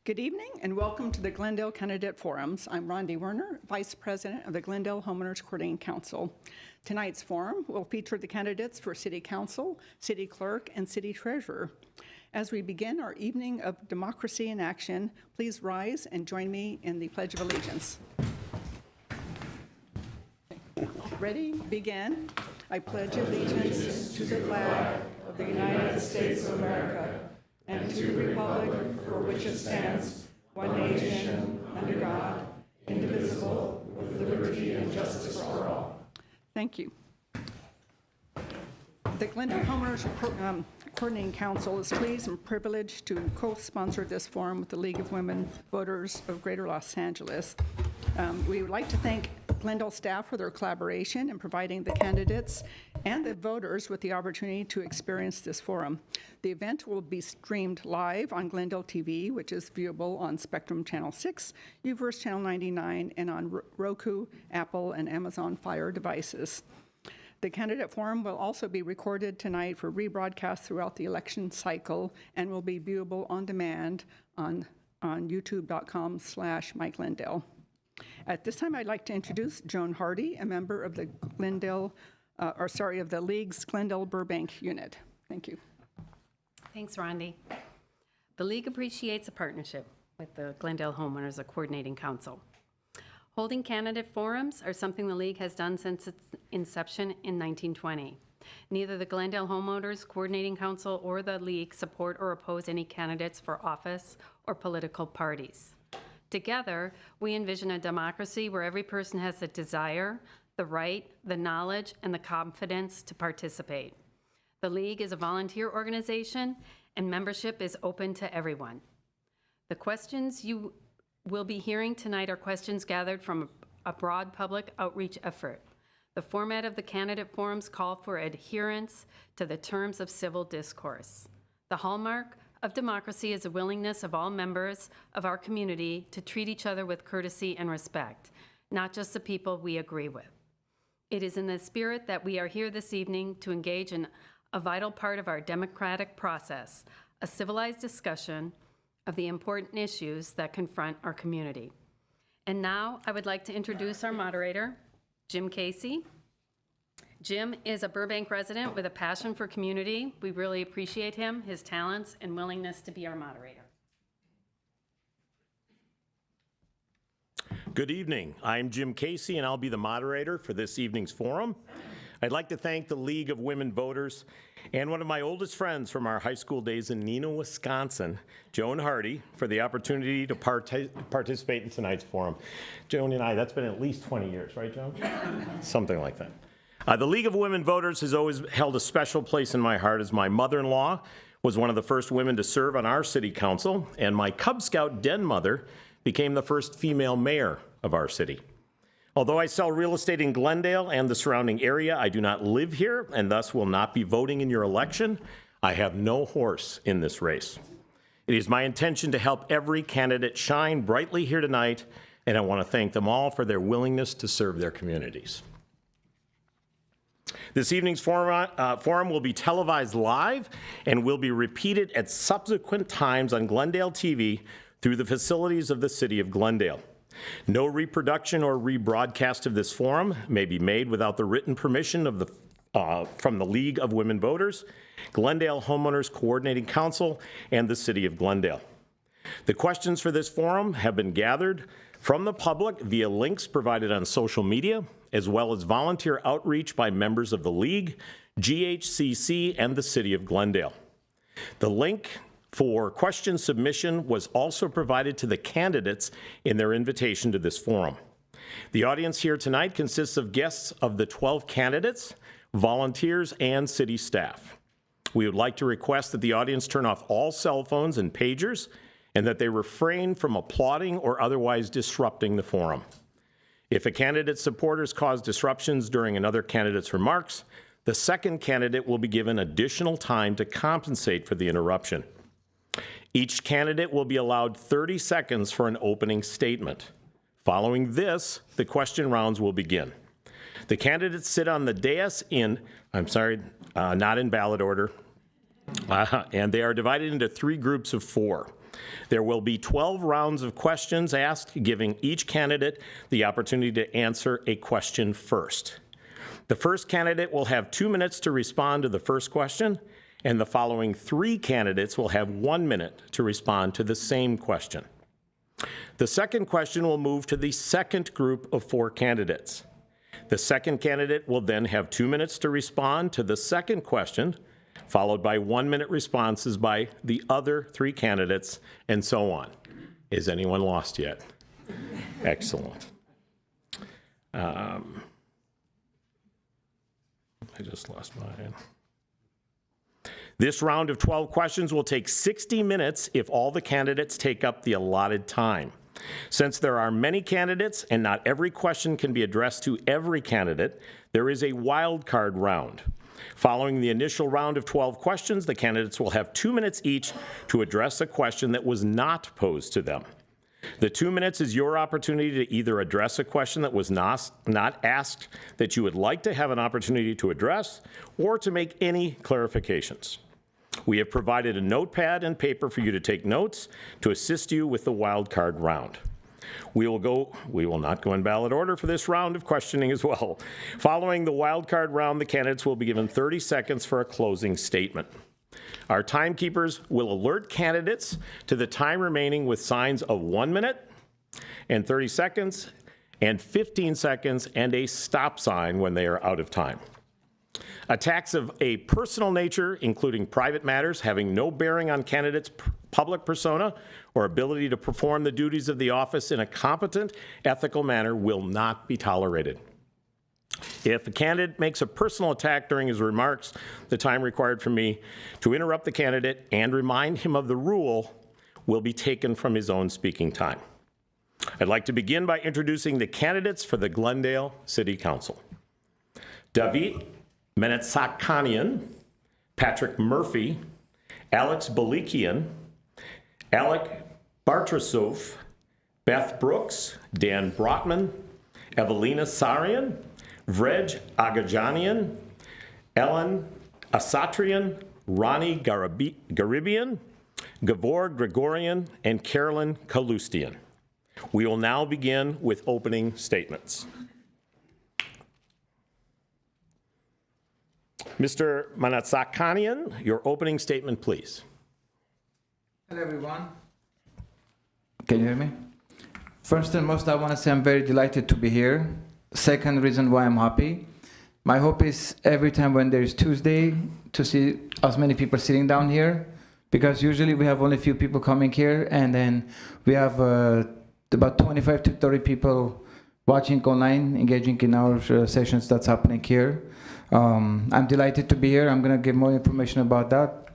Good evening and welcome to the Glendale Candidate Forums. I'm Rhonda Werner, Vice President of the Glendale Homeowners Coordinating Council. Tonight's forum will feature the candidates for City Council, City Clerk, and City Treasurer. As we begin our evening of democracy in action, please rise and join me in the Pledge of Allegiance. Ready? Begin. I pledge allegiance to the flag of the United States of America and to the republic for which it stands, one nation, under God, indivisible, with liberty and justice for all. Thank you. The Glendale Homeowners Coordinating Council is pleased and privileged to co-sponsor this forum with the League of Women Voters of Greater Los Angeles. We would like to thank Glendale staff for their collaboration in providing the candidates and the voters with the opportunity to experience this forum. The event will be streamed live on Glendale TV, which is viewable on Spectrum Channel 6, UVerse Channel 99, and on Roku, Apple, and Amazon Fire devices. The candidate forum will also be recorded tonight for rebroadcast throughout the election cycle and will be viewable on demand on youtube.com/MyGlendale. At this time, I'd like to introduce Joan Hardy, a member of the the League's Glendale Burbank unit. Thank you. Thanks, Rhonda. The League appreciates a partnership with the Glendale Homeowners Coordinating Council. Holding candidate forums are something the League has done since its inception in 1920. Neither the Glendale Homeowners Coordinating Council or the League support or oppose any candidates for office or political parties. Together, we envision a democracy where every person has the desire, the right, the knowledge, and the confidence to participate. The League is a volunteer organization, and membership is open to everyone. The questions you will be hearing tonight are questions gathered from a broad public outreach effort. The format of the candidate forums call for adherence to the terms of civil discourse. The hallmark of democracy is a willingness of all members of our community to treat each other with courtesy and respect, not just the people we agree with. It is in the spirit that we are here this evening to engage in a vital part of our democratic process, a civilized discussion of the important issues that confront our community. And now I would like to introduce our moderator, Jim Casey. Jim is a Burbank resident with a passion for community. We really appreciate him, his talents, and willingness to be our moderator. Good evening. I'm Jim Casey, and I'll be the moderator for this evening's forum. I'd like to thank the League of Women Voters and one of my oldest friends from our high school days in Neenah, Wisconsin, Joan Hardy, for the opportunity to participate in tonight's forum. Joan and I, that's been at least 20 years, right, Joan? Something like that. The League of Women Voters has always held a special place in my heart, as my mother-in-law was one of the first women to serve on our city council, and my Cub Scout den mother became the first female mayor of our city. Although I sell real estate in Glendale and the surrounding area, I do not live here and thus will not be voting in your election. I have no horse in this race. It is my intention to help every candidate shine brightly here tonight, and I want to thank them all for their willingness to serve their communities. This evening's forum will be televised live and will be repeated at subsequent times on Glendale TV through the facilities of the City of Glendale. No reproduction or rebroadcast of this forum may be made without the written permission of from the League of Women Voters, Glendale Homeowners Coordinating Council, and the City of Glendale. The questions for this forum have been gathered from the public via links provided on social media, as well as volunteer outreach by members of the League, GHCC, and the City of Glendale. The link for question submission was also provided to the candidates in their invitation to this forum. The audience here tonight consists of guests of the 12 candidates, volunteers, and city staff. We would like to request that the audience turn off all cell phones and pagers and that they refrain from applauding or otherwise disrupting the forum. If a candidate's supporters cause disruptions during another candidate's remarks, the second candidate will be given additional time to compensate for the interruption. Each candidate will be allowed 30 seconds for an opening statement. Following this, the question rounds will begin. The candidates sit on the dais not in ballot order, and they are divided into 3 groups of 4. There will be 12 rounds of questions asked, giving each candidate the opportunity to answer a question first. The first candidate will have 2 minutes to respond to the first question, and the following 3 candidates will have 1 minute to respond to the same question. The second question will move to the second group of 4 candidates. The second candidate will then have 2 minutes to respond to the second question, followed by 1-minute responses by the other 3 candidates, and so on. Is anyone lost yet? Excellent. I just lost mine. This round of 12 questions will take 60 minutes if all the candidates take up the allotted time. Since there are many candidates and not every question can be addressed to every candidate, there is a wild card round. Following the initial round of 12 questions, the candidates will have 2 minutes each to address a question that was not posed to them. The 2 minutes is your opportunity to either address a question that was not asked that you would like to have an opportunity to address, or to make any clarifications. We have provided a notepad and paper for you to take notes to assist you with the wild card round. We will not go in ballot order for this round of questioning as well. Following the wild card round, the candidates will be given 30 seconds for a closing statement. Our timekeepers will alert candidates to the time remaining with signs of 1 minute and 30 seconds and 15 seconds and a stop sign when they are out of time. Attacks of a personal nature, including private matters having no bearing on candidates' public persona or ability to perform the duties of the office in a competent, ethical manner, will not be tolerated. If a candidate makes a personal attack during his remarks, the time required for me to interrupt the candidate and remind him of the rule will be taken from his own speaking time. I'd like to begin by introducing the candidates for the Glendale City Council. David Menetsakanian, Patrick Murphy, Alex Balikian, Alec Bartrasov, Beth Brooks, Dan Brotman, Evelina Sarian, Vrej Agajanian, Ellen Asatrian, Ronnie Garibian, Gavor Gregorian, and Carolyn Kalustian. We will now begin with opening statements. Mr. Manatsakanian, your opening statement, please. Hello, everyone. Can you hear me? First and most, I want to say I'm very delighted to be here. Second reason why I'm happy. My hope is every time when there is Tuesday to see as many people sitting down here, because usually we have only a few people coming here, and then we have about 25 to 30 people watching online, engaging in our sessions that's happening here. I'm delighted to be here. I'm going to give more information about that,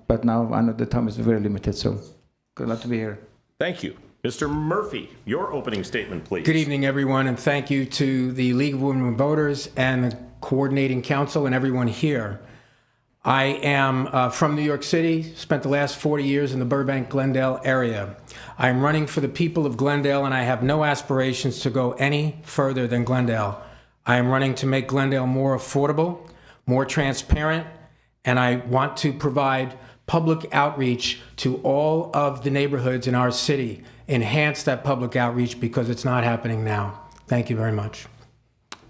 but now I know the time is very limited, so glad to be here. Thank you. Mr. Murphy, your opening statement, please. Good evening, everyone, and thank you to the League of Women Voters and the Coordinating Council and everyone here. I am from New York City, spent the last 40 years in the Burbank-Glendale area. I am running for the people of Glendale, and I have no aspirations to go any further than Glendale. I am running to make Glendale more affordable, more transparent, and I want to provide public outreach to all of the neighborhoods in our city. Enhance that public outreach because it's not happening now. Thank you very much.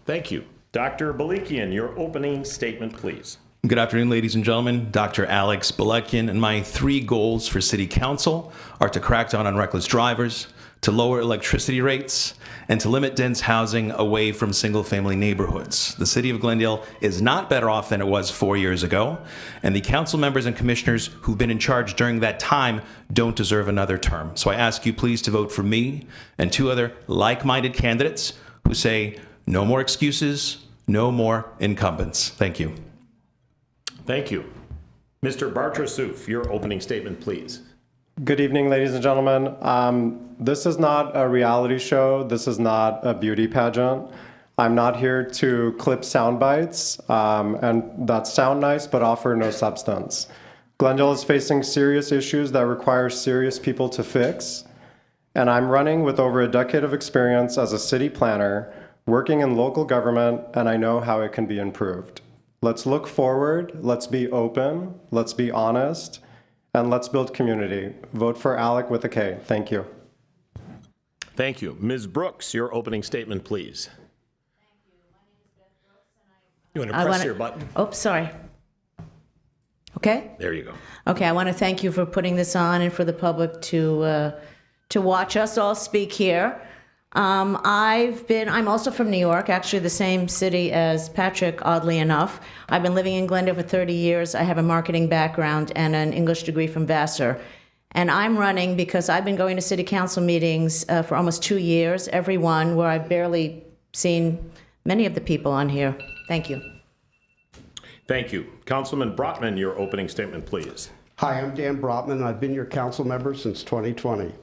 Thank you. Dr. Balikian, your opening statement, please. Good afternoon, ladies and gentlemen. Dr. Alex Balikian, and my 3 goals for City Council are to crack down on reckless drivers, to lower electricity rates, and to limit dense housing away from single-family neighborhoods. The City of Glendale is not better off than it was 4 years ago, and the council members and commissioners who've been in charge during that time don't deserve another term. So I ask you please to vote for me and 2 other like-minded candidates who say no more excuses, no more incumbents. Thank you. Thank you. Mr. Bartrasov, your opening statement, please. Good evening, ladies and gentlemen. This is not a reality show. This is not a beauty pageant. I'm not here to clip sound bites and that sound nice but offer no substance. Glendale is facing serious issues that require serious people to fix. And I'm running with over a decade of experience as a city planner, working in local government, and I know how it can be improved. Let's look forward, let's be open, let's be honest, and let's build community. Vote for Alec with a K. Thank you. Thank you. Ms. Brooks, your opening statement, please. You want to press your button? Oh, sorry. Okay? There you go. Okay, I want to thank you for putting this on and for the public to watch us all speak here. I'm also from New York, actually the same city as Patrick, oddly enough. I've been living in Glendale for 30 years. I have a marketing background and an English degree from Vassar. And I'm running because I've been going to city council meetings for almost 2 years, every one, where I've barely seen many of the people on here. Thank you. Thank you. Councilman Brotman, your opening statement, please. Hi, I'm Dan Brotman, and I've been your council member since 2020.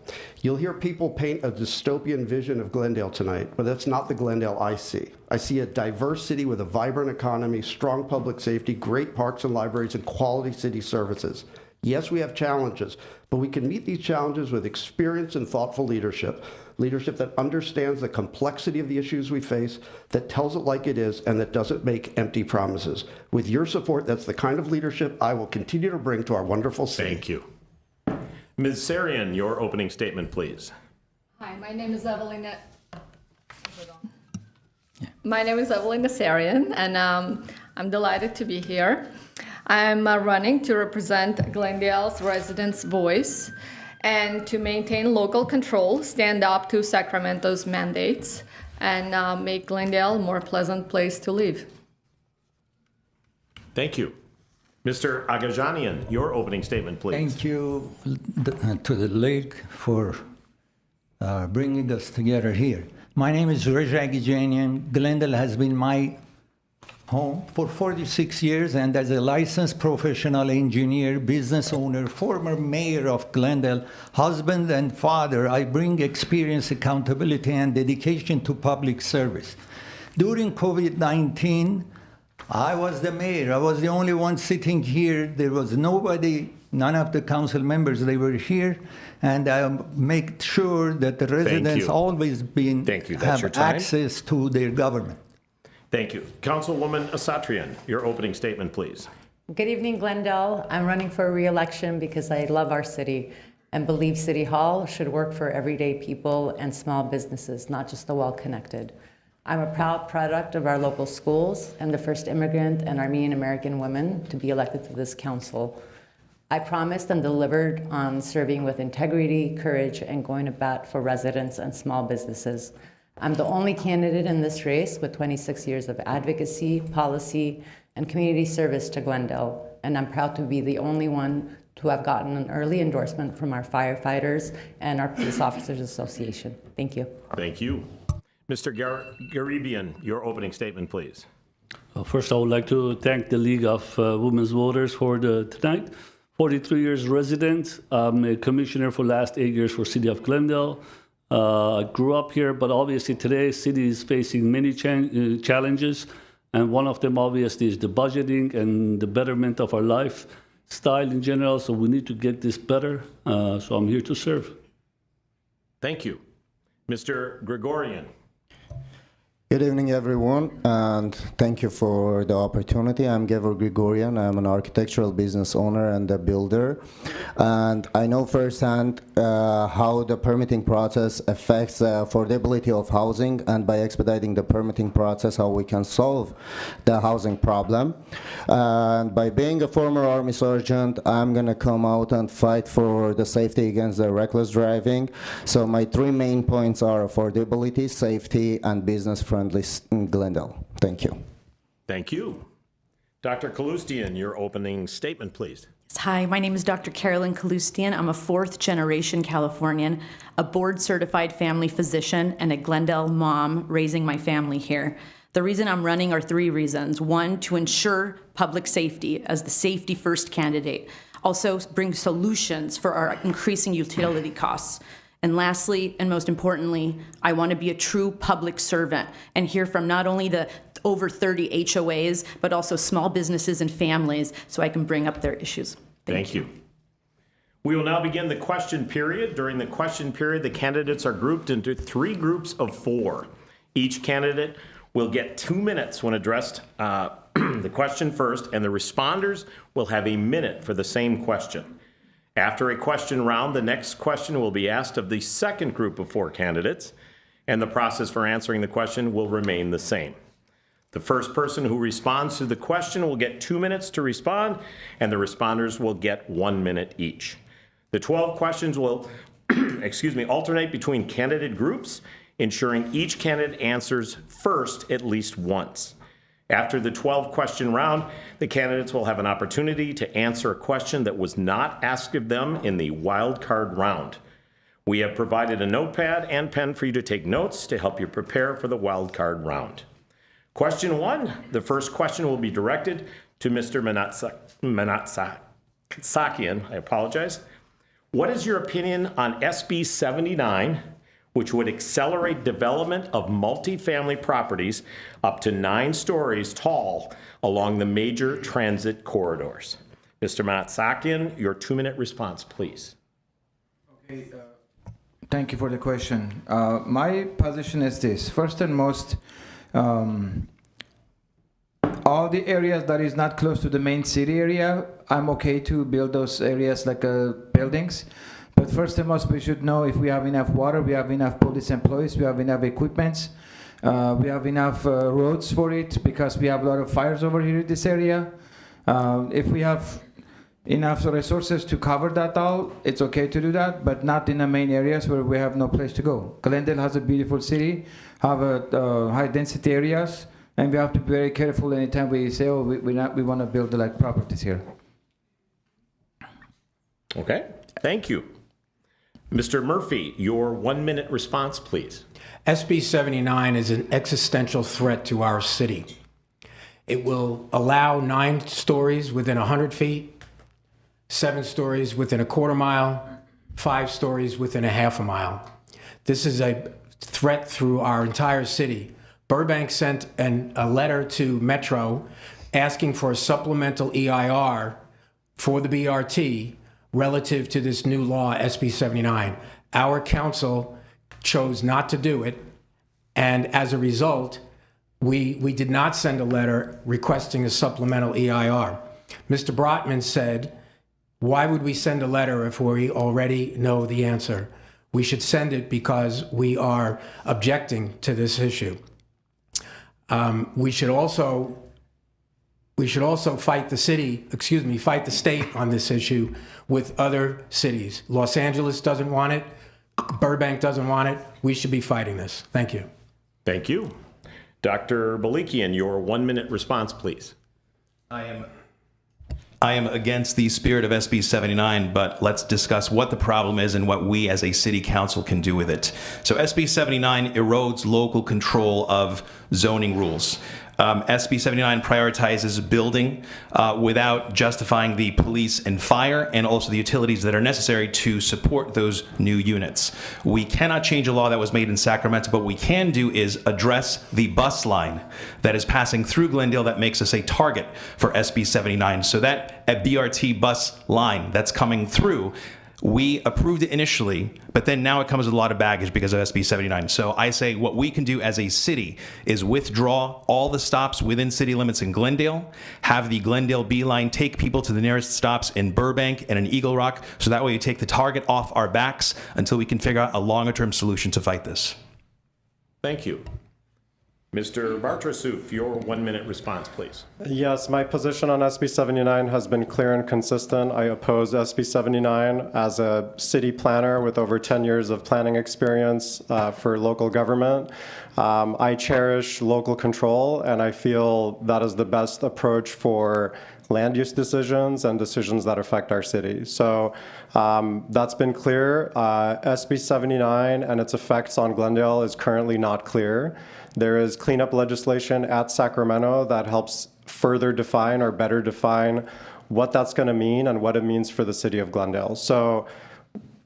You'll hear people paint a dystopian vision of Glendale tonight, but that's not the Glendale I see. I see a diverse city with a vibrant economy, strong public safety, great parks and libraries, and quality city services. Yes, we have challenges, but we can meet these challenges with experience and thoughtful leadership that understands the complexity of the issues we face, that tells it like it is, and that doesn't make empty promises. With your support, that's the kind of leadership I will continue to bring to our wonderful city. Thank you. Ms. Sarian, your opening statement, please. Hi, my name is Evelina. My name is Evelina Sarian, and I'm delighted to be here. I'm running to represent Glendale's residents' voice and to maintain local control, stand up to Sacramento's mandates, and make Glendale a more pleasant place to live. Thank you. Mr. Agajanian, your opening statement, please. Thank you to the league for bringing us together here. My name is Reza Agajanian. Glendale has been my home for 46 years, and as a licensed professional engineer, business owner, former mayor of Glendale, husband and father, I bring experience, accountability, and dedication to public service. During COVID-19, I was the mayor. I was the only one sitting here. There was nobody, none of the council members, they were here, and I make sure that the residents always have access to their government. Thank you. Councilwoman Asatrian, your opening statement, please. Good evening, Glendale. I'm running for re-election because I love our city and believe City Hall should work for everyday people and small businesses, not just the well-connected. I'm a proud product of our local schools and the first immigrant and Armenian American women to be elected to this council. I promised and delivered on serving with integrity, courage, and going to bat for residents and small businesses. I'm the only candidate in this race with 26 years of advocacy, policy, and community service to Glendale, and I'm proud to be the only one to have gotten an early endorsement from our firefighters and our Police Officers Association. Thank you. Thank you. Mr. Garibian, your opening statement, please. First, I would like to thank the League of Women's Voters for tonight. 43 years resident. I'm a commissioner for the last 8 years for City of Glendale. I grew up here, but obviously today city is facing many challenges, and one of them obviously is the budgeting and the betterment of our lifestyle in general, so we need to get this better, so I'm here to serve. Thank you. Mr. Gregorian. Good evening, everyone, and thank you for the opportunity. I'm Gavor Gregorian. I'm an architectural business owner and a builder, and I know firsthand how the permitting process affects the affordability of housing, and by expediting the permitting process, how we can solve the housing problem. And by being a former Army sergeant, I'm going to come out and fight for the safety against the reckless driving. So my three main points are affordability, safety, and business-friendly in Glendale. Thank you. Thank you. Dr. Kalustian, your opening statement, please. Hi, my name is Dr. Carolyn Kalustian. I'm a fourth-generation Californian, a board-certified family physician, and a Glendale mom raising my family here. The reason I'm running are three reasons. One, to ensure public safety as the safety-first candidate. Also, bring solutions for our increasing utility costs. And lastly, and most importantly, I want to be a true public servant and hear from not only the over 30 HOAs, but also small businesses and families so I can bring up their issues. Thank you. We will now begin the question period. During the question period, the candidates are grouped into three groups of four. Each candidate will get 2 minutes when addressed the question first, and the responders will have a minute for the same question. After a question round, the next question will be asked of the second group of 4 candidates, and the process for answering the question will remain the same. The first person who responds to the question will get 2 minutes to respond, and the responders will get 1 minute each. The 12 questions will alternate between candidate groups, ensuring each candidate answers first at least once. After the 12-question round, the candidates will have an opportunity to answer a question that was not asked of them in the wild card round. We have provided a notepad and pen for you to take notes to help you prepare for the wild card round. Question 1, the first question will be directed to Mr. Manatsakian. I apologize. What is your opinion on SB 79, which would accelerate development of multifamily properties up to 9 stories tall along the major transit corridors? Mr. Manatsakian, your 2-minute response, please. Okay, thank you for the question. My position is this. First and most, all the areas that is not close to the main city area, I'm okay to build those areas like buildings. But first and most, we should know if we have enough water, we have enough police employees, we have enough equipment, we have enough roads for it, because we have a lot of fires over here in this area. If we have enough resources to cover that all, it's okay to do that, but not in the main areas where we have no place to go. Glendale has a beautiful city, have high density areas, and we have to be very careful anytime we say, oh, we want to build like properties here. Okay, thank you. Mr. Murphy, your 1-minute response, please. SB 79 is an existential threat to our city. It will allow 9 stories within 100 feet, 7 stories within a quarter mile, 5 stories within a half a mile. This is a threat through our entire city. Burbank sent a letter to Metro asking for a supplemental EIR for the BRT relative to this new law, SB 79. Our council chose not to do it, and as a result, we did not send a letter requesting a supplemental EIR. Mr. Brotman said, why would we send a letter if we already know the answer? We should send it because we are objecting to this issue. We should also fight the state on this issue with other cities. Los Angeles doesn't want it. Burbank doesn't want it. We should be fighting this. Thank you. Thank you. Dr. Balikian, your 1-minute response, please. I am against the spirit of SB 79, but let's discuss what the problem is and what we as a city council can do with it. So SB 79 erodes local control of zoning rules. SB 79 prioritizes building without justifying the police and fire and also the utilities that are necessary to support those new units. We cannot change a law that was made in Sacramento, but what we can do is address the bus line that is passing through Glendale that makes us a target for SB 79. So that a BRT bus line that's coming through, we approved it initially, but then now it comes with a lot of baggage because of SB 79. So I say what we can do as a city is withdraw all the stops within city limits in Glendale, have the Glendale B line take people to the nearest stops in Burbank and in Eagle Rock, so that way you take the target off our backs until we can figure out a longer-term solution to fight this. Thank you. Mr. Bartrasuf, your 1-minute response, please. Yes, my position on SB 79 has been clear and consistent. I oppose SB 79 as a city planner with over 10 years of planning experience for local government. I cherish local control, and I feel that is the best approach for land use decisions and decisions that affect our city. So that's been clear. SB 79 and its effects on Glendale is currently not clear. There is cleanup legislation at Sacramento that helps further define or better define what that's going to mean and what it means for the city of Glendale. So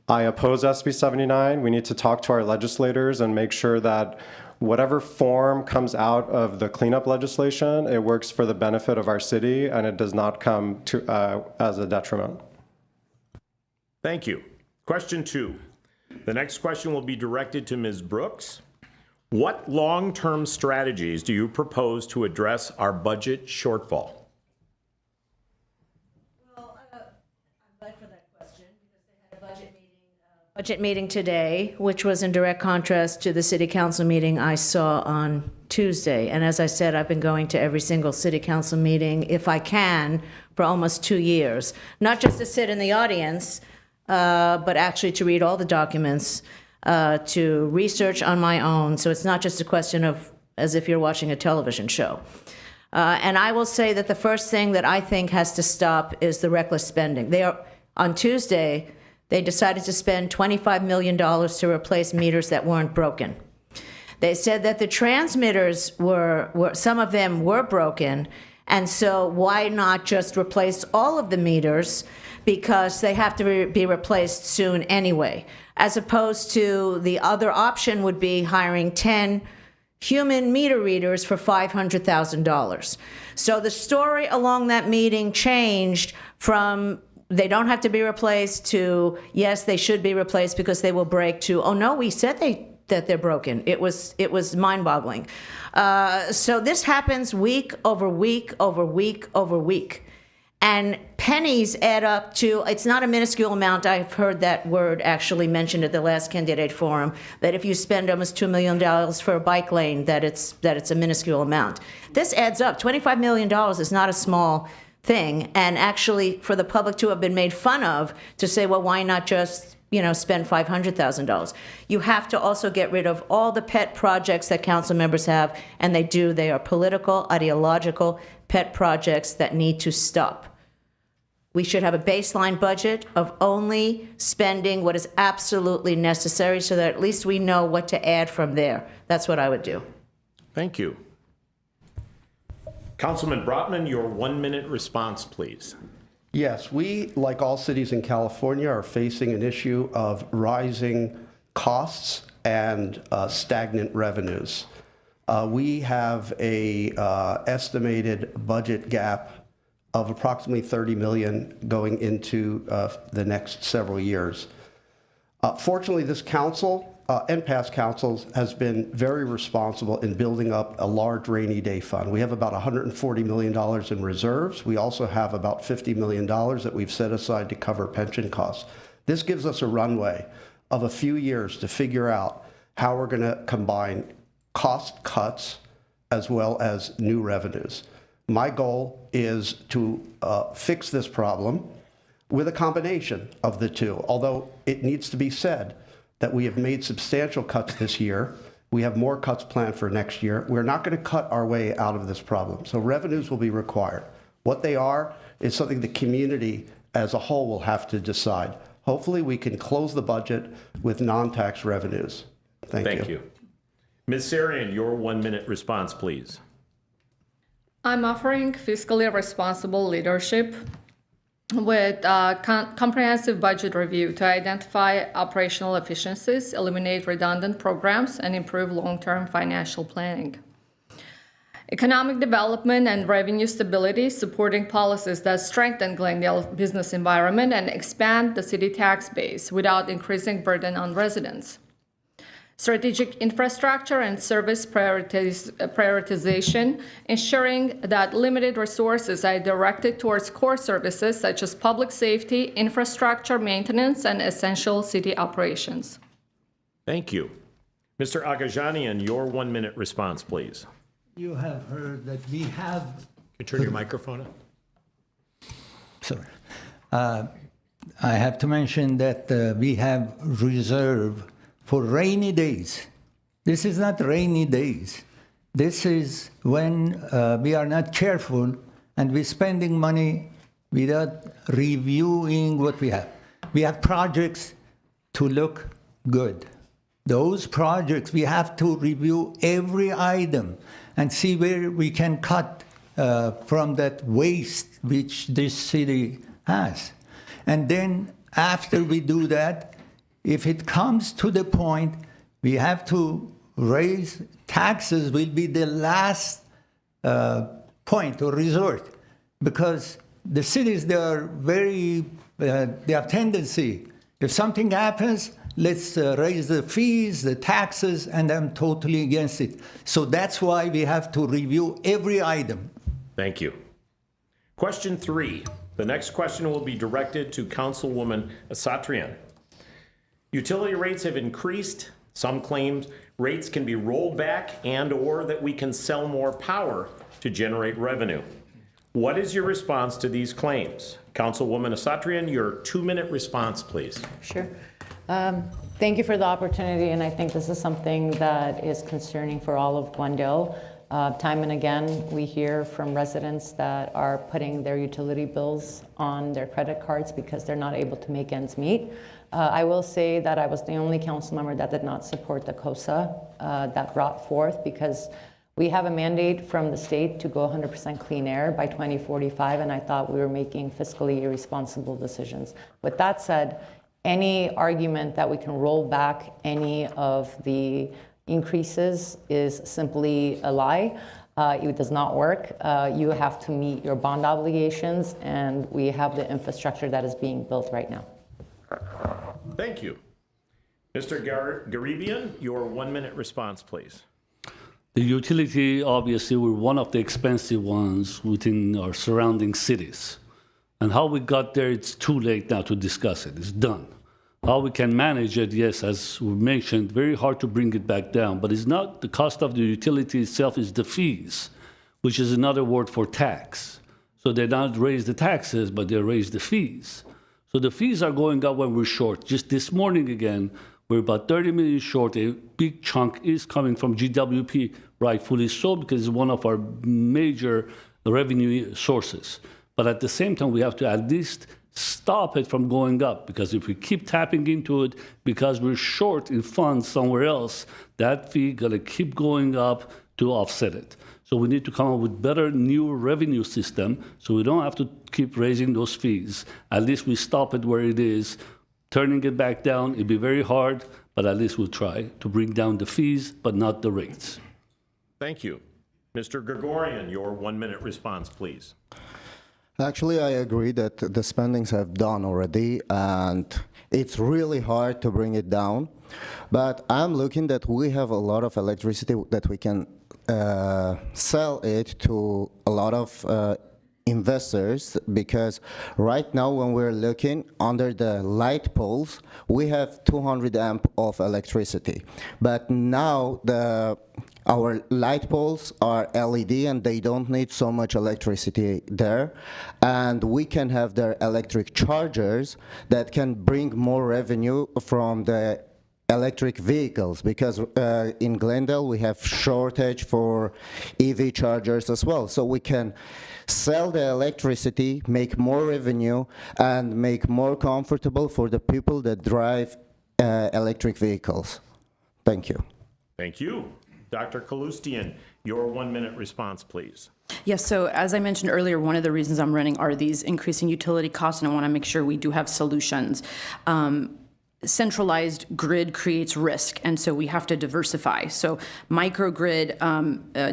I oppose SB 79. We need to talk to our legislators and make sure that whatever form comes out of the cleanup legislation, it works for the benefit of our city and it does not come to as a detriment. Thank you. Question 2. The next question will be directed to Ms. Brooks. What long-term strategies do you propose to address our budget shortfall? Well, I'm glad for that question budget meeting today, which was in direct contrast to the city council meeting I saw on Tuesday. And as I said, I've been going to every single city council meeting, if I can, for almost 2 years. Not just to sit in the audience, but actually to read all the documents, to research on my own. So it's not just a question of as if you're watching a television show. And I will say that the first thing that I think has to stop is the reckless spending. On Tuesday, they decided to spend $25 million to replace meters that weren't broken. They said that the transmitters some of them were broken, and so why not just replace all of the meters, because they have to be replaced soon anyway, as opposed to the other option would be hiring 10 human meter readers for $500,000. So the story along that meeting changed from they don't have to be replaced to yes, they should be replaced because they will break, to oh no, we said that they're broken. It was mind-boggling. So this happens week over week over week over week. And pennies add up to, it's not a minuscule amount. I've heard that word actually mentioned at the last candidate forum, that if you spend almost $2 million for a bike lane, that it's a minuscule amount. This adds up. $25 million is not a small thing. And actually, for the public to have been made fun of, to say, well, why not just spend $500,000? You have to also get rid of all the pet projects that council members have, and they do. They are political, ideological pet projects that need to stop. We should have a baseline budget of only spending what is absolutely necessary so that at least we know what to add from there. That's what I would do. Thank you. Councilman Brotman, your 1-minute response, please. Yes, we, like all cities in California, are facing an issue of rising costs and stagnant revenues. We have a estimated budget gap of approximately $30 million going into the next several years. Fortunately, this council and past councils has been very responsible in building up a large rainy day fund. We have about $140 million in reserves. We also have about $50 million that we've set aside to cover pension costs. This gives us a runway of a few years to figure out how we're going to combine cost cuts as well as new revenues. My goal is to fix this problem with a combination of the two, although it needs to be said that we have made substantial cuts this year. We have more cuts planned for next year. We're not going to cut our way out of this problem. So revenues will be required. What they are is something the community as a whole will have to decide. Hopefully we can close the budget with non-tax revenues. Thank you. Ms. Sarian, your 1-minute response, please. I'm offering fiscally responsible leadership with a comprehensive budget review to identify operational efficiencies, eliminate redundant programs, and improve long-term financial planning. Economic development and revenue stability, supporting policies that strengthen Glendale's business environment and expand the city tax base without increasing burden on residents. Strategic infrastructure and service prioritization, ensuring that limited resources are directed towards core services such as public safety, infrastructure maintenance, and essential city operations. Thank you. Mr. Agajanian, your 1-minute response, please. You have heard that we have... Can you turn your microphone on? Sorry. I have to mention that we have reserve for rainy days. This is not rainy days. This is when we are not careful and we're spending money without reviewing what we have. We have projects to look good. Those projects, we have to review every item and see where we can cut from that waste which this city has. And then after we do that, if it comes to the point we have to raise taxes, will be the last point or resort, because the cities, they are very, they have tendency, if something happens, let's raise the fees, the taxes, and I'm totally against it. So that's why we have to review every item. Thank you. Question 3. The next question will be directed to Councilwoman Asatrian. Utility rates have increased. Some claim rates can be rolled back and/or that we can sell more power to generate revenue. What is your response to these claims? Councilwoman Asatrian, your 2-minute response, please. Sure. Thank you for the opportunity, and I think this is something that is concerning for all of Glendale. Time and again, we hear from residents that are putting their utility bills on their credit cards because they're not able to make ends meet. I will say that I was the only council member that did not support the COSA that brought forth, because we have a mandate from the state to go 100% clean air by 2045, and I thought we were making fiscally irresponsible decisions. With that said, any argument that we can roll back any of the increases is simply a lie. It does not work. You have to meet your bond obligations, and we have the infrastructure that is being built right now. Thank you. Mr. Garibian, your 1-minute response, please. The utility, obviously, we're one of the expensive ones within our surrounding cities. And how we got there, it's too late now to discuss it. It's done. How we can manage it, yes, as we mentioned, very hard to bring it back down. But it's not the cost of the utility itself, it's the fees, which is another word for tax. So they don't raise the taxes, but they raise the fees. So the fees are going up when we're short. Just this morning again, we're about 30 million short. A big chunk is coming from GWP, rightfully so, because it's one of our major revenue sources. But at the same time, we have to at least stop it from going up, because if we keep tapping into it because we're short in funds somewhere else, that fee gonna keep going up to offset it. So we need to come up with better new revenue system so we don't have to keep raising those fees. At least we stop it where it is. Turning it back down, it'd be very hard, but at least we'll try to bring down the fees, but not the rates. Thank you. Mr. Gregorian, your 1-minute response, please. Actually, I agree that the spendings have done already, and it's really hard to bring it down. But I'm looking that we have a lot of electricity that we can sell it to a lot of investors, because right now when we're looking under the light poles, we have 200 amp of electricity. But now our light poles are LED and they don't need so much electricity there. And we can have their electric chargers that can bring more revenue from the electric vehicles, because in Glendale we have shortage for EV chargers as well. So we can sell the electricity, make more revenue, and make more comfortable for the people that drive electric vehicles. Thank you. Thank you. Dr. Kalustian, your 1-minute response, please. Yes, so as I mentioned earlier, one of the reasons I'm running are these increasing utility costs, and I want to make sure we do have solutions. Centralized grid creates risk, and so we have to diversify. So microgrid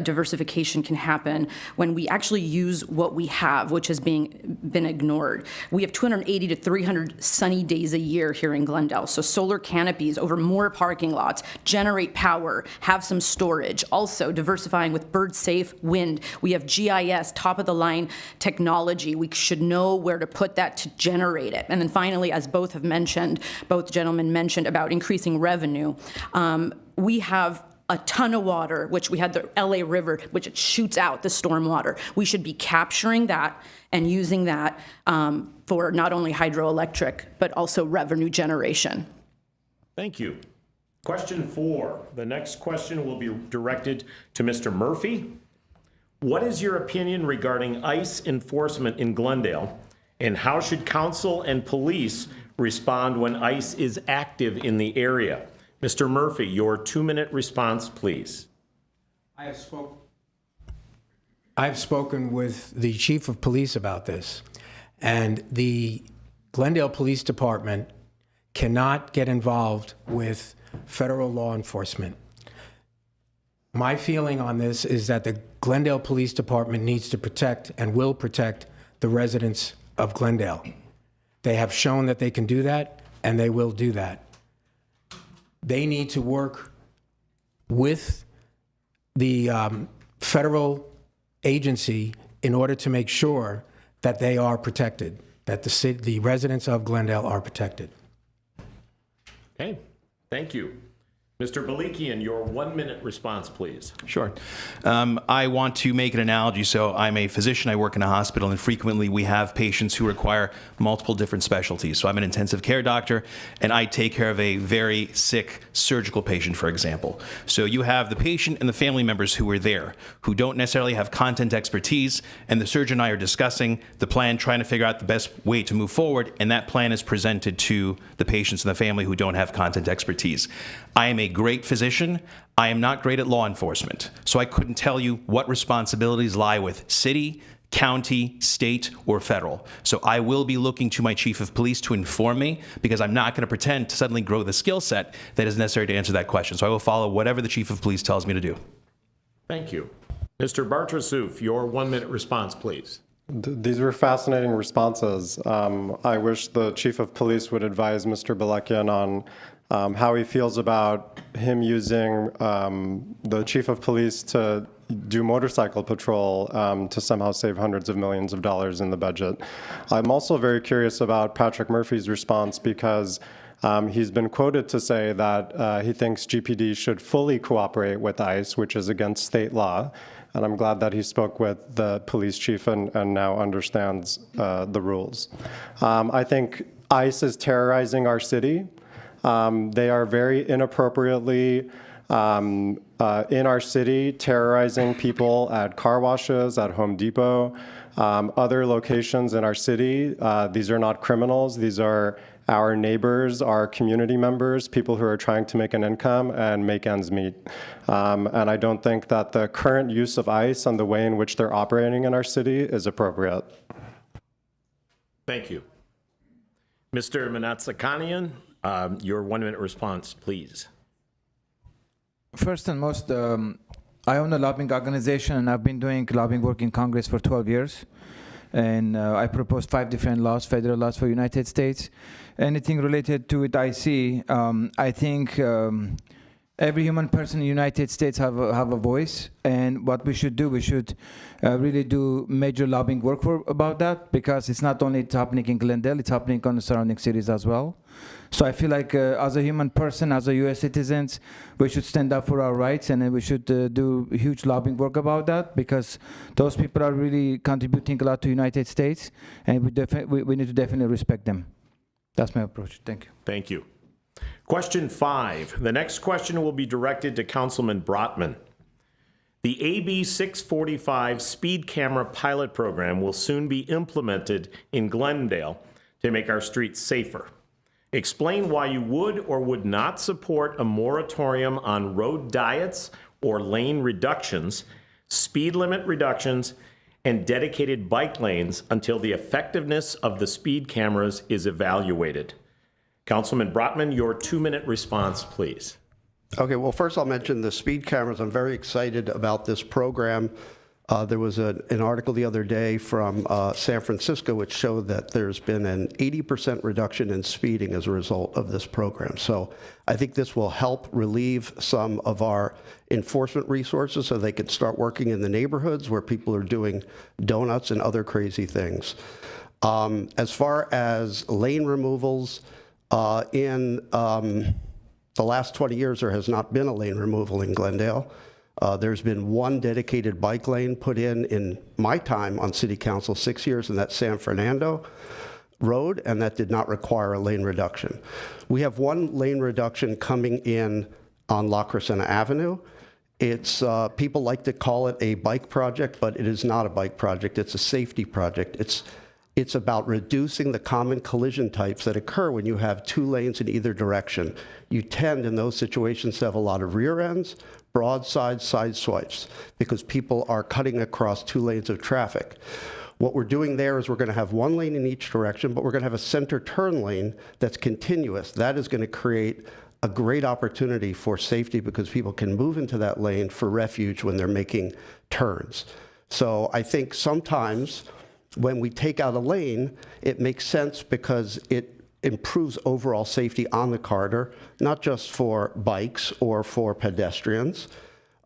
diversification can happen when we actually use what we have, which has been ignored. We have 280 to 300 sunny days a year here in Glendale. So solar canopies over more parking lots, generate power, have some storage. Also diversifying with bird-safe wind. We have GIS, top-of-the-line technology. We should know where to put that to generate it. And then finally, as both gentlemen mentioned about increasing revenue, we have a ton of water, which we had the LA River, which it shoots out the storm water. We should be capturing that and using that for not only hydroelectric, but also revenue generation. Thank you. Question 4. The next question will be directed to Mr. Murphy. What is your opinion regarding ICE enforcement in Glendale, and how should council and police respond when ICE is active in the area? Mr. Murphy, your 2-minute response, please. I've spoken with the chief of police about this, and the Glendale Police Department cannot get involved with federal law enforcement. My feeling on this is that the Glendale Police Department needs to protect and will protect the residents of Glendale. They have shown that they can do that, and they will do that. They need to work with the federal agency in order to make sure that they are protected, that the residents of Glendale are protected. Okay, thank you. Mr. Balikian, your 1-minute response, please. Sure. I want to make an analogy. So I'm a physician. I work in a hospital, and frequently we have patients who require multiple different specialties. So I'm an intensive care doctor, and I take care of a very sick surgical patient, for example. So you have the patient and the family members who are there, who don't necessarily have content expertise, and the surgeon and I are discussing the plan, trying to figure out the best way to move forward, and that plan is presented to the patients and the family who don't have content expertise. I am a great physician. I am not great at law enforcement, so I couldn't tell you what responsibilities lie with city, county, state, or federal. So I will be looking to my chief of police to inform me, because I'm not going to pretend to suddenly grow the skill set that is necessary to answer that question. So I will follow whatever the chief of police tells me to do. Thank you. Mr. Bartrasuf, your 1-minute response, please. These were fascinating responses. I wish the chief of police would advise Mr. Balekian on how he feels about him using the chief of police to do motorcycle patrol to somehow save hundreds of millions of dollars in the budget. I'm also very curious about Patrick Murphy's response, because he's been quoted to say that he thinks GPD should fully cooperate with ICE, which is against state law. And I'm glad that he spoke with the police chief and now understands the rules. I think ICE is terrorizing our city. They are very inappropriately in our city, terrorizing people at car washes, at Home Depot, other locations in our city. These are not criminals. These are our neighbors, our community members, people who are trying to make an income and make ends meet. And I don't think that the current use of ICE and the way in which they're operating in our city is appropriate. Thank you. Mr. Manatsakanian, your 1-minute response, please. First and most, I own a lobbying organization, and I've been doing lobbying work in Congress for 12 years. And I proposed 5 different laws, federal laws for United States. Anything related to it, I see. I think every human person in the United States have a voice, and what we should do, we should really do major lobbying work about that, because it's not only happening in Glendale, it's happening on the surrounding cities as well. So I feel like as a human person, as a U.S. citizens, we should stand up for our rights, and we should do huge lobbying work about that, because those people are really contributing a lot to the United States, and we need to definitely respect them. That's my approach. Thank you. Thank you. Question 5. The next question will be directed to Councilman Brotman. The AB 645 speed camera pilot program will soon be implemented in Glendale to make our streets safer. Explain why you would or would not support a moratorium on road diets or lane reductions, speed limit reductions, and dedicated bike lanes until the effectiveness of the speed cameras is evaluated. Councilman Brotman, your 2-minute response, please. Okay, well, first I'll mention the speed cameras. I'm very excited about this program. There was an article the other day from San Francisco which showed that there's been an 80% reduction in speeding as a result of this program. So I think this will help relieve some of our enforcement resources so they can start working in the neighborhoods where people are doing donuts and other crazy things. As far as lane removals, in the last 20 years, there has not been a lane removal in Glendale. There's been one dedicated bike lane put in my time on City Council, 6 years, and that's San Fernando Road, and that did not require a lane reduction. We have one lane reduction coming in on La Crescenta Avenue. It's, people like to call it a bike project, but it is not a bike project. It's a safety project. It's about reducing the common collision types that occur when you have 2 lanes in either direction. You tend, in those situations, to have a lot of rear ends, broadside side swipes, because people are cutting across 2 lanes of traffic. What we're doing there is we're going to have 1 lane in each direction, but we're going to have a center turn lane that's continuous. That is going to create a great opportunity for safety, because people can move into that lane for refuge when they're making turns. So I think sometimes when we take out a lane, it makes sense because it improves overall safety on the corridor, not just for bikes or for pedestrians,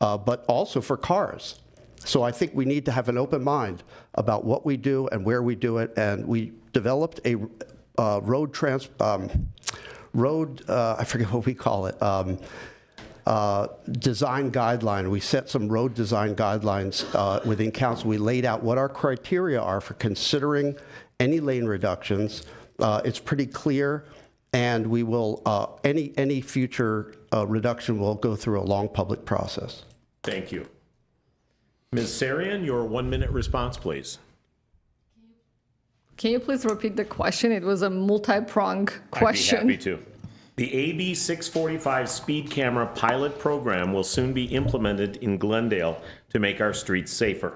but also for cars. So I think we need to have an open mind about what we do and where we do it. And we developed a road road, I forget what we call it, design guideline. We set some road design guidelines within council. We laid out what our criteria are for considering any lane reductions. It's pretty clear, and we will, any future reduction will go through a long public process. Thank you. Ms. Sarian, your 1-minute response, please. Can you please repeat the question? It was a multi-pronged question. I'd be happy to. The AB 645 speed camera pilot program will soon be implemented in Glendale to make our streets safer.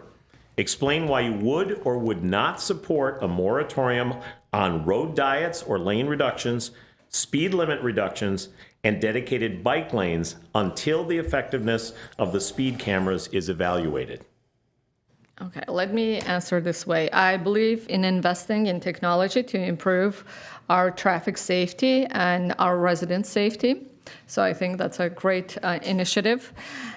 Explain why you would or would not support a moratorium on road diets or lane reductions, speed limit reductions, and dedicated bike lanes until the effectiveness of the speed cameras is evaluated. Okay, let me answer this way. I believe in investing in technology to improve our traffic safety and our resident safety. So I think that's a great initiative.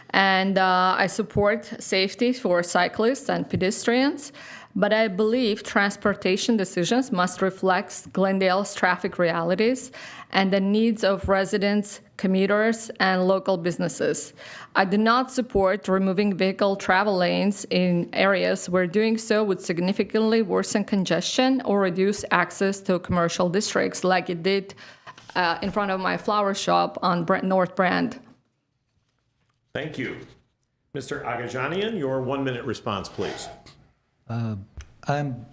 And I support safety for cyclists and pedestrians. But I believe transportation decisions must reflect Glendale's traffic realities and the needs of residents, commuters, and local businesses. I do not support removing vehicle travel lanes in areas where doing so would significantly worsen congestion or reduce access to commercial districts like it did in front of my flower shop on North Brand. Thank you. Mr. Agajanian, your 1-minute response, please. I'm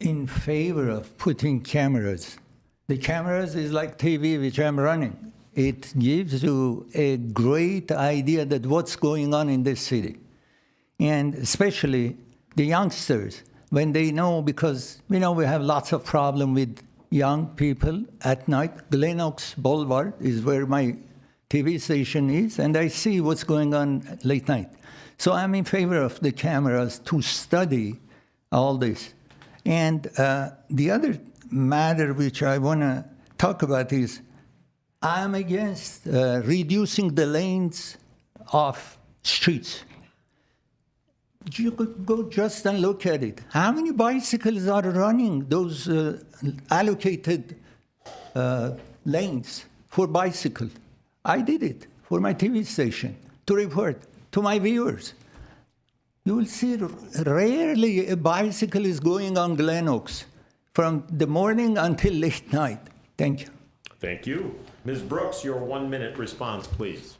in favor of putting cameras. The cameras is like TV, which I'm running. It gives you a great idea that what's going on in this city. And especially the youngsters, when they know, because we know we have lots of problem with young people at night. Glen Oaks Boulevard is where my TV station is, and I see what's going on late night. So I'm in favor of the cameras to study all this. And the other matter which I want to talk about is I'm against reducing the lanes of streets. You could go just and look at it. How many bicycles are running those allocated lanes for bicycle? I did it for my TV station to report to my viewers. You will see rarely a bicycle is going on Glen Oaks from the morning until late night. Thank you. Thank you. Ms. Brooks, your 1-minute response, please.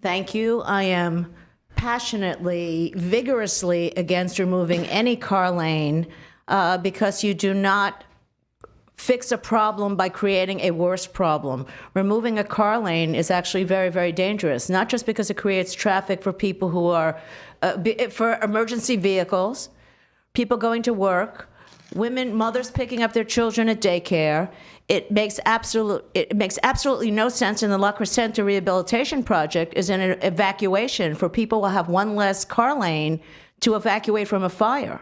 Thank you. I am passionately, vigorously against removing any car lane because you do not fix a problem by creating a worse problem. Removing a car lane is actually very, very dangerous, not just because it creates traffic for people who are, for emergency vehicles, people going to work, women, mothers picking up their children at daycare. It makes absolutely no sense, and the La Crescenta Rehabilitation Project is an evacuation for people who have one less car lane to evacuate from a fire.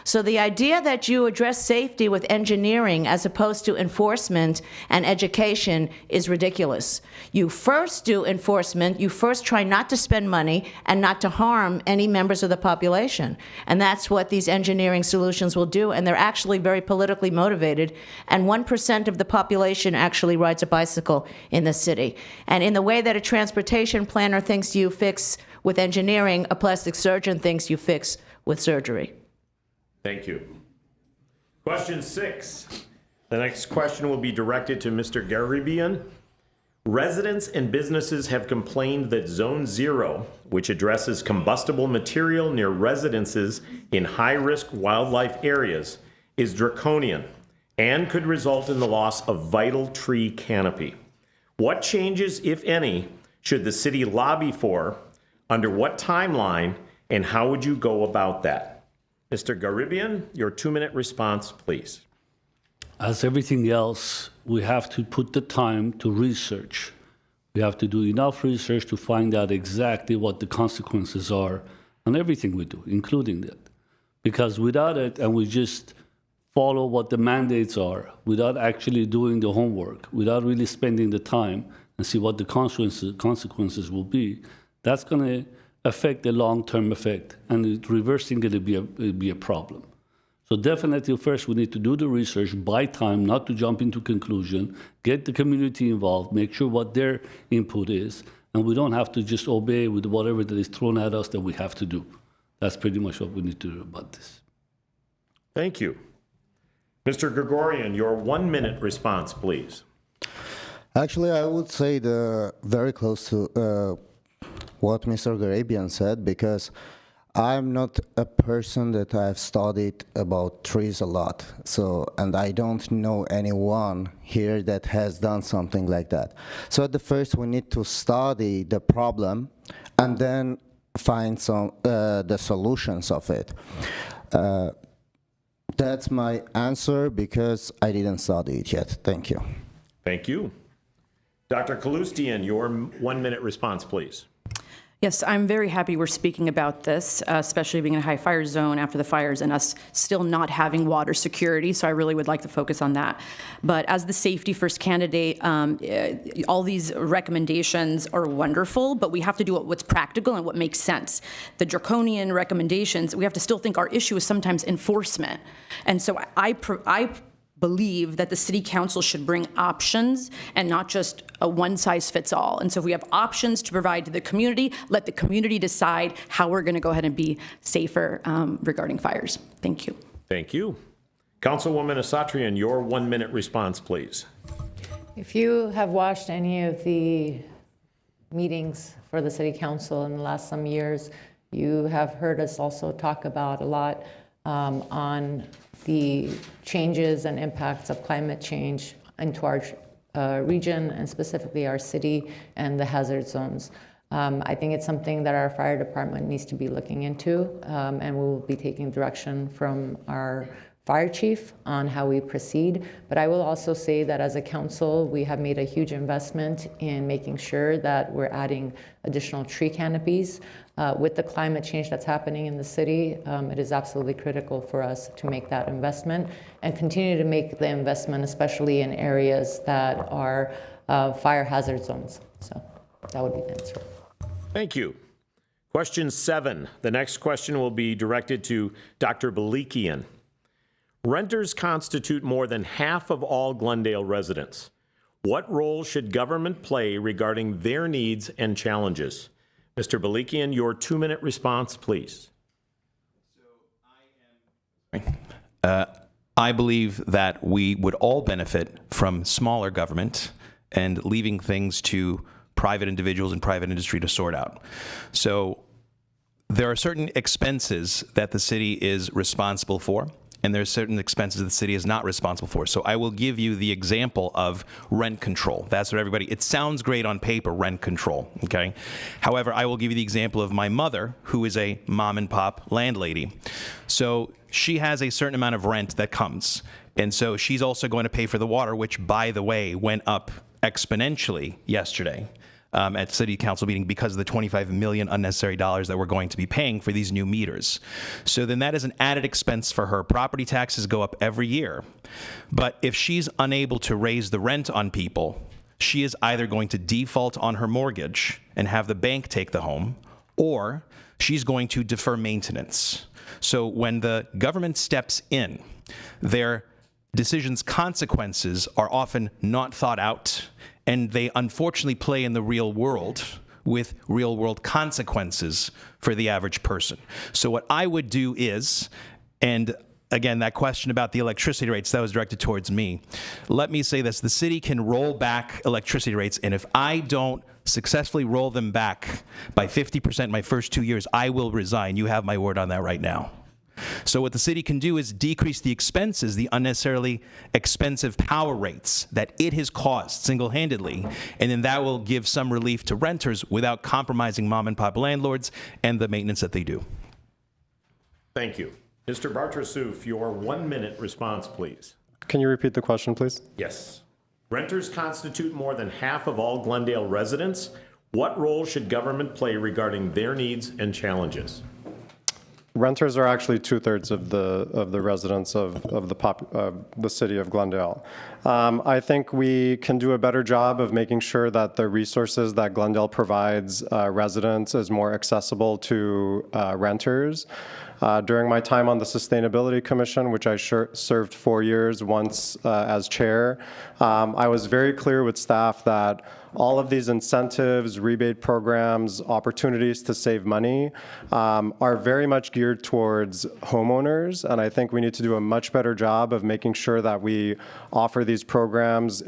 So the idea that you address safety with engineering as opposed to enforcement and education is ridiculous. You first do enforcement, you first try not to spend money and not to harm any members of the population. And that's what these engineering solutions will do, and they're actually very politically motivated. And 1% of the population actually rides a bicycle in the city. And in the way that a transportation planner thinks you fix with engineering, a plastic surgeon thinks you fix with surgery. Thank you. Question 6. The next question will be directed to Mr. Garibian. Residents and businesses have complained that Zone 0, which addresses combustible material near residences in high-risk wildlife areas, is draconian and could result in the loss of vital tree canopy. What changes, if any, should the city lobby for, under what timeline, and how would you go about that? Mr. Garibian, your 2-minute response, please. As everything else, we have to put the time to research. We have to do enough research to find out exactly what the consequences are on everything we do, including that. Because without it, and we just follow what the mandates are, without actually doing the homework, without really spending the time and see what the consequences will be, that's going to affect the long-term effect, and reversing it will be a problem. So definitely first we need to do the research, buy time, not to jump into conclusion, get the community involved, make sure what their input is, and we don't have to just obey with whatever that is thrown at us that we have to do. That's pretty much what we need to do about this. Thank you. Mr. Gregorian, your 1-minute response, please. Actually, I would say very close to what Mr. Garabian said, because I'm not a person that I've studied about trees a lot. So, and I don't know anyone here that has done something like that. So at the first, we need to study the problem and then find the solutions of it. That's my answer because I didn't study it yet. Thank you. Thank you. Dr. Kaloustian, your 1-minute response, please. Yes, I'm very happy we're speaking about this, especially being in a high fire zone after the fires and us still not having water security. So I really would like to focus on that. But as the safety first candidate, all these recommendations are wonderful, but we have to do what's practical and what makes sense. The draconian recommendations, we have to still think our issue is sometimes enforcement. And so I believe that the city council should bring options and not just a one-size-fits-all. And so if we have options to provide to the community, let the community decide how we're going to go ahead and be safer regarding fires. Thank you. Thank you. Councilwoman Asatrian, your 1-minute response, please. If you have watched any of the meetings for the city council in the last some years, you have heard us also talk about a lot on the changes and impacts of climate change into our region and specifically our city and the hazard zones. I think it's something that our fire department needs to be looking into, and we'll be taking direction from our fire chief on how we proceed. But I will also say that as a council, we have made a huge investment in making sure that we're adding additional tree canopies. With the climate change that's happening in the city, it is absolutely critical for us to make that investment and continue to make the investment, especially in areas that are fire hazard zones. So that would be the answer. Thank you. Question 7. The next question will be directed to Dr. Balikian. Renters constitute more than half of all Glendale residents. What role should government play regarding their needs and challenges? Mr. Balikian, your 2-minute response, please. I believe that we would all benefit from smaller government and leaving things to private individuals and private industry to sort out. So there are certain expenses that the city is responsible for, and there are certain expenses that the city is not responsible for. So I will give you the example of rent control. That's what everybody, it sounds great on paper, rent control, okay? However, I will give you the example of my mother, who is a mom and pop landlady. So she has a certain amount of rent that comes. And so she's also going to pay for the water, which, by the way, went up exponentially yesterday. At city council meeting because of the $25 million unnecessary dollars that we're going to be paying for these new meters. So then that is an added expense for her. Property taxes go up every year. But if she's unable to raise the rent on people, she is either going to default on her mortgage and have the bank take the home, or she's going to defer maintenance. So when the government steps in, their decisions' consequences are often not thought out, and they unfortunately play in the real world with real world consequences for the average person. So what I would do is, and again, that question about the electricity rates, that was directed towards me. Let me say this, the city can roll back electricity rates, and if I don't successfully roll them back by 50% my first 2 years, I will resign. You have my word on that right now. So what the city can do is decrease the expenses, the unnecessarily expensive power rates that it has caused single-handedly, and then that will give some relief to renters without compromising mom and pop landlords and the maintenance that they do. Thank you. Mr. Bartrasuf, your 1-minute response, please. Can you repeat the question, please? Yes. Renters constitute more than half of all Glendale residents. What role should government play regarding their needs and challenges? Renters are actually 2/3 of the residents of the city of Glendale. I think we can do a better job of making sure that the resources that Glendale provides residents is more accessible to renters. During my time on the Sustainability Commission, which I served 4 years, once as chair, I was very clear with staff that all of these incentives, rebate programs, opportunities to save money are very much geared towards homeowners. And I think we need to do a much better job of making sure that we offer these programs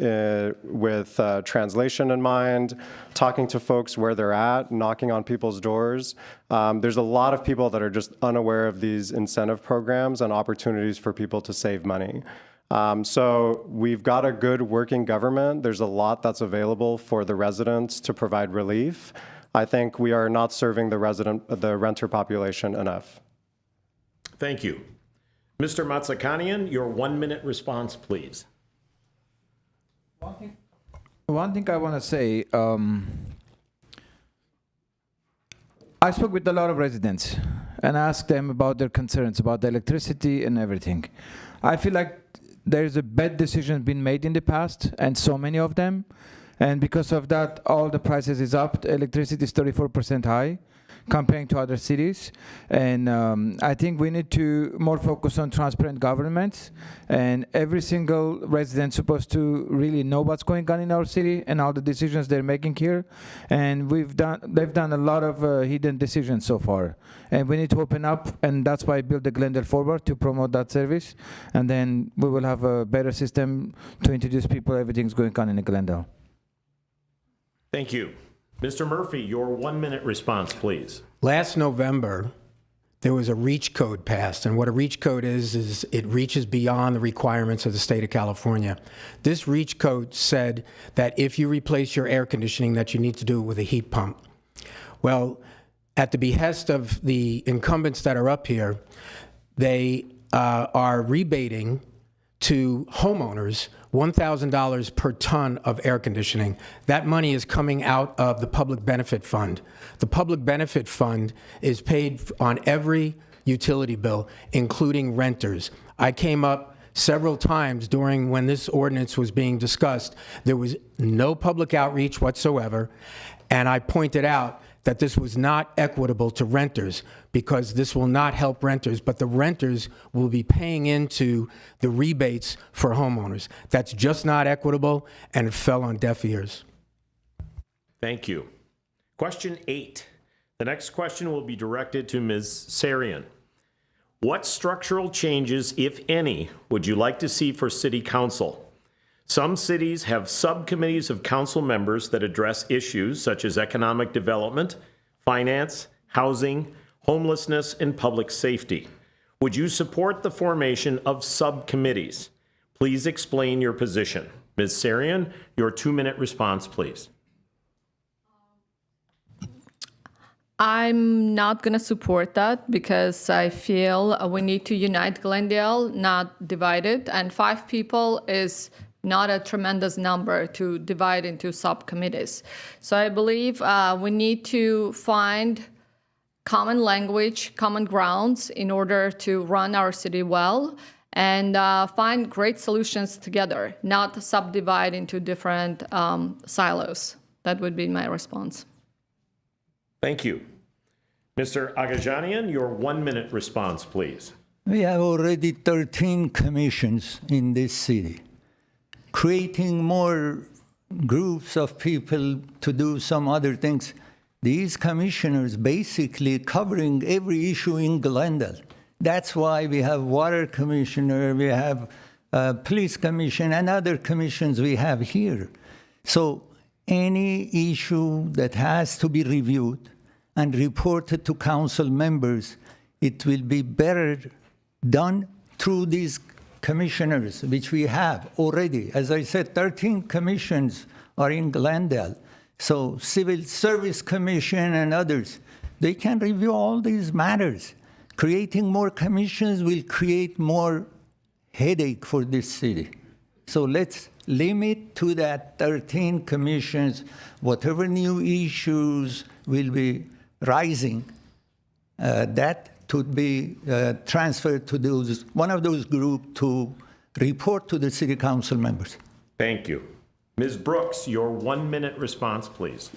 with translation in mind, talking to folks where they're at, knocking on people's doors. There's a lot of people that are just unaware of these incentive programs and opportunities for people to save money. So we've got a good working government. There's a lot that's available for the residents to provide relief. I think we are not serving the renter population enough. Thank you. Mr. Matsakanian, your 1-minute response, please. One thing I want to say, I spoke with a lot of residents and asked them about their concerns about the electricity and everything. I feel like there's a bad decision been made in the past, and so many of them, and because of that, all the prices is up. Electricity is 34% high comparing to other cities, and I think we need to more focus on transparent governments, and every single resident supposed to really know what's going on in our city and all the decisions they're making here, and they've done a lot of hidden decisions so far, and we need to open up, and that's why I built the Glendale Forward to promote that service, and then we will have a better system to introduce people everything's going on in Glendale. Thank you. Mr. Murphy, your 1-minute response, please. Last November, there was a REACH code passed, and what a REACH code is it reaches beyond the requirements of the state of California. This REACH code said that if you replace your air conditioning, that you need to do it with a heat pump. Well, at the behest of the incumbents that are up here, they are rebating to homeowners $1,000 per ton of air conditioning. That money is coming out of the Public Benefit Fund. The Public Benefit Fund is paid on every utility bill, including renters. I came up several times during when this ordinance was being discussed. There was no public outreach whatsoever, and I pointed out that this was not equitable to renters because this will not help renters, but the renters will be paying into the rebates for homeowners. That's just not equitable, and it fell on deaf ears. Thank you. Question 8. The next question will be directed to Ms. Sarian. What structural changes, if any, would you like to see for City Council? Some cities have subcommittees of council members that address issues such as economic development, finance, housing, homelessness, and public safety. Would you support the formation of subcommittees? Please explain your position. Ms. Sarian, your 2-minute response, please. I'm not going to support that because I feel we need to unite Glendale, not divide it. And 5 people is not a tremendous number to divide into subcommittees. So I believe we need to find common language, common grounds in order to run our city well and find great solutions together, not subdivide into different silos. That would be my response. Thank you. Mr. Agajanian, your 1-minute response, please. We have already 13 commissions in this city. Creating more groups of people to do some other things. These commissioners basically covering every issue in Glendale. That's why we have water commissioner, we have police commission, and other commissions we have here. So any issue that has to be reviewed and reported to council members, it will be better done through these commissioners, which we have already. As I said, 13 commissions are in Glendale. So Civil Service Commission and others, they can review all these matters. Creating more commissions will create more headache for this city. So let's limit to that 13 commissions. Whatever new issues will be rising, that to be transferred to one of those groups to report to the city council members. Thank you. Ms. Brooks, your 1-minute response, please.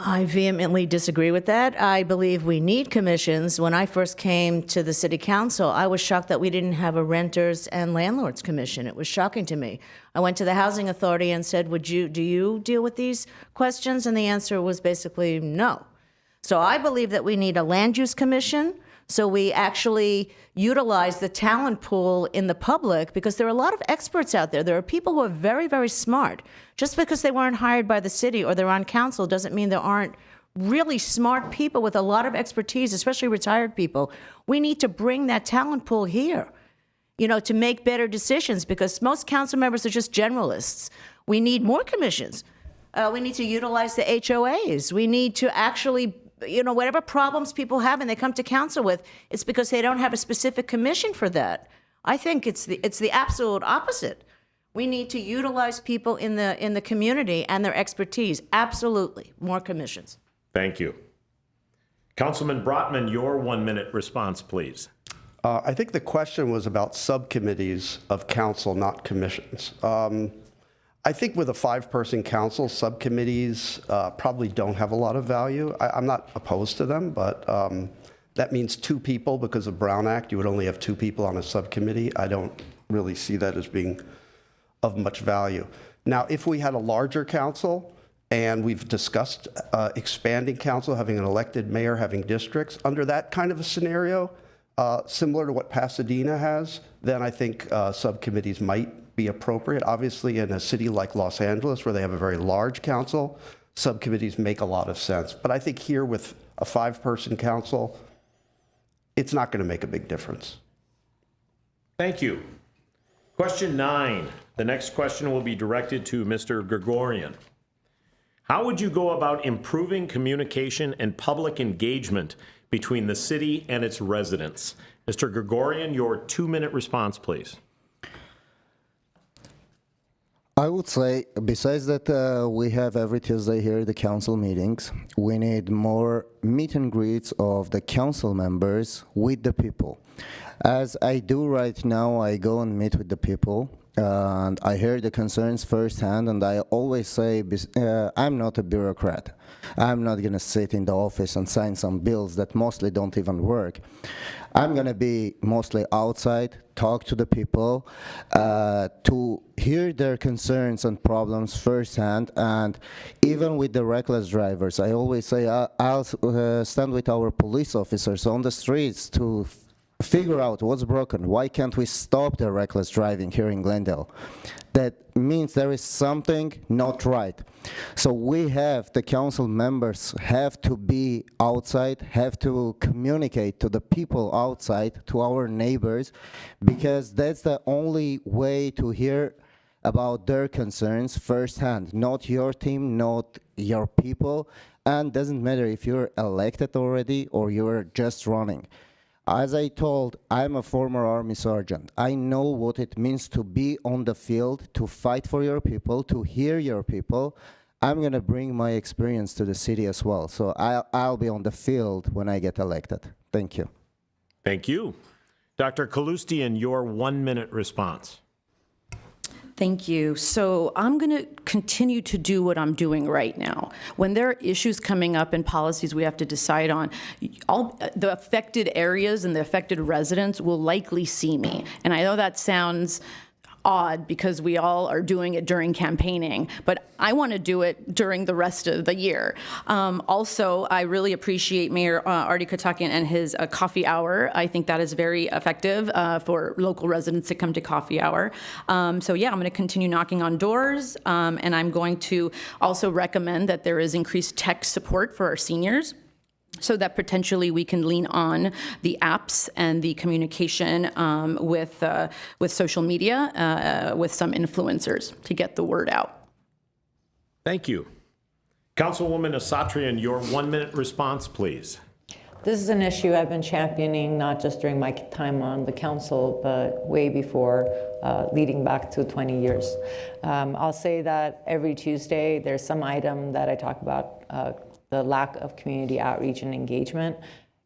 I vehemently disagree with that. I believe we need commissions. When I first came to the city council, I was shocked that we didn't have a renters and landlords commission. It was shocking to me. I went to the housing authority and said, do you deal with these questions? And the answer was basically no. So I believe that we need a land use commission, so we actually utilize the talent pool in the public, because there are a lot of experts out there. There are people who are very, very smart. Just because they weren't hired by the city or they're on council doesn't mean there aren't really smart people with a lot of expertise, especially retired people. We need to bring that talent pool here, to make better decisions, because most council members are just generalists. We need more commissions. We need to utilize the HOAs. We need to actually, whatever problems people have and they come to council with, it's because they don't have a specific commission for that. I think it's the absolute opposite. We need to utilize people in the community and their expertise. Absolutely, more commissions. Thank you. Councilman Brotman, your 1-minute response, please. I think the question was about subcommittees of council, not commissions. I think with a 5-person council, subcommittees probably don't have a lot of value. I'm not opposed to them, but that means 2 people. Because of Brown Act, you would only have 2 people on a subcommittee. I don't really see that as being of much value. Now, if we had a larger council, and we've discussed expanding council, having an elected mayor, having districts, under that kind of a scenario, similar to what Pasadena has, then I think subcommittees might be appropriate. Obviously, in a city like Los Angeles, where they have a very large council, subcommittees make a lot of sense. But I think here with a 5-person council, it's not going to make a big difference. Thank you. Question 9. The next question will be directed to Mr. Gregorian. How would you go about improving communication and public engagement between the city and its residents? Mr. Gregorian, your 2-minute response, please. I would say, besides that, we have every Tuesday here the council meetings. We need more meet and greets of the council members with the people. As I do right now, I go and meet with the people, and I hear the concerns firsthand, and I always say, I'm not a bureaucrat. I'm not going to sit in the office and sign some bills that mostly don't even work. I'm going to be mostly outside, talk to the people, to hear their concerns and problems firsthand. And even with the reckless drivers, I always say I'll stand with our police officers on the streets to figure out what's broken. Why can't we stop the reckless driving here in Glendale? That means there is something not right. So we have, the council members have to be outside, have to communicate to the people outside, to our neighbors, because that's the only way to hear about their concerns firsthand. Not your team, not your people, and doesn't matter if you're elected already or you're just running. As I told, I'm a former Army sergeant. I know what it means to be on the field, to fight for your people, to hear your people. I'm going to bring my experience to the city as well. So I'll be on the field when I get elected. Thank you. Thank you. Dr. Kalustian, your 1-minute response. Thank you. So I'm going to continue to do what I'm doing right now. When there are issues coming up and policies we have to decide on, all the affected areas and the affected residents will likely see me. And I know that sounds odd because we all are doing it during campaigning, but I want to do it during the rest of the year. Also, I really appreciate Mayor Artie Kotakian and his coffee hour. I think that is very effective for local residents to come to coffee hour. So yeah, I'm going to continue knocking on doors, and I'm going to also recommend that there is increased tech support for our seniors, so that potentially we can lean on the apps and the communication with social media, with some influencers to get the word out. Thank you. Councilwoman Asatrian, your 1-minute response, please. This is an issue I've been championing not just during my time on the council, but way before, leading back to 20 years. I'll say that every Tuesday there's some item that I talk about, the lack of community outreach and engagement.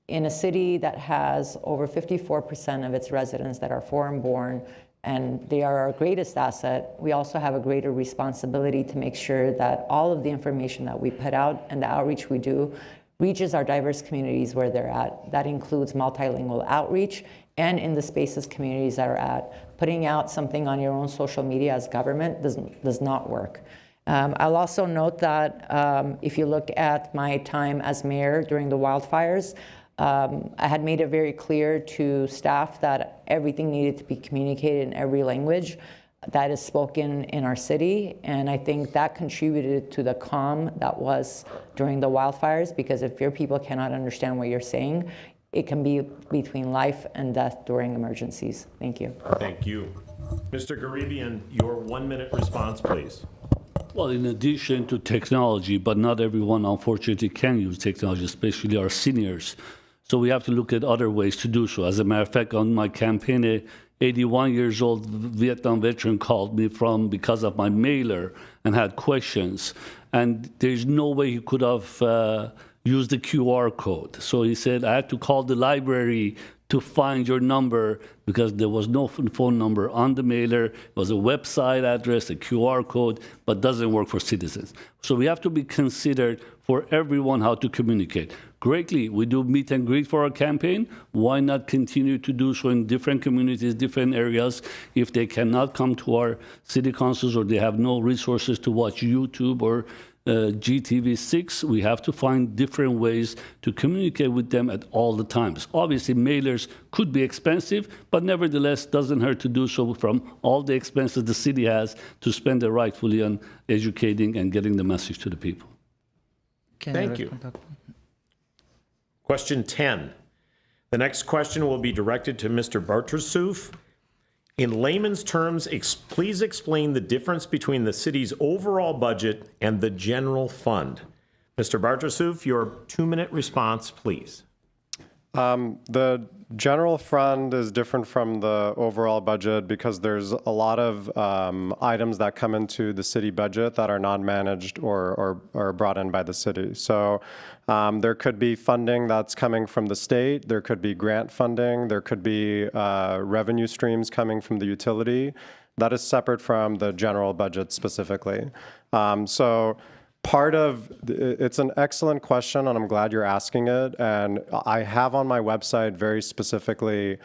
In a city that has over 54% of its residents that are foreign-born, and they are our greatest asset, we also have a greater responsibility to make sure that all of the information that we put out and the outreach we do reaches our diverse communities where they're at. That includes multilingual outreach and in the spaces communities that are at. Putting out something on your own social media as government does not work. I'll also note that if you look at my time as mayor during the wildfires, I had made it very clear to staff that everything needed to be communicated in every language that is spoken in our city. And I think that contributed to the calm that was during the wildfires, because if your people cannot understand what you're saying, it can be between life and death during emergencies. Thank you. Thank you. Mr. Garibian, your 1-minute response, please. Well, in addition to technology, but not everyone, unfortunately, can use technology, especially our seniors. So we have to look at other ways to do so. As a matter of fact, on my campaign, a 81 years old Vietnam veteran called me because of my mailer and had questions. And there's no way he could have used the QR code. So he said, I had to call the library to find your number because there was no phone number on the mailer. It was a website address, a QR code, but doesn't work for citizens. So we have to be considered for everyone how to communicate. Greatly, we do meet and greet for our campaign. Why not continue to do so in different communities, different areas? If they cannot come to our city councils or they have no resources to watch YouTube or GTV6, we have to find different ways to communicate with them at all the times. Obviously, mailers could be expensive, but nevertheless, doesn't hurt to do so from all the expenses the city has to spend it rightfully on educating and getting the message to the people. Thank you. Question 10. The next question will be directed to Mr. Bartersoof. In layman's terms, please explain the difference between the city's overall budget and the general fund. Mr. Bartersoof, your 2-minute response, please. The general fund is different from the overall budget because there's a lot of items that come into the city budget that are not managed or brought in by the city. So there could be funding that's coming from the state, there could be grant funding, there could be revenue streams coming from the utility. That is separate from the general budget specifically. It's an excellent question, and I'm glad you're asking it. And I have on my website very specifically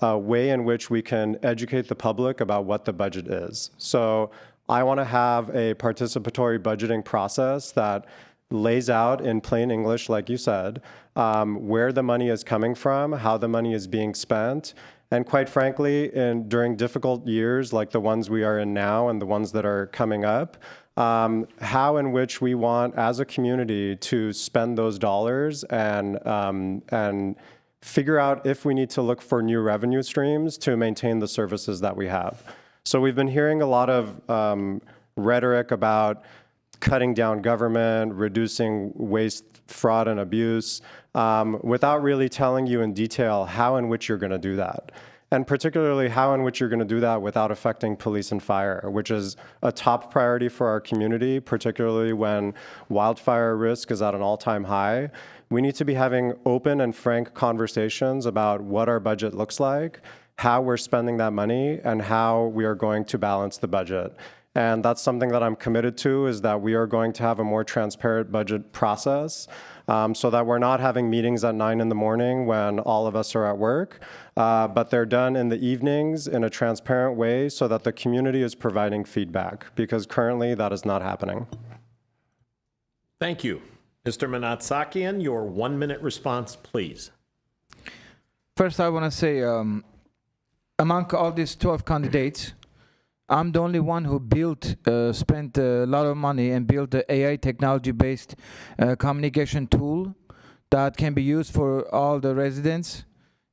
a way in which we can educate the public about what the budget is. So I want to have a participatory budgeting process that lays out in plain English, like you said, where the money is coming from, how the money is being spent, and quite frankly, during difficult years like the ones we are in now and the ones that are coming up, how in which we want as a community to spend those dollars and figure out if we need to look for new revenue streams to maintain the services that we have. So we've been hearing a lot of rhetoric about cutting down government, reducing waste, fraud, and abuse, without really telling you in detail how in which you're going to do that. And particularly how in which you're going to do that without affecting police and fire, which is a top priority for our community, particularly when wildfire risk is at an all-time high. We need to be having open and frank conversations about what our budget looks like, how we're spending that money, and how we are going to balance the budget. And that's something that I'm committed to, is that we are going to have a more transparent budget process so that we're not having meetings at 9 in the morning when all of us are at work, but they're done in the evenings in a transparent way so that the community is providing feedback, because currently that is not happening. Thank you. Mr. Manatsakian, your 1-minute response, please. First, I want to say, among all these 12 candidates, I'm the only one who spent a lot of money and built an AI technology-based communication tool that can be used for all the residents.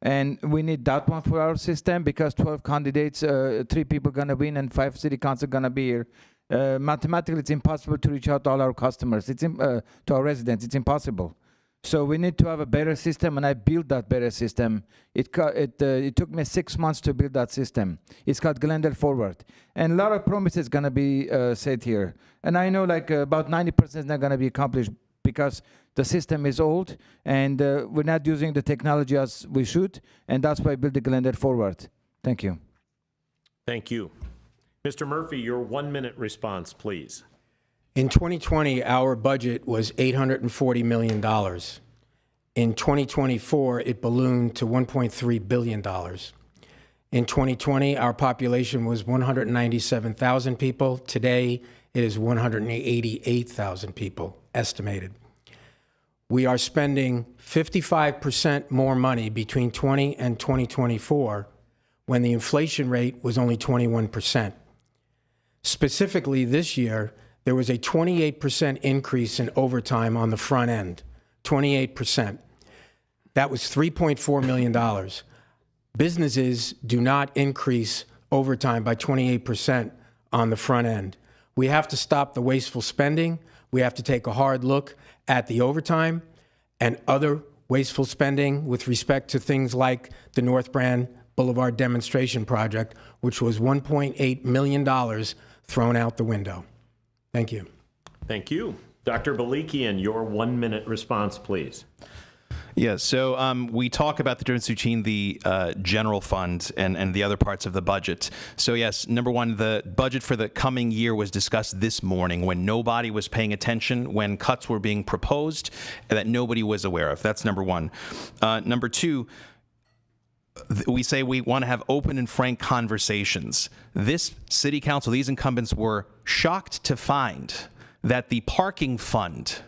And we need that one for our system because 12 candidates, 3 people going to win and 5 city council going to be here. Mathematically, it's impossible to reach out to all our customers, to our residents. It's impossible. So we need to have a better system, and I built that better system. It took me 6 months to build that system. It's called Glendale Forward. And a lot of promises going to be said here. And I know like about 90% is not going to be accomplished because the system is old and we're not using the technology as we should, and that's why Build Glendale forward. Thank you. Thank you. Mr. Murphy, your 1-minute response, please. In 2020, our budget was $840 million. In 2024, it ballooned to $1.3 billion. In 2020, our population was 197,000 people. Today, it is 188,000 people estimated. We are spending 55% more money between 20 and 2024 when the inflation rate was only 21%. Specifically this year, there was a 28% increase in overtime on the front end, 28%. That was $3.4 million. Businesses do not increase overtime by 28% on the front end. We have to stop the wasteful spending. We have to take a hard look at the overtime and other wasteful spending with respect to things like the North Brand Boulevard demonstration project, which was $1.8 million thrown out the window. Thank you. Thank you. Dr. Balikian, your 1-minute response, please. Yeah, so we talk about the difference between the general fund and the other parts of the budget. So yes, number one, the budget for the coming year was discussed this morning when nobody was paying attention, when cuts were being proposed that nobody was aware of. That's number one. Number two, we say we want to have open and frank conversations. This city council, these incumbents were shocked to find that the parking fund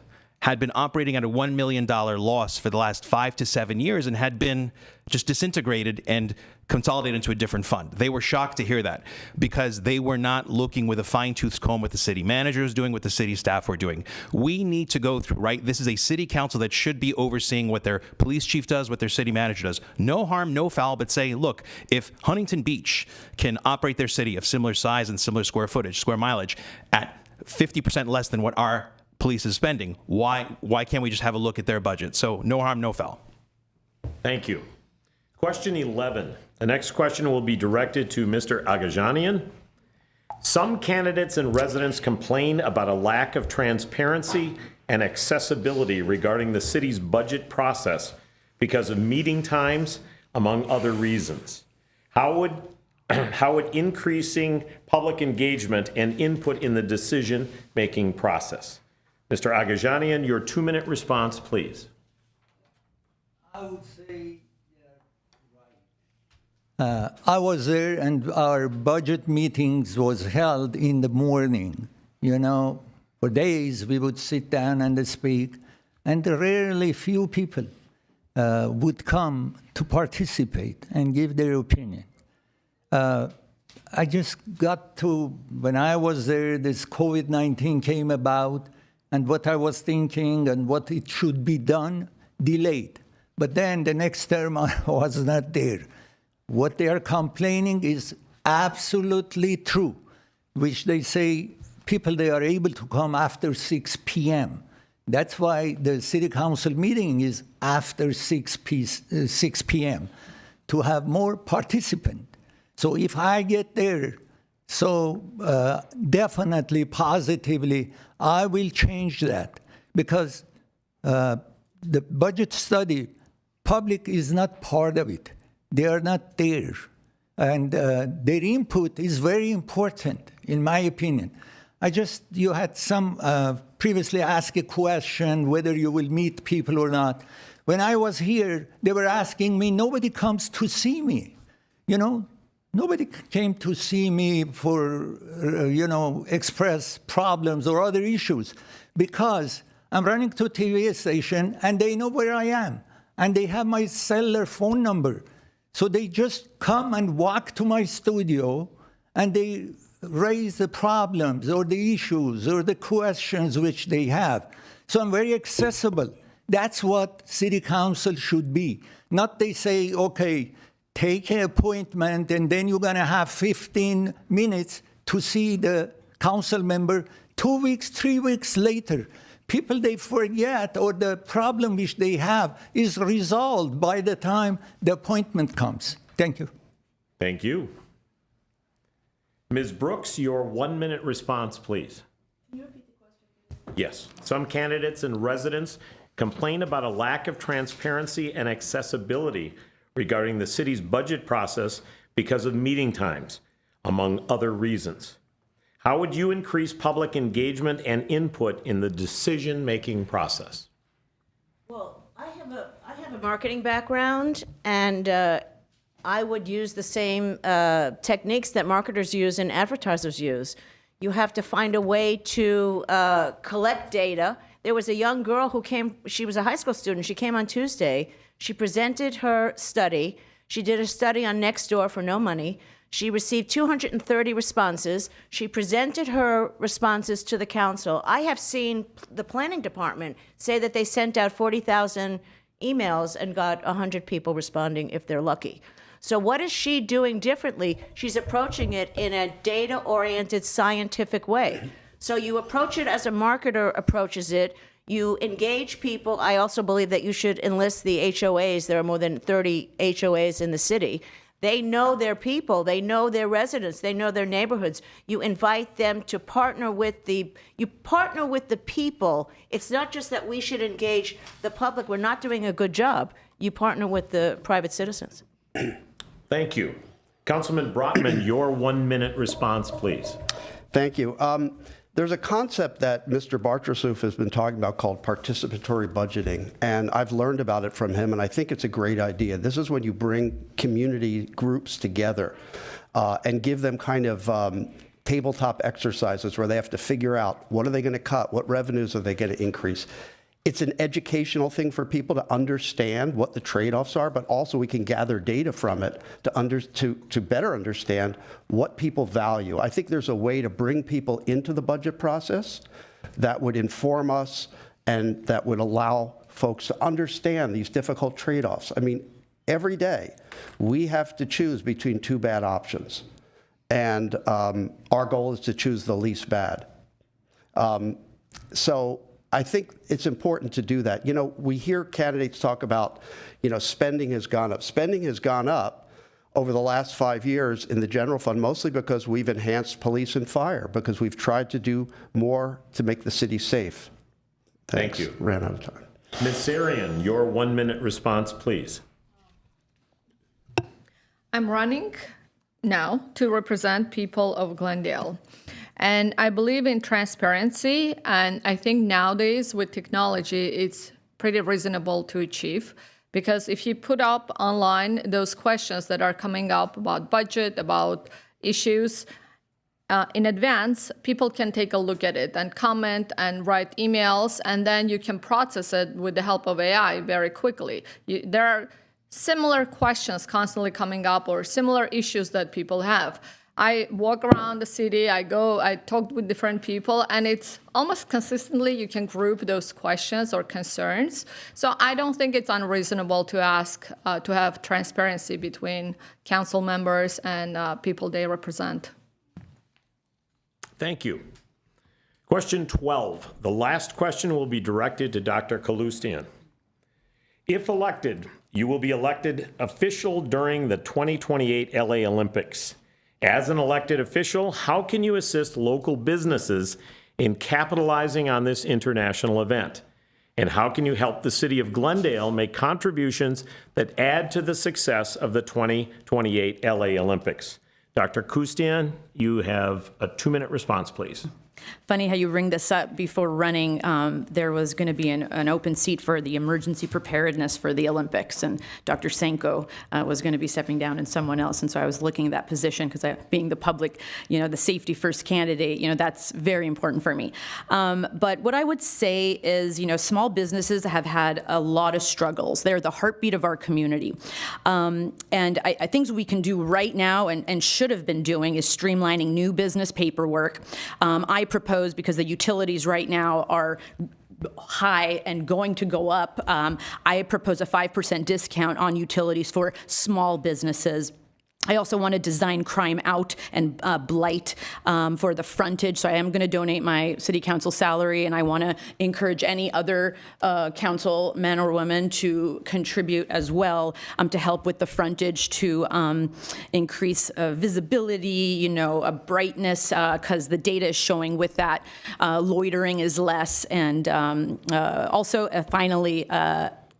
had been operating at a $1 million loss for the last 5 to 7 years and had been just disintegrated and consolidated into a different fund. They were shocked to hear that because they were not looking with a fine-tooth comb what the city manager is doing, what the city staff were doing. We need to go through, right? This is a city council that should be overseeing what their police chief does, what their city manager does. No harm, no foul, but say, look, if Huntington Beach can operate their city of similar size and similar square footage, square mileage, at 50% less than what our police is spending, why can't we just have a look at their budget? So no harm, no foul. Thank you. Question 11. The next question will be directed to Mr. Agajanian. Some candidates and residents complain about a lack of transparency and accessibility regarding the city's budget process because of meeting times, among other reasons. How would increasing public engagement and input in the decision-making process? Mr. Agajanian, your 2-minute response, please. I would say, I was there and our budget meetings was held in the morning. You know, for days we would sit down and speak, and rarely few people would come to participate and give their opinion. I just got to, when I was there, this COVID-19 came about, and what I was thinking and what it should be done delayed. But then the next term I was not there. What they are complaining is absolutely true, which they say people, they are able to come after 6 p.m. That's why the city council meeting is after 6 p.m. to have more participants. So if I get there, so definitely, positively, I will change that because the budget study, public is not part of it. They are not there. And their input is very important, in my opinion. You had some previously asked a question whether you will meet people or not. When I was here, they were asking me, nobody comes to see me, you know? Nobody came to see me for, express problems or other issues because I'm running to a TV station and they know where I am and they have my cellular phone number. So they just come and walk to my studio and they raise the problems or the issues or the questions which they have. So I'm very accessible. That's what city council should be. Not they say, okay, take an appointment and then you're gonna have 15 minutes to see the council member 2 weeks, 3 weeks later. People, they forget, or the problem which they have is resolved by the time the appointment comes. Thank you. Thank you. Ms. Brooks, your 1-minute response, please. Can you repeat the question? Yes. Some candidates and residents complain about a lack of transparency and accessibility regarding the city's budget process because of meeting times, among other reasons. How would you increase public engagement and input in the decision-making process? Well, I have a marketing background, and I would use the same techniques that marketers use and advertisers use. You have to find a way to collect data. There was a young girl who came, she was a high school student. She came on Tuesday. She presented her study. She did a study on Nextdoor for no money. She received 230 responses. She presented her responses to the council. I have seen the planning department say that they sent out 40,000 emails and got 100 people responding if they're lucky. So what is she doing differently? She's approaching it in a data-oriented, scientific way. So you approach it as a marketer approaches it. You engage people. I also believe that you should enlist the HOAs. There are more than 30 HOAs in the city. They know their people. They know their residents. They know their neighborhoods. You invite them to partner with the people. It's not just that we should engage the public. We're not doing a good job. You partner with the private citizens. Thank you. Councilman Brotman, your 1-minute response, please. Thank you. There's a concept that Mr. Bartrasuf has been talking about called participatory budgeting, and I've learned about it from him, and I think it's a great idea. This is when you bring community groups together and give them kind of tabletop exercises where they have to figure out what are they going to cut, what revenues are they going to increase. It's an educational thing for people to understand what the trade-offs are, but also we can gather data from it to better understand what people value. I think there's a way to bring people into the budget process that would inform us and that would allow folks to understand these difficult trade-offs. I mean, every day we have to choose between two bad options, and our goal is to choose the least bad. So I think it's important to do that. You know, we hear candidates talk about, you know, spending has gone up. Spending has gone up over the last 5 years in the general fund, mostly because we've enhanced police and fire, because we've tried to do more to make the city safe. Thanks. Thank you. Ran out of time. Ms. Sarian, your 1-minute response, please. I'm running now to represent people of Glendale. And I believe in transparency, and I think nowadays with technology, it's pretty reasonable to achieve. Because if you put up online those questions that are coming up about budget, about issues, in advance, people can take a look at it and comment and write emails, and then you can process it with the help of AI very quickly. There are similar questions constantly coming up or similar issues that people have. I walk around the city, I talk with different people, and it's almost consistently you can group those questions or concerns. So I don't think it's unreasonable to ask to have transparency between council members and people they represent. Thank you. Question 12. The last question will be directed to Dr. Kalustian. If elected, you will be elected official during the 2028 LA Olympics. As an elected official, how can you assist local businesses in capitalizing on this international event? And how can you help the city of Glendale make contributions that add to the success of the 2028 LA Olympics? Dr. Kustian, you have a 2-minute response, please. Funny how you bring this up. Before running, there was going to be an open seat for the emergency preparedness for the Olympics, and Dr. Senko was going to be stepping down and someone else, and so I was looking at that position because being the public, the safety first candidate, that's very important for me. But what I would say is, small businesses have had a lot of struggles. They're the heartbeat of our community. And I things we can do right now and should have been doing is streamlining new business paperwork. I propose, because the utilities right now are high and going to go up, I propose a 5% discount on utilities for small businesses. I also want to design crime out and blight for the frontage. So I am going to donate my city council salary, and I want to encourage any other council man or woman to contribute as well to help with the frontage to increase visibility, brightness, because the data is showing with that loitering is less, and also finally.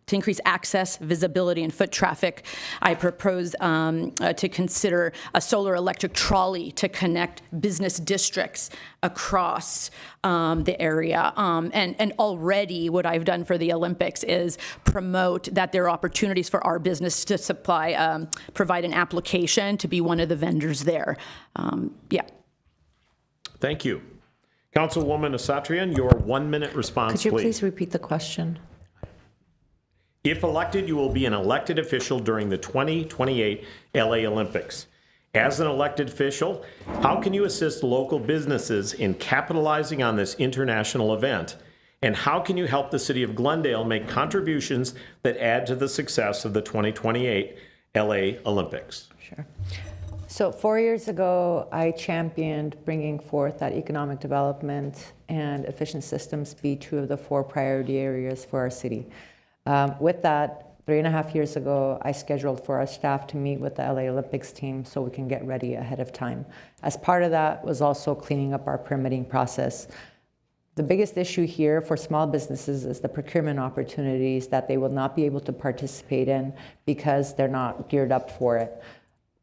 To increase access, visibility, and foot traffic, I propose to consider a solar electric trolley to connect business districts across the area. And already what I've done for the Olympics is promote that there are opportunities for our business to provide an application to be one of the vendors there. Yeah. Thank you. Councilwoman Asatrian, your 1 minute response, Could you please repeat the question? If elected, you will be an elected official during the 2028 LA Olympics. As an elected official, how can you assist local businesses in capitalizing on this international event? And how can you help the city of Glendale make contributions that add to the success of the 2028 LA Olympics? Sure. So 4 years ago, I championed bringing forth that economic development and efficient systems be two of the 4 priority areas for our city. With that, 3.5 years ago, I scheduled for our staff to meet with the LA Olympics team so we can get ready ahead of time. As part of that was also cleaning up our permitting process. The biggest issue here for small businesses is the procurement opportunities that they will not be able to participate in because they're not geared up for it.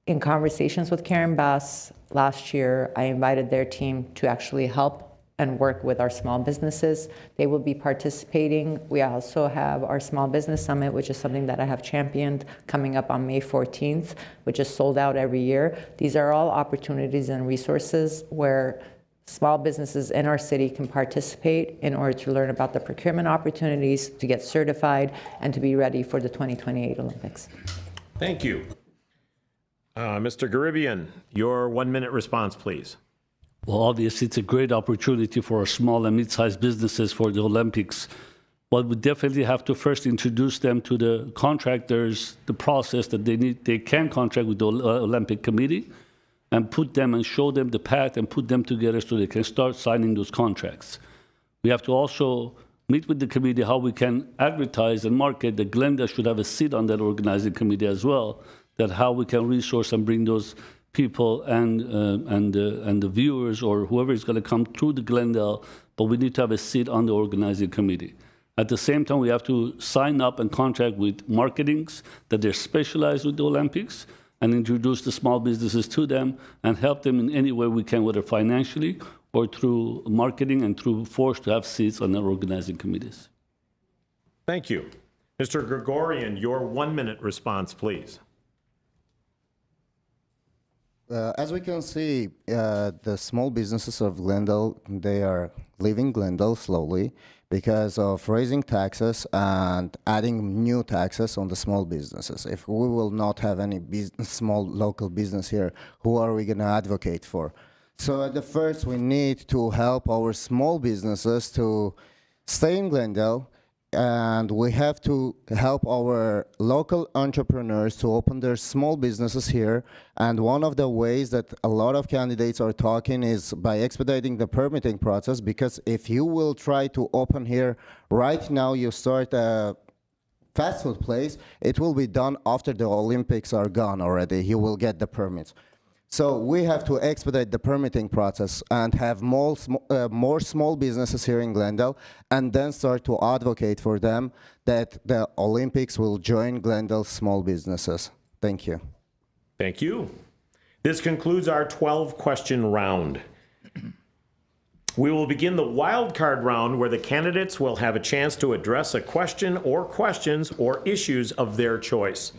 In conversations with Karen Bass last year, I invited their team to actually help and work with our small businesses. They will be participating. We also have our Small Business Summit, which is something that I have championed, coming up on May 14th, which is sold out every year. These are all opportunities and resources where small businesses in our city can participate in order to learn about the procurement opportunities, to get certified, and to be ready for the 2028 Olympics. Thank you. Mr. Garibian, your 1 minute response, please. Well, obviously, it's a great opportunity for small and mid-sized businesses for the Olympics. But we definitely have to first introduce them to the contractors, the process that they can contract with the Olympic Committee, and put them and show them the path and put them together so they can start signing those contracts. We have to also meet with the committee how we can advertise and market that Glendale should have a seat on that organizing committee as well, that how we can resource and bring those people and the viewers or whoever is going to come through the Glendale, but we need to have a seat on the organizing committee. At the same time, we have to sign up and contract with marketings that they're specialized with the Olympics and introduce the small businesses to them and help them in any way we can, whether financially or through marketing and through force to have seats on their organizing committees. Thank you. Mr. Gregorian, your 1 minute response, please. As we can see, the small businesses of Glendale, they are leaving Glendale slowly because of raising taxes and adding new taxes on the small businesses. If we will not have any small local business here, who are we going to advocate for? So at the first, we need to help our small businesses to stay in Glendale, and we have to help our local entrepreneurs to open their small businesses here. And one of the ways that a lot of candidates are talking is by expediting the permitting process, because if you will try to open here right now, you start a fast food place, it will be done after the Olympics are gone already. You will get the permits. So we have to expedite the permitting process and have more small businesses here in Glendale, and then start to advocate for them that the Olympics will join Glendale's small businesses. Thank you. Thank you. This concludes our 12-question round. We will begin the wild card round, where the candidates will have a chance to address a question or questions or issues of their choice.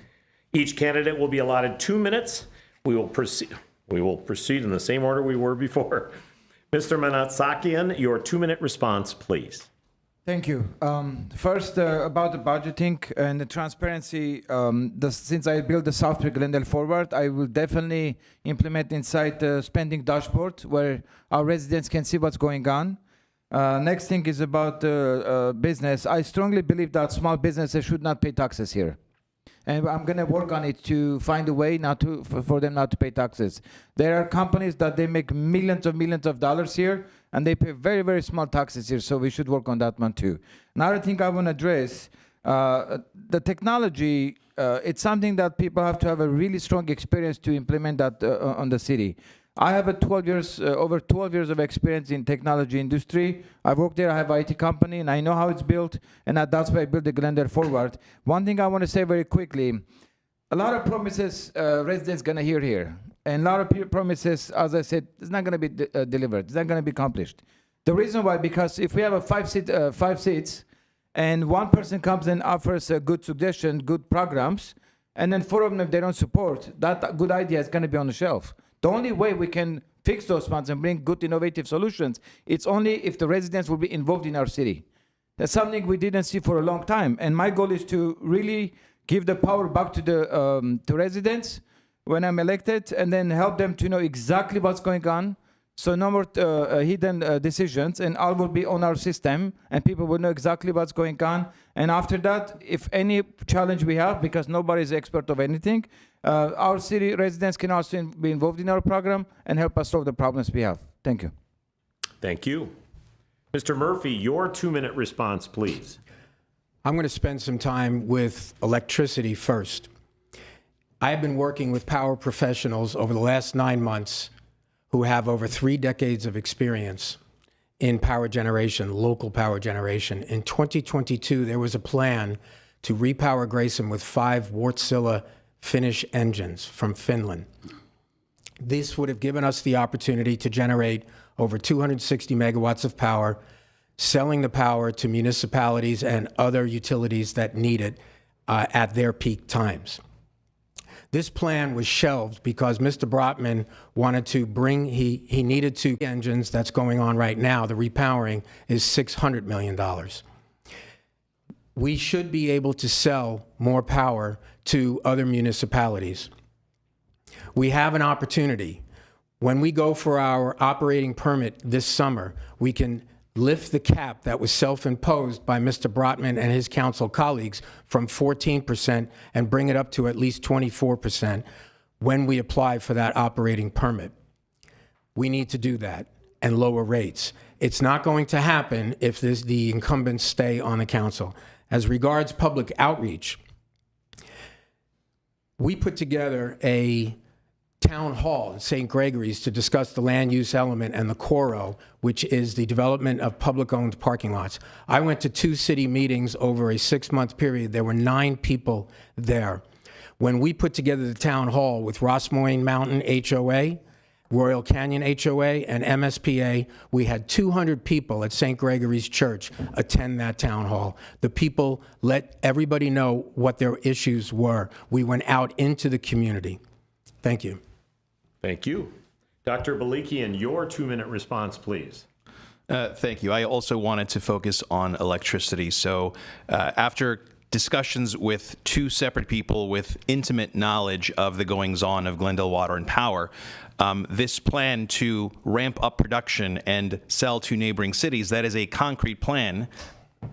Each candidate will be allotted 2 minutes. We will proceed in the same order we were before. Mr. Manatsakian, your 2 minute response, please. Thank you. First, about the budgeting and the transparency, since I built the Southwick Glendale Forward, I will definitely implement inside the spending dashboard where our residents can see what's going on. Next thing is about business. I strongly believe that small businesses should not pay taxes here. And I'm going to work on it to find a way not to for them not to pay taxes. There are companies that they make millions of dollars here, and they pay very, very small taxes here, so we should work on that one too. Another thing I want to address, the technology, it's something that people have to have a really strong experience to implement that on the city. I have over 12 years of experience in technology industry. I work there, I have an IT company, and I know how it's built, and that's why I built the Glendale Forward. One thing I want to say very quickly, a lot of promises residents going to hear here, and a lot of promises, as I said, it's not going to be delivered, it's not going to be accomplished. The reason why, because if we have a five seats, and one person comes and offers a good suggestion, good programs, and then 4 of them, if they don't support, that good idea is going to be on the shelf. The only way we can fix those funds and bring good innovative solutions, it's only if the residents will be involved in our city. That's something we didn't see for a long time. And my goal is to really give the power back to the to residents when I'm elected, and then help them to know exactly what's going on. So no more hidden decisions, and all will be on our system, and people will know exactly what's going on. And after that, if any challenge we have, because nobody is expert of anything, our city residents can also be involved in our program and help us solve the problems we have. Thank you. Thank you. Mr. Murphy, your 2-minute response, please. I'm going to spend some time with electricity first. I've been working with power professionals over the last 9 months who have over 3 decades of experience in power generation, local power generation. In 2022, there was a plan to repower Grayson with 5 Wärtsilä Finnish engines from Finland. This would have given us the opportunity to generate over 260 megawatts of power, selling the power to municipalities and other utilities that need it at their peak times. This plan was shelved because Mr. Brotman wanted to bring, he needed 2 engines that's going on right now. The repowering is $600 million. We should be able to sell more power to other municipalities. We have an opportunity. When we go for our operating permit this summer, we can lift the cap that was self-imposed by Mr. Brotman and his council colleagues from 14% and bring it up to at least 24% when we apply for that operating permit. We need to do that and lower rates. It's not going to happen if the incumbents stay on the council. As regards public outreach, we put together a town hall in St. Gregory's to discuss the land use element and the CORO, which is the development of public-owned parking lots. I went to 2 city meetings over a 6-month period. There were 9 people there. When we put together the town hall with Ross Moyne Mountain HOA, Royal Canyon HOA, and MSPA, we had 200 people at St. Gregory's Church attend that town hall. The people let everybody know what their issues were. We went out into the community. Thank you. Thank you. Dr. Balikian, your 2-minute response, please. Thank you. I also wanted to focus on electricity. So after discussions with 2 separate people with intimate knowledge of the goings-on of Glendale Water and Power, this plan to ramp up production and sell to neighboring cities, that is a concrete plan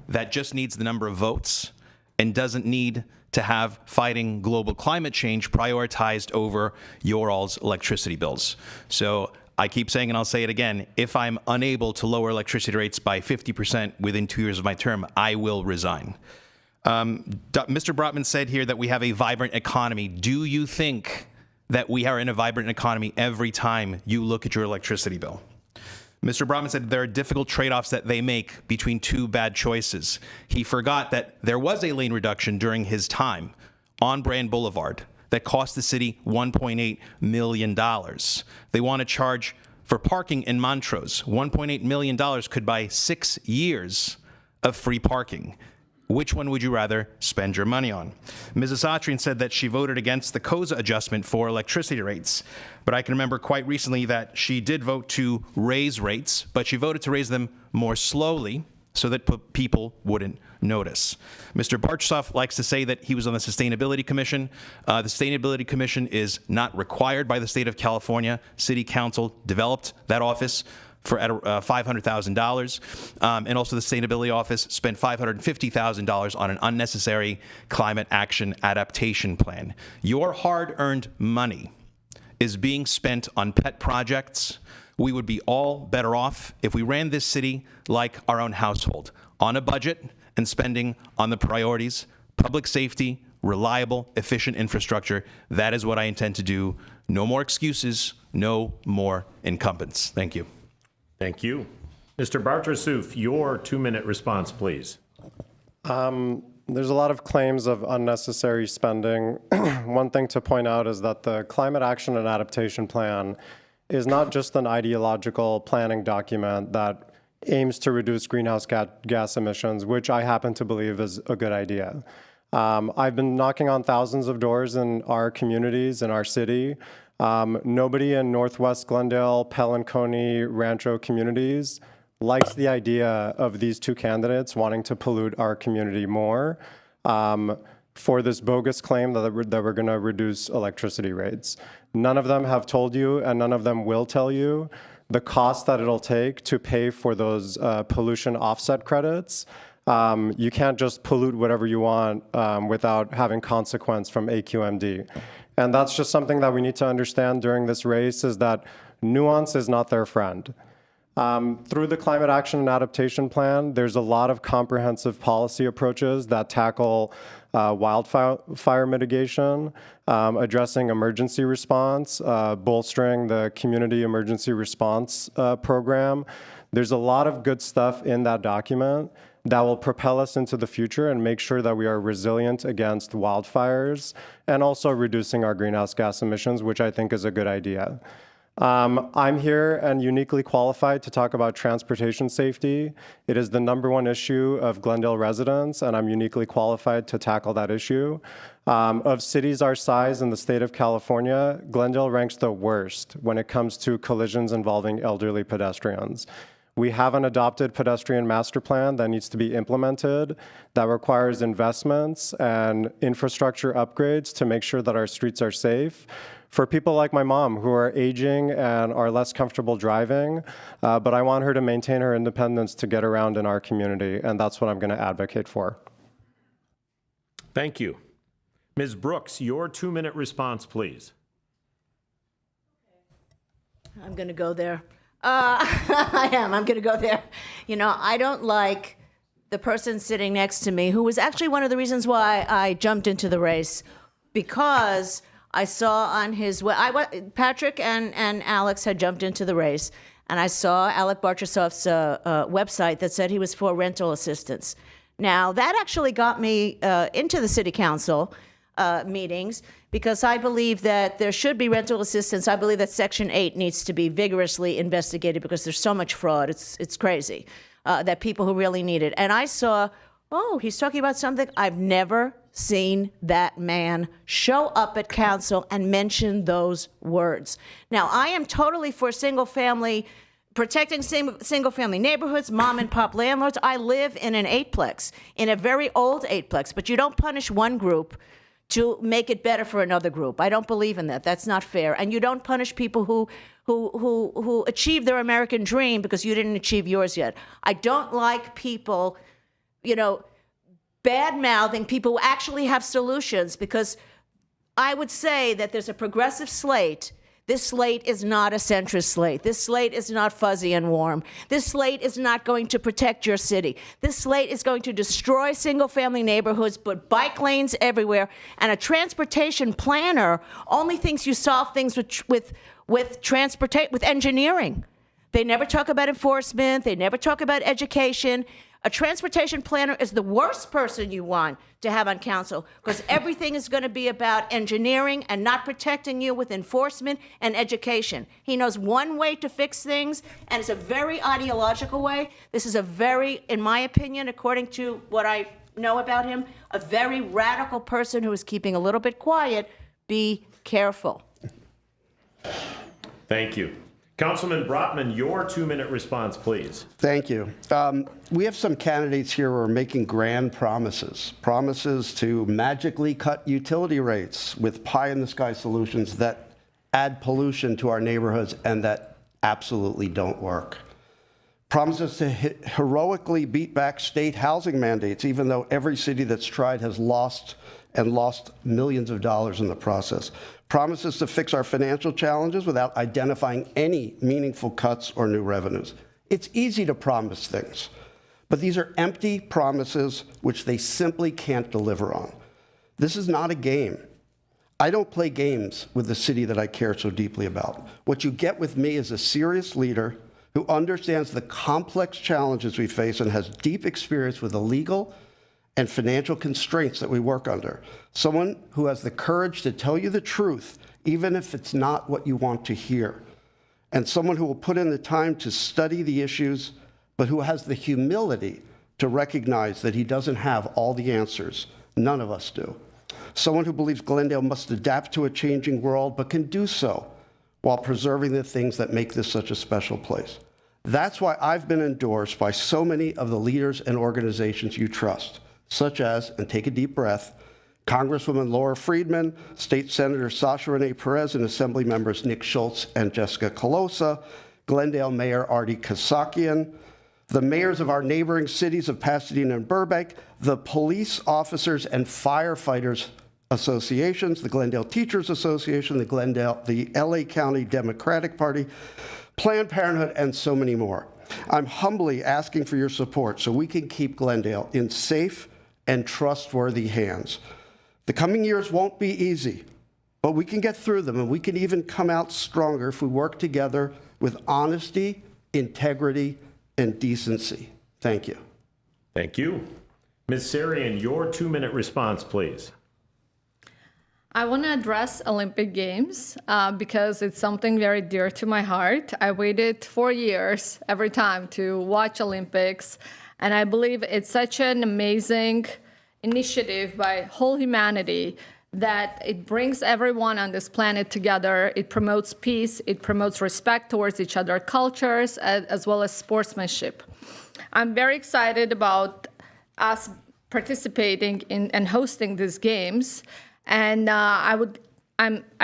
that just needs the number of votes and doesn't need to have fighting global climate change prioritized over your all's electricity bills. So I keep saying, and I'll say it again, if I'm unable to lower electricity rates by 50% within 2 years of my term, I will resign. Mr. Brotman said here that we have a vibrant economy. Do you think that we are in a vibrant economy every time you look at your electricity bill? Mr. Brotman said there are difficult trade-offs that they make between 2 bad choices. He forgot that there was a lane reduction during his time on Brand Boulevard that cost the city $1.8 million. They want to charge for parking in Montrose. $1.8 million could buy 6 years of free parking. Which one would you rather spend your money on? Mrs. Satrian said that she voted against the COSA adjustment for electricity rates, but I can remember quite recently that she did vote to raise rates, but she voted to raise them more slowly so that people wouldn't notice. Mr. Barchsoff likes to say that he was on the Sustainability Commission. The Sustainability Commission is not required by the state of California. City Council developed that office. for $500,000. And also the Sustainability Office spent $550,000 on an unnecessary climate action adaptation plan. Your hard-earned money is being spent on pet projects. We would be all better off if we ran this city like our own household, on a budget and spending on the priorities: public safety, reliable, efficient infrastructure. That is what I intend to do. No more excuses, no more incumbents. Thank you. Thank you. Mr. Bartrasuf, your 2-minute response, please. There's a lot of claims of unnecessary spending. One thing to point out is that the Climate Action and Adaptation Plan is not just an ideological planning document that aims to reduce greenhouse gas emissions, which I happen to believe is a good idea. I've been knocking on thousands of doors in our communities, in our city. Nobody in Northwest Glendale, Pelincone, Rancho communities likes the idea of these two candidates wanting to pollute our community more for this bogus claim that we're going to reduce electricity rates. None of them have told you, and none of them will tell you, the cost that it'll take to pay for those pollution offset credits. You can't just pollute whatever you want without having consequence from AQMD. And that's just something that we need to understand during this race, is that nuance is not their friend. Through the Climate Action and Adaptation Plan, there's a lot of comprehensive policy approaches that tackle wildfire mitigation, addressing emergency response, bolstering the community emergency response program. There's a lot of good stuff in that document that will propel us into the future and make sure that we are resilient against wildfires and also reducing our greenhouse gas emissions, which I think is a good idea. I'm here and uniquely qualified to talk about transportation safety. It is the #1 issue of Glendale residents, and I'm uniquely qualified to tackle that issue. Of cities our size in the state of California, Glendale ranks the worst when it comes to collisions involving elderly pedestrians. We have an adopted pedestrian master plan that needs to be implemented, that requires investments and infrastructure upgrades to make sure that our streets are safe for people like my mom who are aging and are less comfortable driving, but I want her to maintain her independence to get around in our community, and that's what I'm going to advocate for. Thank you. Ms. Brooks, your 2-minute response, please. I'm going to go there. I'm going to go there. You know, I don't like the person sitting next to me, who was actually one of the reasons why I jumped into the race, because I saw on his Patrick and Alex had jumped into the race, and I saw Alec Bartrasuf's website that said he was for rental assistance. Now, that actually got me into the city council meetings, because I believe that there should be rental assistance. I believe that Section 8 needs to be vigorously investigated because there's so much fraud. It's crazy that people who really need it. And I saw, oh, he's talking about something. I've never seen that man show up at council and mention those words. Now, I am totally for protecting single-family neighborhoods, mom-and-pop landlords. I live in an 8-plex, in a very old 8-plex, but you don't punish one group to make it better for another group. I don't believe in that. That's not fair. And you don't punish people who achieve their American dream because you didn't achieve yours yet. I don't like people, bad-mouthing people who actually have solutions, because I would say that there's a progressive slate. This slate is not a centrist slate. This slate is not fuzzy and warm. This slate is not going to protect your city. This slate is going to destroy single-family neighborhoods, put bike lanes everywhere, and a transportation planner only thinks you solve things with engineering. They never talk about enforcement. They never talk about education. A transportation planner is the worst person you want to have on council, because everything is going to be about engineering and not protecting you with enforcement and education. He knows one way to fix things, and it's a very ideological way. This is a very, in my opinion, according to what I know about him, a very radical person who is keeping a little bit quiet. Be careful. Thank you. Councilman Brotman, your 2-minute response, please. Thank you. We have some candidates here who are making grand promises to magically cut utility rates with pie-in-the-sky solutions that add pollution to our neighborhoods and that absolutely don't work. Promises to heroically beat back state housing mandates, even though every city that's tried has lost millions of dollars in the process. Promises to fix our financial challenges without identifying any meaningful cuts or new revenues. It's easy to promise things, but these are empty promises which they simply can't deliver on. This is not a game. I don't play games with the city that I care so deeply about. What you get with me is a serious leader who understands the complex challenges we face and has deep experience with the legal and financial constraints that we work under. Someone who has the courage to tell you the truth, even if it's not what you want to hear. And someone who will put in the time to study the issues, but who has the humility to recognize that he doesn't have all the answers. None of us do. Someone who believes Glendale must adapt to a changing world, but can do so while preserving the things that make this such a special place. That's why I've been endorsed by so many of the leaders and organizations you trust, such as, and take a deep breath, Congresswoman Laura Friedman, State Senator Sasha Renee Perez, and Assembly members Nick Schultz and Jessica Colosa, Glendale Mayor Artie Kasakian, the mayors of our neighboring cities of Pasadena and Burbank, the police officers and firefighters associations, the Glendale Teachers Association, the LA County Democratic Party, Planned Parenthood, and so many more. I'm humbly asking for your support so we can keep Glendale in safe and trustworthy hands. The coming years won't be easy, but we can get through them, and we can even come out stronger if we work together with honesty, integrity, and decency. Thank you. Thank you. Ms. Sarian, your 2-minute response, please. I want to address Olympic Games because it's something very dear to my heart. I waited 4 years every time to watch Olympics, and I believe it's such an amazing initiative by whole humanity that it brings everyone on this planet together. It promotes peace, it promotes respect towards each other, cultures, as well as sportsmanship. I'm very excited about us participating in and hosting these games. And I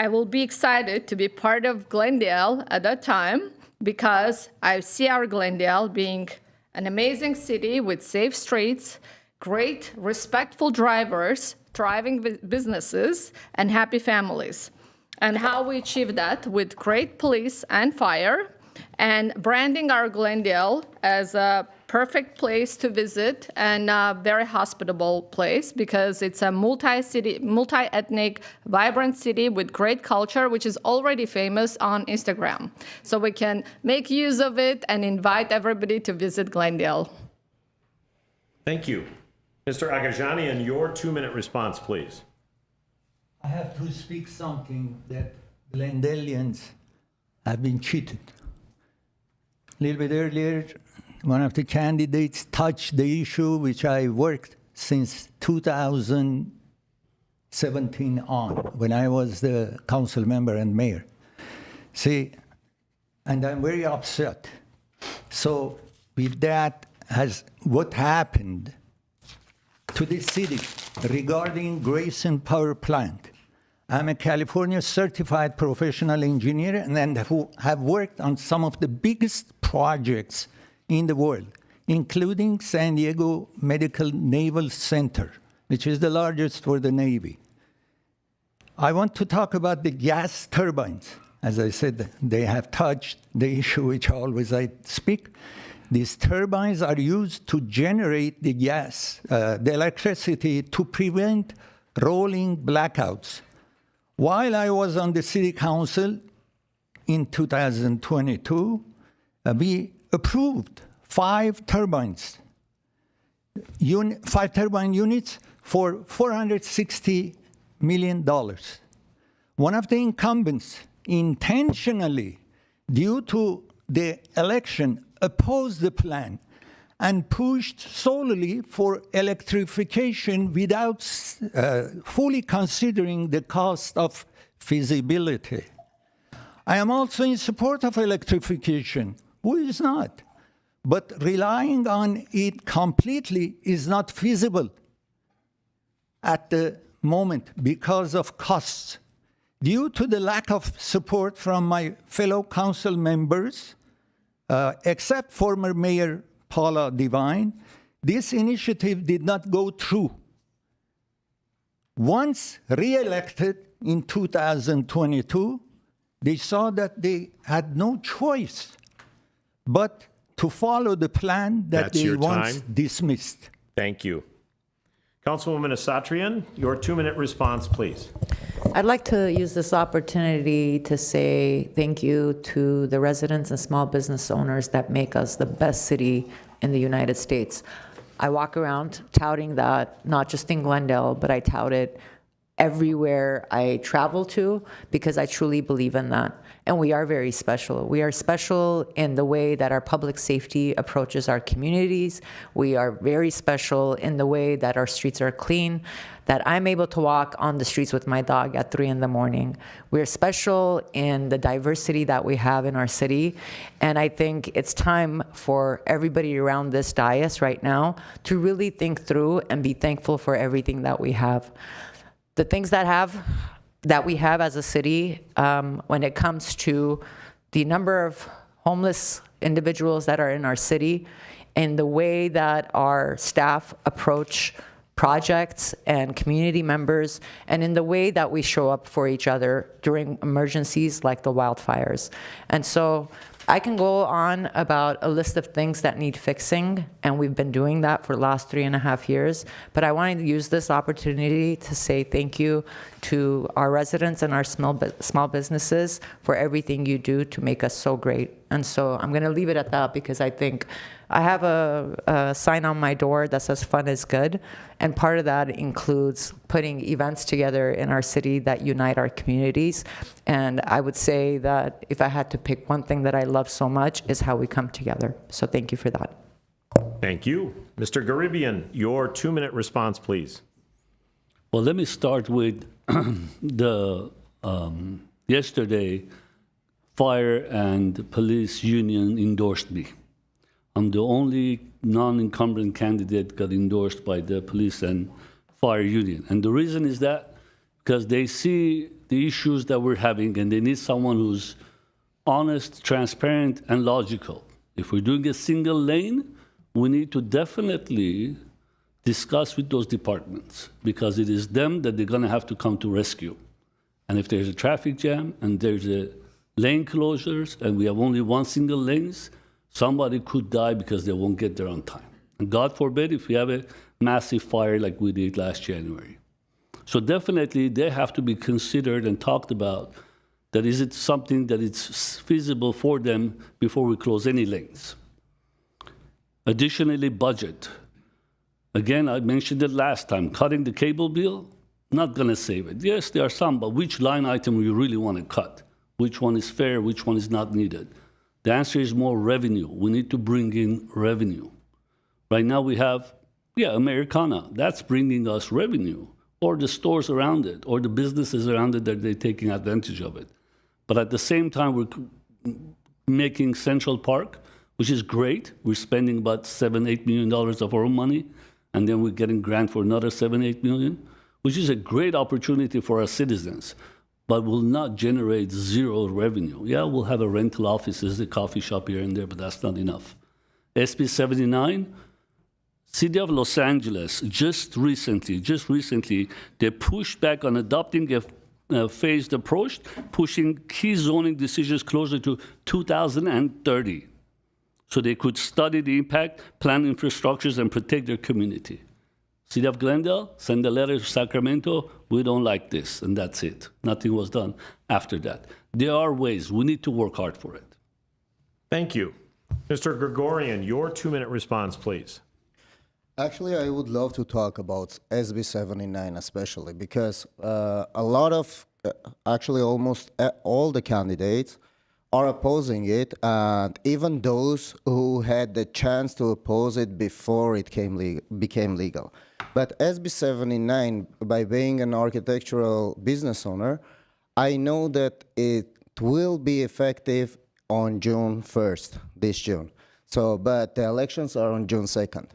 will be excited to be part of Glendale at that time because I see our Glendale being an amazing city with safe streets, great, respectful drivers, thriving businesses, and happy families. And how we achieve that with great police and fire and branding our Glendale as a perfect place to visit and a very hospitable place because it's a multi-ethnic, vibrant city with great culture, which is already famous on Instagram. So we can make use of it and invite everybody to visit Glendale. Thank you. Mr. Agajanian, your 2-minute response, please. I have to speak something that Glendalians have been cheated. A little bit earlier, one of the candidates touched the issue which I worked since 2017 on, when I was the council member and mayor. See, and I'm very upset. So with that, what happened to the city regarding Grayson Power Plant. I'm a California certified professional engineer and who have worked on some of the biggest projects in the world, including San Diego Medical Naval Center, which is the largest for the Navy. I want to talk about the gas turbines. As I said, they have touched the issue which always I speak. These turbines are used to generate the gas, the electricity, to prevent rolling blackouts. While I was on the city council in 2022, we approved 5 turbine units for $460 million. One of the incumbents intentionally, due to the election, opposed the plan and pushed solely for electrification without fully considering the cost of feasibility. I am also in support of electrification. Who is not? But relying on it completely is not feasible at the moment because of costs. Due to the lack of support from my fellow council members, except former Mayor Paula Devine, this initiative did not go through. Once re-elected in 2022, they saw that they had no choice but to follow the plan that That's they your once time. dismissed. Thank you. Councilwoman Asatrian, your 2-minute response, please. I'd like to use this opportunity to say thank you to the residents and small business owners that make us the best city in the United States. I walk around touting that, not just in Glendale, but I tout it everywhere I travel to because I truly believe in that. And we are very special. We are special in the way that our public safety approaches our communities. We are very special in the way that our streets are clean, that I'm able to walk on the streets with my dog at 3 in the morning. We're special in the diversity that we have in our city. And I think it's time for everybody around this dais right now to really think through and be thankful for everything that we have. The things that we have as a city, when it comes to the number of homeless individuals that are in our city and the way that our staff approach projects and community members, and in the way that we show up for each other during emergencies like the wildfires. And so I can go on about a list of things that need fixing, and we've been doing that for the last 3.5 years. But I wanted to use this opportunity to say thank you to our residents and our small businesses for everything you do to make us so great. And so I'm going to leave it at that because I think I have a sign on my door that says fun is good. And part of that includes putting events together in our city that unite our communities. And I would say that if I had to pick one thing that I love so much is how we come together. So thank you for that. Thank you. Mr. Garibian, your 2-minute response, please. Well, let me start with the yesterday, fire and police union endorsed me. I'm the only non-incumbent candidate got endorsed by the police and fire union. And the reason is that because they see the issues that we're having and they need someone who's honest, transparent, and logical. If we're doing a single lane, we need to definitely discuss with those departments because it is them that they're going to have to come to rescue. And if there's a traffic jam and there's a lane closures and we have only one single lanes, somebody could die because they won't get there on time. And God forbid if we have a massive fire like we did last January. So definitely they have to be considered and talked about that is it something that it's feasible for them before we close any lanes. Additionally, budget. Again, I mentioned it last time, cutting the cable bill, not gonna save it. Yes, there are some, but which line item you really wanna cut? Which one is fair, which one is not needed? The answer is more revenue. We need to bring in revenue. Right now we have, Americana. That's bringing us revenue, or the stores around it, or the businesses around it that they're taking advantage of it. But at the same time, we're making Central Park, which is great. We're spending about $7-8 million of our own money, and then we're getting grant for another $7-8 million, which is a great opportunity for our citizens, but will not generate zero revenue. Yeah, we'll have a rental offices, a coffee shop here and there, but that's not enough. SB 79, City of Los Angeles, just recently, they pushed back on adopting a phased approach, pushing key zoning decisions closer to 2030. So they could study the impact, plan infrastructures, and protect their community. City of Glendale, send a letter to Sacramento, we don't like this, and that's it. Nothing was done after that. There are ways, we need to work hard for it. Thank you. Mr. Gregorian, your 2-minute response, please. Actually, I would love to talk about SB 79 especially because a lot of, actually almost all the candidates are opposing it, and even those who had the chance to oppose it before it became legal. But SB 79, by being an architectural business owner, I know that it will be effective on June 1st, this June. So, but the elections are on June 2nd.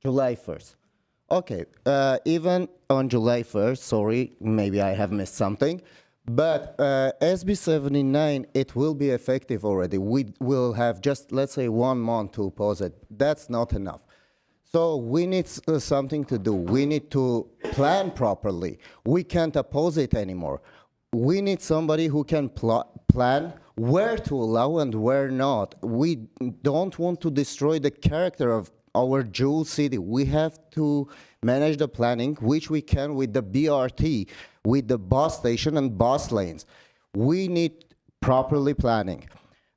July 1st. Okay, even on July 1st, sorry, maybe I have missed something, But SB 79, it will be effective already. We will have just, let's say, 1 month to oppose it. That's not enough. So we need something to do. We need to plan properly. We can't oppose it anymore. We need somebody who can plan where to allow and where not. We don't want to destroy the character of our jewel city. We have to manage the planning, which we can with the BRT, with the bus station and bus lanes. We need properly planning.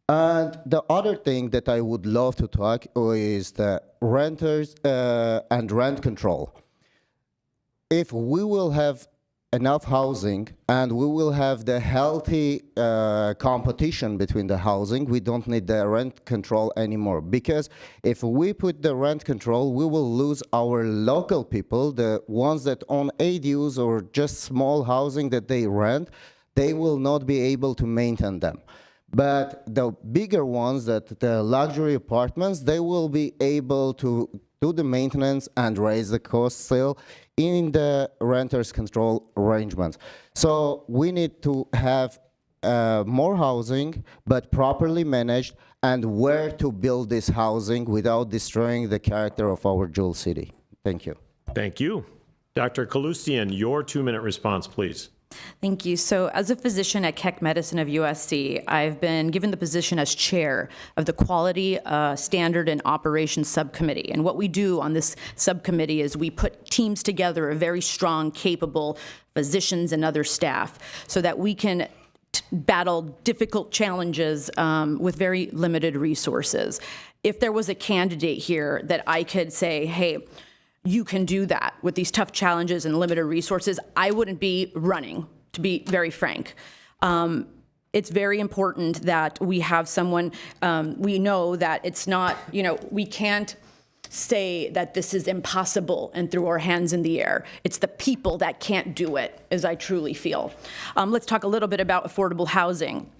And the other thing that I would love to talk is the renters and rent control. If we will have enough housing and we will have the healthy competition between the housing, we don't need the rent control anymore. Because if we put the rent control, we will lose our local people, the ones that own ADUs or just small housing that they rent, they will not be able to maintain them. But the bigger ones, that the luxury apartments, they will be able to do the maintenance and raise the cost still in the renters control arrangements. So we need to have more housing, but properly managed, and where to build this housing without destroying the character of our jewel city. Thank you. Thank you. Dr. Kalustian, your 2-minute response, please. Thank you. So as a physician at Keck Medicine of USC, I've been given the position as chair of the Quality Standard and Operations Subcommittee. And what we do on this subcommittee is we put teams together of very strong, capable physicians and other staff so that we can battle difficult challenges with very limited resources. If there was a candidate here that I could say, hey, you can do that with these tough challenges and limited resources, I wouldn't be running, to be very frank. It's very important that we have someone, we know that it's not, we can't say that this is impossible and throw our hands in the air. It's the people that can't do it, as I truly feel. Let's talk a little bit about affordable housing.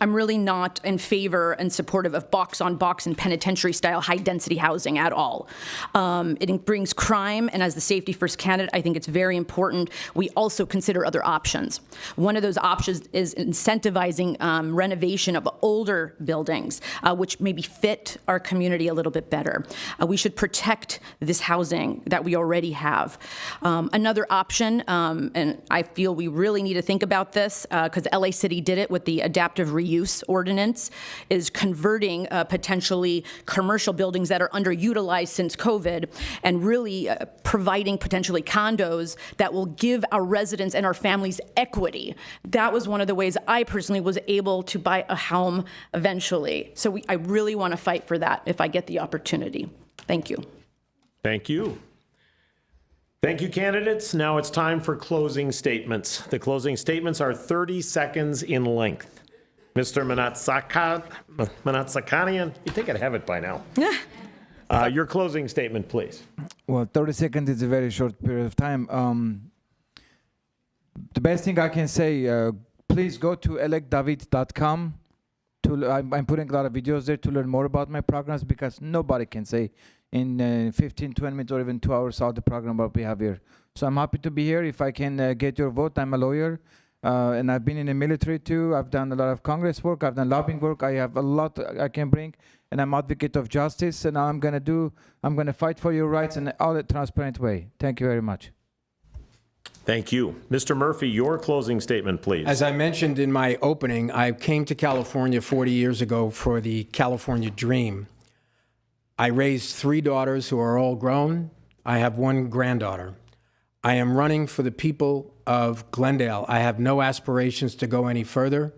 I'm really not in favor and supportive of box-on-box and penitentiary-style high-density housing at all. It brings crime, and as the safety-first candidate, I think it's very important we also consider other options. One of those options is incentivizing renovation of older buildings, which maybe fit our community a little bit better. We should protect this housing that we already have. Another option, and I feel we really need to think about this, because LA City did it with the adaptive reuse ordinance, is converting potentially commercial buildings that are underutilized since COVID and really providing potentially condos that will give our residents and our families equity. That was one of the ways I personally was able to buy a home eventually. So I really want to fight for that if I get the opportunity. Thank you. Thank you. Thank you, candidates. Now it's time for closing statements. The closing statements are 30 seconds in length. Mr. Manatsakanian, you think I'd have it by now. Your closing statement, please. Well, 30 seconds is a very short period of time. The best thing I can say, please go to electdavid.com. I'm putting a lot of videos there to learn more about my programs, because nobody can say in 15, 20 minutes or even 2 hours all the program what we have here. So I'm happy to be here. If I can get your vote, I'm a lawyer. And I've been in the military too. I've done a lot of Congress work. I've done lobbying work. I have a lot I can bring, and I'm advocate of justice. And I'm gonna fight for your rights in all a transparent way. Thank you very much. Thank you. Mr. Murphy, your closing statement, please. As I mentioned in my opening, I came to California 40 years ago for the California dream. I raised 3 daughters who are all grown. I have 1 granddaughter. I am running for the people of Glendale. I have no aspirations to go any further.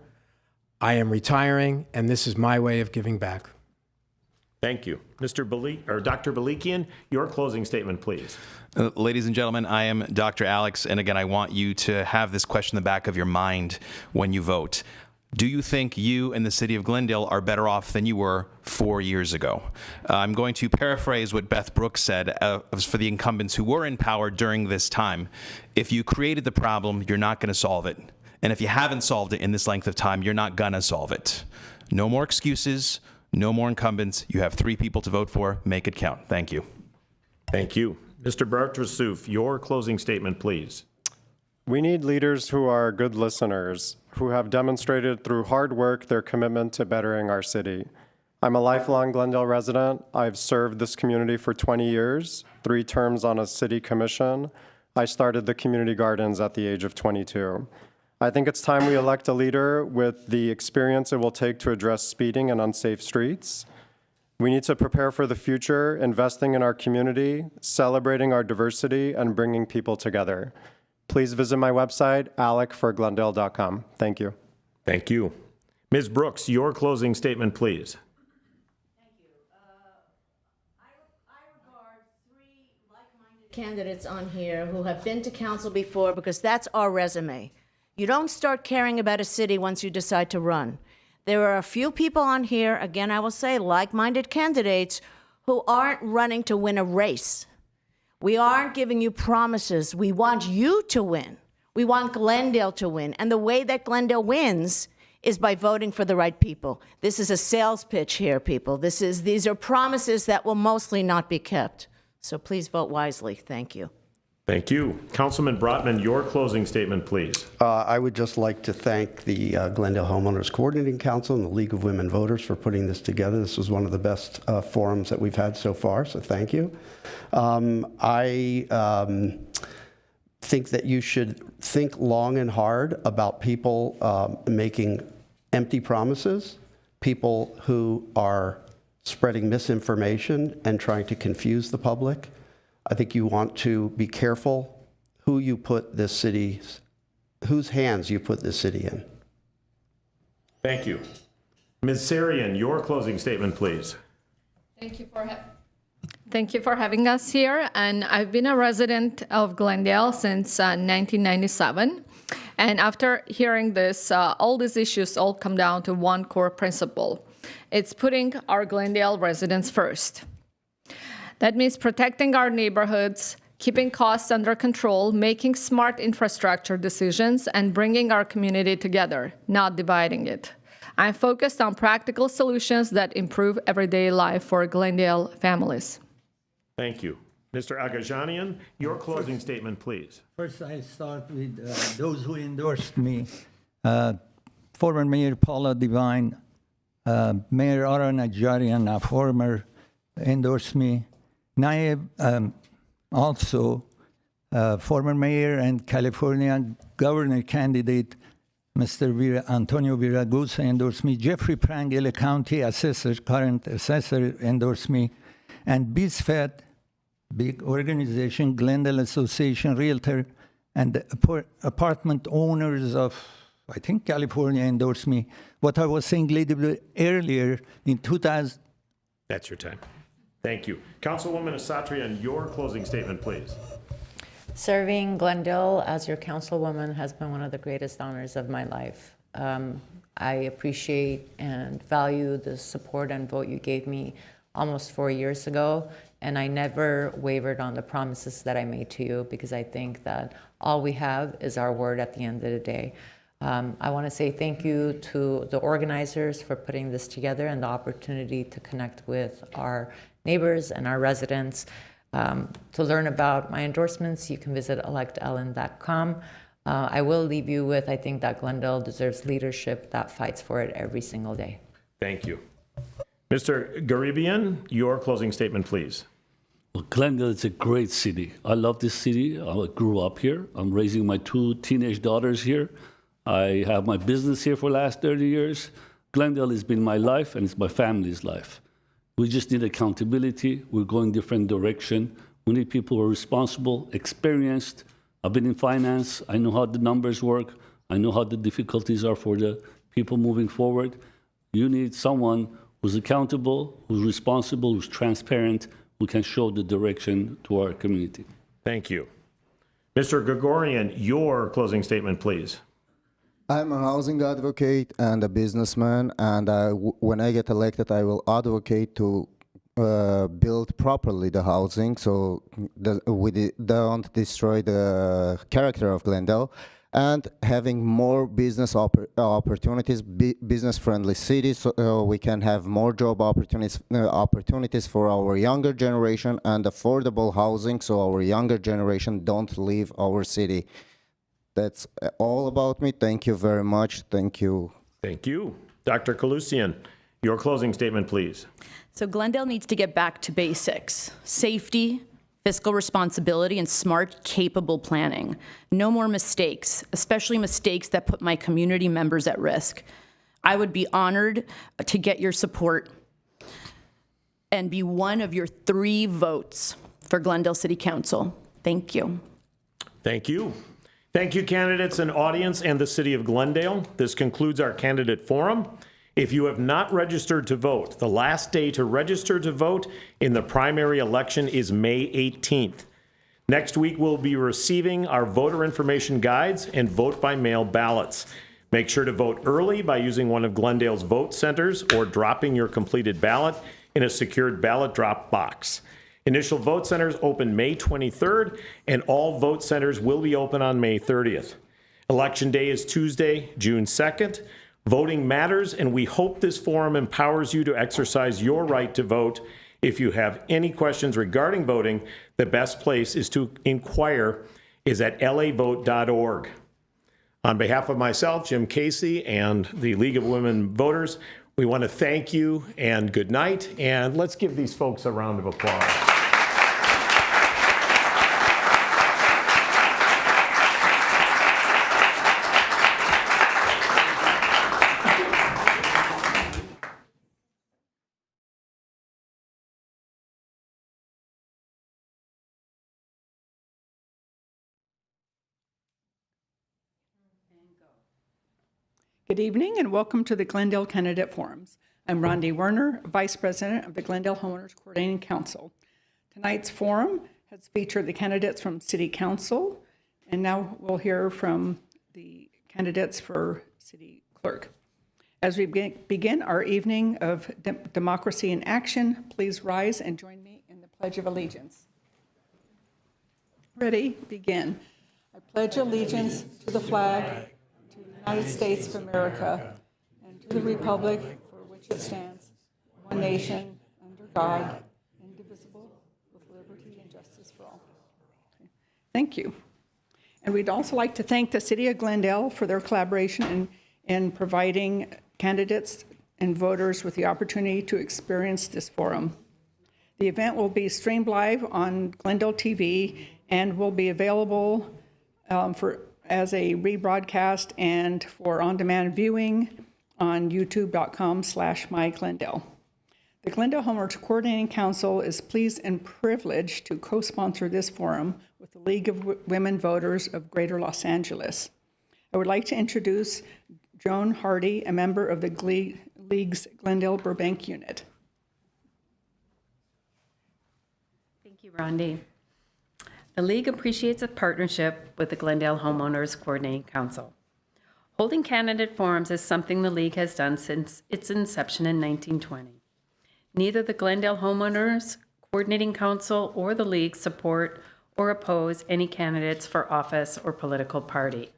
I am retiring, and this is my way of giving back. Thank you. Dr. Balikian, your closing statement, please. Ladies and gentlemen, I am Dr. Alex, and again, I want you to have this question in the back of your mind when you vote. Do you think you and the city of Glendale are better off than you were 4 years ago? I'm going to paraphrase what Beth Brooks said for the incumbents who were in power during this time. If you created the problem, you're not going to solve it. And if you haven't solved it in this length of time, you're not going to solve it. No more excuses, no more incumbents. You have 3 people to vote for. Make it count. Thank you. Thank you. Mr. Bartrasuf, your closing statement, please. We need leaders who are good listeners, who have demonstrated through hard work their commitment to bettering our city. I'm a lifelong Glendale resident. I've served this community for 20 years, 3 terms on a city commission. I started the community gardens at the age of 22. I think it's time we elect a leader with the experience it will take to address speeding and unsafe streets. We need to prepare for the future, investing in our community, celebrating our diversity, and bringing people together. Please visit my website, alecforglendale.com. Thank you. Thank you. Ms. Brooks, your closing statement, please. Candidates on here who have been to council before, because that's our resume. You don't start caring about a city once you decide to run. There are a few people on here, again, I will say, like-minded candidates who aren't running to win a race. We aren't giving you promises. We want you to win. We want Glendale to win. And the way that Glendale wins is by voting for the right people. This is a sales pitch here, people. These are promises that will mostly not be kept. So please vote wisely. Thank you. Thank you. Councilman Brotman, your closing statement, please. I would just like to thank the Glendale Homeowners Coordinating Council and the League of Women Voters for putting this together. This was one of the best forums that we've had so far, so thank you. I think that you should think long and hard about people making empty promises, people who are spreading misinformation and trying to confuse the public. I think you want to be careful who you put this city's, whose hands you put this city in. Thank you. Ms. Sarian, your closing statement, please. Thank you for having us here. And I've been a resident of Glendale since 1997. And after hearing this, all these issues all come down to one core principle. It's putting our Glendale residents first. That means protecting our neighborhoods, keeping costs under control, making smart infrastructure decisions, and bringing our community together, not dividing it. I'm focused on practical solutions that improve everyday life for Glendale families. Thank you. Mr. Agajanian, your closing statement, please. First, I start with those who endorsed me. Former Mayor Paula Devine, Mayor Aron Najarian, a former, endorsed me. Naib, also former mayor and California governor candidate, Mr. Antonio Viragusa endorsed me. Jeffrey Prangel, county assessor, current assessor, endorsed me. And BizFed, big organization, Glendale Association, Realtor, and apartment owners of, I think, California endorsed me. What I was saying a little bit earlier, in 2000. That's your time. Thank you. Councilwoman Asatrian, your closing statement, please. Serving Glendale as your councilwoman has been one of the greatest honors of my life. I appreciate and value the support and vote you gave me almost 4 years ago, and I never wavered on the promises that I made to you, because I think that all we have is our word at the end of the day. I want to say thank you to the organizers for putting this together and the opportunity to connect with our neighbors and our residents. To learn about my endorsements, you can visit electellen.com. I will leave you with, I think that Glendale deserves leadership that fights for it every single day. Thank you. Mr. Garibian, your closing statement, please. Well, Glendale is a great city. I love this city. I grew up here. I'm raising my 2 teenage daughters here. I have my business here for the last 30 years. Glendale has been my life, and it's my family's life. We just need accountability. We're going different direction. We need people who are responsible, experienced. I've been in finance. I know how the numbers work. I know how the difficulties are for the people moving forward. You need someone who's accountable, who's responsible, who's transparent, who can show the direction to our community. Thank you. Mr. Gregorian, your closing statement, please. I'm a housing advocate and a businessman, and when I get elected, I will advocate to build properly the housing so that we don't destroy the character of Glendale, and having more business opportunities, business-friendly cities, so we can have more job opportunities for our younger generation, and affordable housing so our younger generation don't leave our city. That's all about me. Thank you very much. Thank you. Thank you. Dr. Kalusian, your closing statement, please. So Glendale needs to get back to basics: safety, fiscal responsibility, and smart, capable planning. No more mistakes, especially mistakes that put my community members at risk. I would be honored to get your support and be one of your 3 votes for Glendale City Council. Thank you. Thank you. Thank you, candidates and audience and the City of Glendale. This concludes our candidate forum. If you have not registered to vote, the last day to register to vote in the primary election is May 18th. Next week, we'll be receiving our voter information guides and vote by mail ballots. Make sure to vote early by using one of Glendale's vote centers or dropping your completed ballot in a secured ballot drop box. Initial vote centers open May 23rd, and all vote centers will be open on May 30th. Election day is Tuesday, June 2nd. Voting matters, and we hope this forum empowers you to exercise your right to vote. If you have any questions regarding voting, the best place is to inquire is at lavote.org. On behalf of myself, Jim Casey, and the League of Women Voters, we want to thank you and good night, and let's give these folks a round of applause. Good evening and welcome to the Glendale Candidate Forums. I'm Rhonda Werner, Vice President of the Glendale Homeowners Coordinating Council. Tonight's forum has featured the candidates from City Council, and now we'll hear from the candidates for City Clerk. As we begin our evening of democracy in action, please rise and join me in the Pledge of Allegiance. Ready? Begin. I pledge allegiance to the flag United States of America, and to the republic for which it stands, one nation, under God, indivisible, with liberty and justice for all. Okay. Thank you. And we'd also like to thank the City of Glendale for their collaboration in providing candidates and voters with the opportunity to experience this forum. The event will be streamed live on Glendale TV and will be available as a rebroadcast and for on-demand viewing on youtube.com/MyGlendale. The Glendale Homeowners Coordinating Council is pleased and privileged to co-sponsor this forum with the League of Women Voters of Greater Los Angeles. I would like to introduce Joan Hardy, a member of the League's Glendale Burbank unit. Thank you, Rhonda. The League appreciates a partnership with the Glendale Homeowners Coordinating Council. Holding candidate forums is something the League has done since its inception in 1920. Neither the Glendale Homeowners Coordinating Council or the League support or oppose any candidates for office or political party.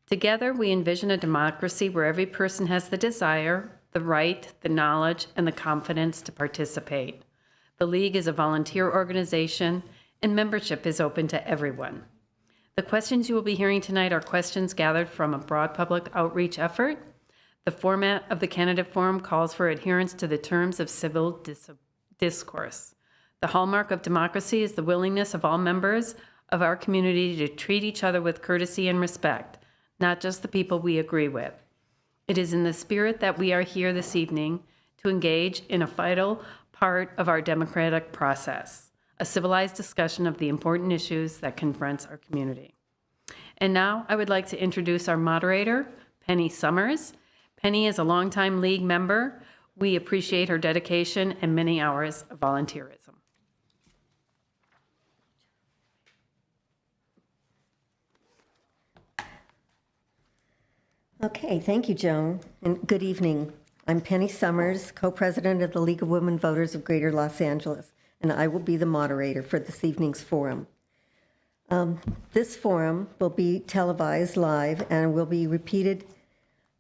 Together, we envision a democracy where every person has the desire, the right, the knowledge, and the confidence to participate. The League is a volunteer organization, and membership is open to everyone. The questions you will be hearing tonight are questions gathered from a broad public outreach effort. The format of the candidate forum calls for adherence to the terms of civil discourse. The hallmark of democracy is the willingness of all members of our community to treat each other with courtesy and respect, not just the people we agree with. It is in the spirit that we are here this evening to engage in a vital part of our democratic process, a civilized discussion of the important issues that confronts our community. And now I would like to introduce our moderator, Penny Summers. Penny is a longtime League member. We appreciate her dedication and many hours of volunteerism. Okay, thank you, Joan, and good evening. I'm Penny Summers, co-president of the League of Women Voters of Greater Los Angeles, and I will be the moderator for this evening's forum. This forum will be televised live and will be repeated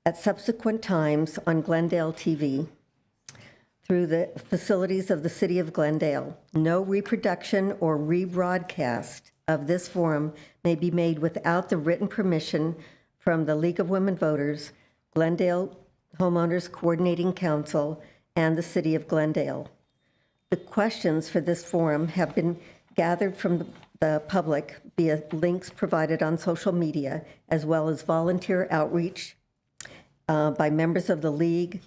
at subsequent times on Glendale TV through the facilities of the City of Glendale. No reproduction or rebroadcast of this forum may be made without the written permission from the League of Women Voters, Glendale Homeowners Coordinating Council, and the City of Glendale. The questions for this forum have been gathered from the public via links provided on social media, as well as volunteer outreach by members of the League,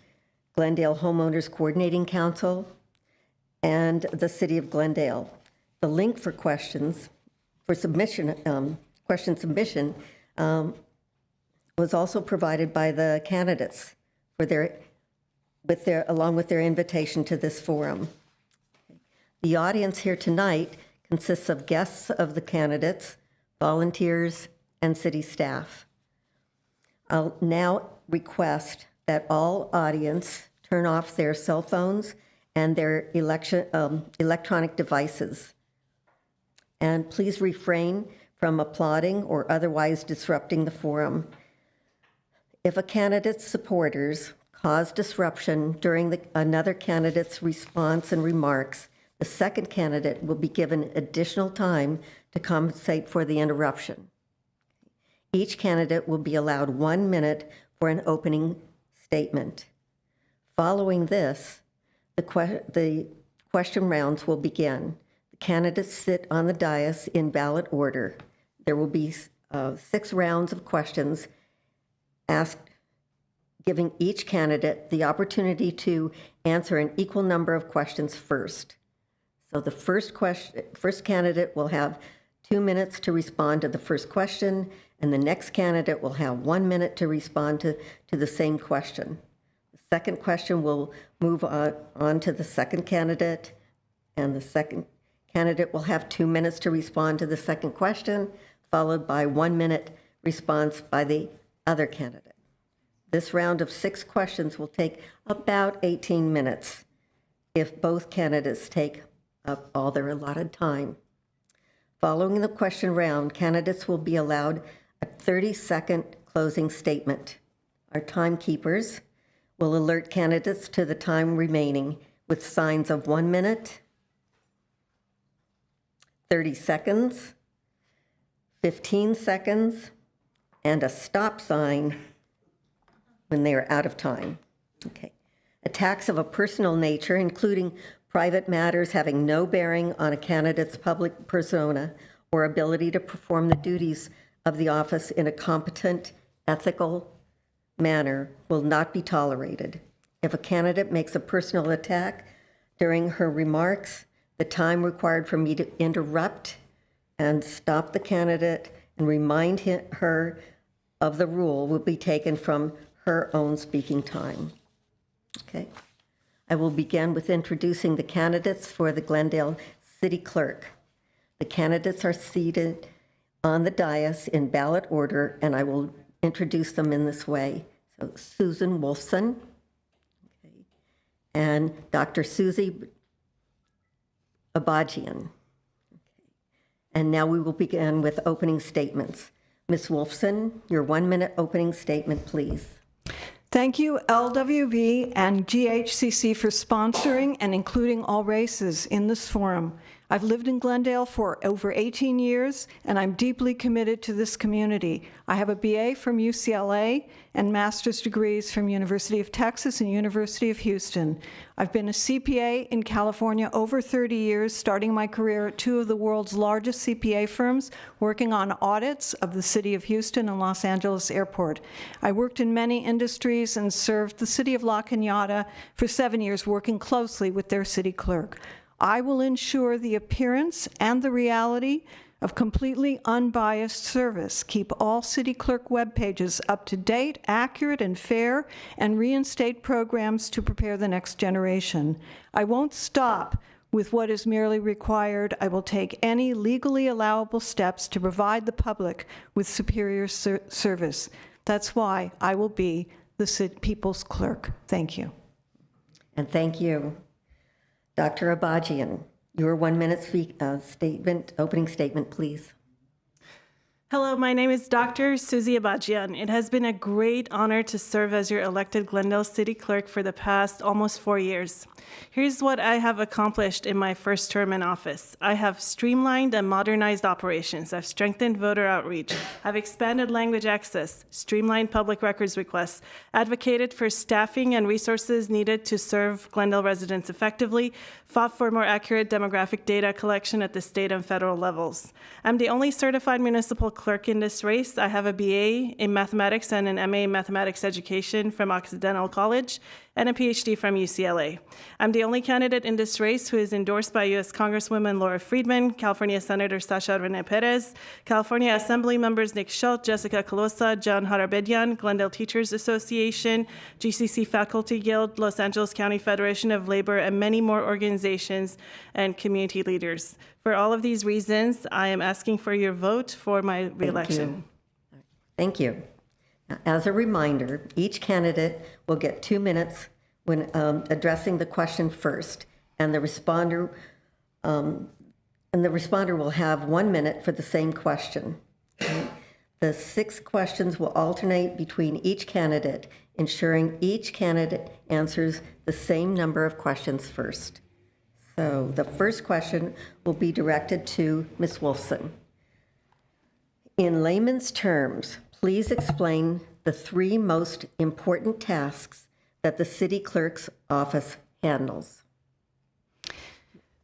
Glendale Homeowners Coordinating Council, and the City of Glendale. The link for questions, for submission, question submission, was also provided by the candidates for along with their invitation to this forum. The audience here tonight consists of guests of the candidates, volunteers, and city staff. I'll now request that all audience turn off their cell phones and their electronic devices. And please refrain from applauding or otherwise disrupting the forum. If a candidate's supporters cause disruption during another candidate's response and remarks, the second candidate will be given additional time to compensate for the interruption. Each candidate will be allowed 1 minute for an opening statement. Following this, the question rounds will begin. The candidates sit on the dais in ballot order. There will be 6 rounds of questions asked, giving each candidate the opportunity to answer an equal number of questions first. So the first candidate will have 2 minutes to respond to the first question, and the next candidate will have 1 minute to respond to the same question. The second question will move on to the second candidate, and the second candidate will have 2 minutes to respond to the second question, followed by 1 minute response by the other candidate. This round of 6 questions will take about 18 minutes if both candidates take up all their allotted time. Following the question round, candidates will be allowed a 30-second closing statement. Our timekeepers will alert candidates to the time remaining with signs of 1 minute, 30 seconds, 15 seconds, and a stop sign when they are out of time. Okay. Attacks of a personal nature, including private matters having no bearing on a candidate's public persona or ability to perform the duties of the office in a competent, ethical manner, will not be tolerated. If a candidate makes a personal attack during her remarks, the time required for me to interrupt and stop the candidate and remind her of the rule will be taken from her own speaking time. Okay. I will begin with introducing the candidates for the Glendale City Clerk. The candidates are seated on the dais in ballot order, and I will introduce them in this way. So Susan Wolfson, okay, and Dr. Susie Abajian. Okay. And now we will begin with opening statements. Ms. Wolfson, your 1 minute opening statement, please. Thank you, LWV and GHCC, for sponsoring and including all races in this forum. I've lived in Glendale for over 18 years, and I'm deeply committed to this community. I have a BA from UCLA and master's degrees from University of Texas and University of Houston. I've been a CPA in California over 30 years, starting my career at 2 of the world's largest CPA firms, working on audits of the City of Houston and Los Angeles Airport. I worked in many industries and served the City of La Cañada for 7 years, working closely with their city clerk. I will ensure the appearance and the reality of completely unbiased service, keep all city clerk web pages up to date, accurate, and fair, and reinstate programs to prepare the next generation. I won't stop with what is merely required. I will take any legally allowable steps to provide the public with superior service. That's why I will be the people's clerk. Thank you. And thank you. Dr. Abajian, your 1 minute opening statement, please. Hello, my name is Dr. Susie Abajian. It has been a great honor to serve as your elected Glendale City Clerk for the past almost 4 years. Here's what I have accomplished in my first term in office. I have streamlined and modernized operations. I've strengthened voter outreach. I've expanded language access, streamlined public records requests, advocated for staffing and resources needed to serve Glendale residents effectively, fought for more accurate demographic data collection at the state and federal levels. I'm the only certified municipal clerk in this race. I have a BA in mathematics and an MA in mathematics education from Occidental College and a PhD from UCLA. I'm the only candidate in this race who is endorsed by U.S. Congresswoman Laura Friedman, California Senator Sasha Rene Perez, California Assembly members Nick Schultz, Jessica Colosa, John Harabedian, Glendale Teachers Association, GCC Faculty Guild, Los Angeles County Federation of Labor, and many more organizations and community leaders. For all of these reasons, I am asking for your vote for my reelection. Thank you. Now, as a reminder, each candidate will get 2 minutes when addressing the question first, and the responder will have 1 minute for the same question. The 6 questions will alternate between each candidate, ensuring each candidate answers the same number of questions first. So the first question will be directed to Ms. Wolfson. In layman's terms, please explain the 3 most important tasks that the city clerk's office handles.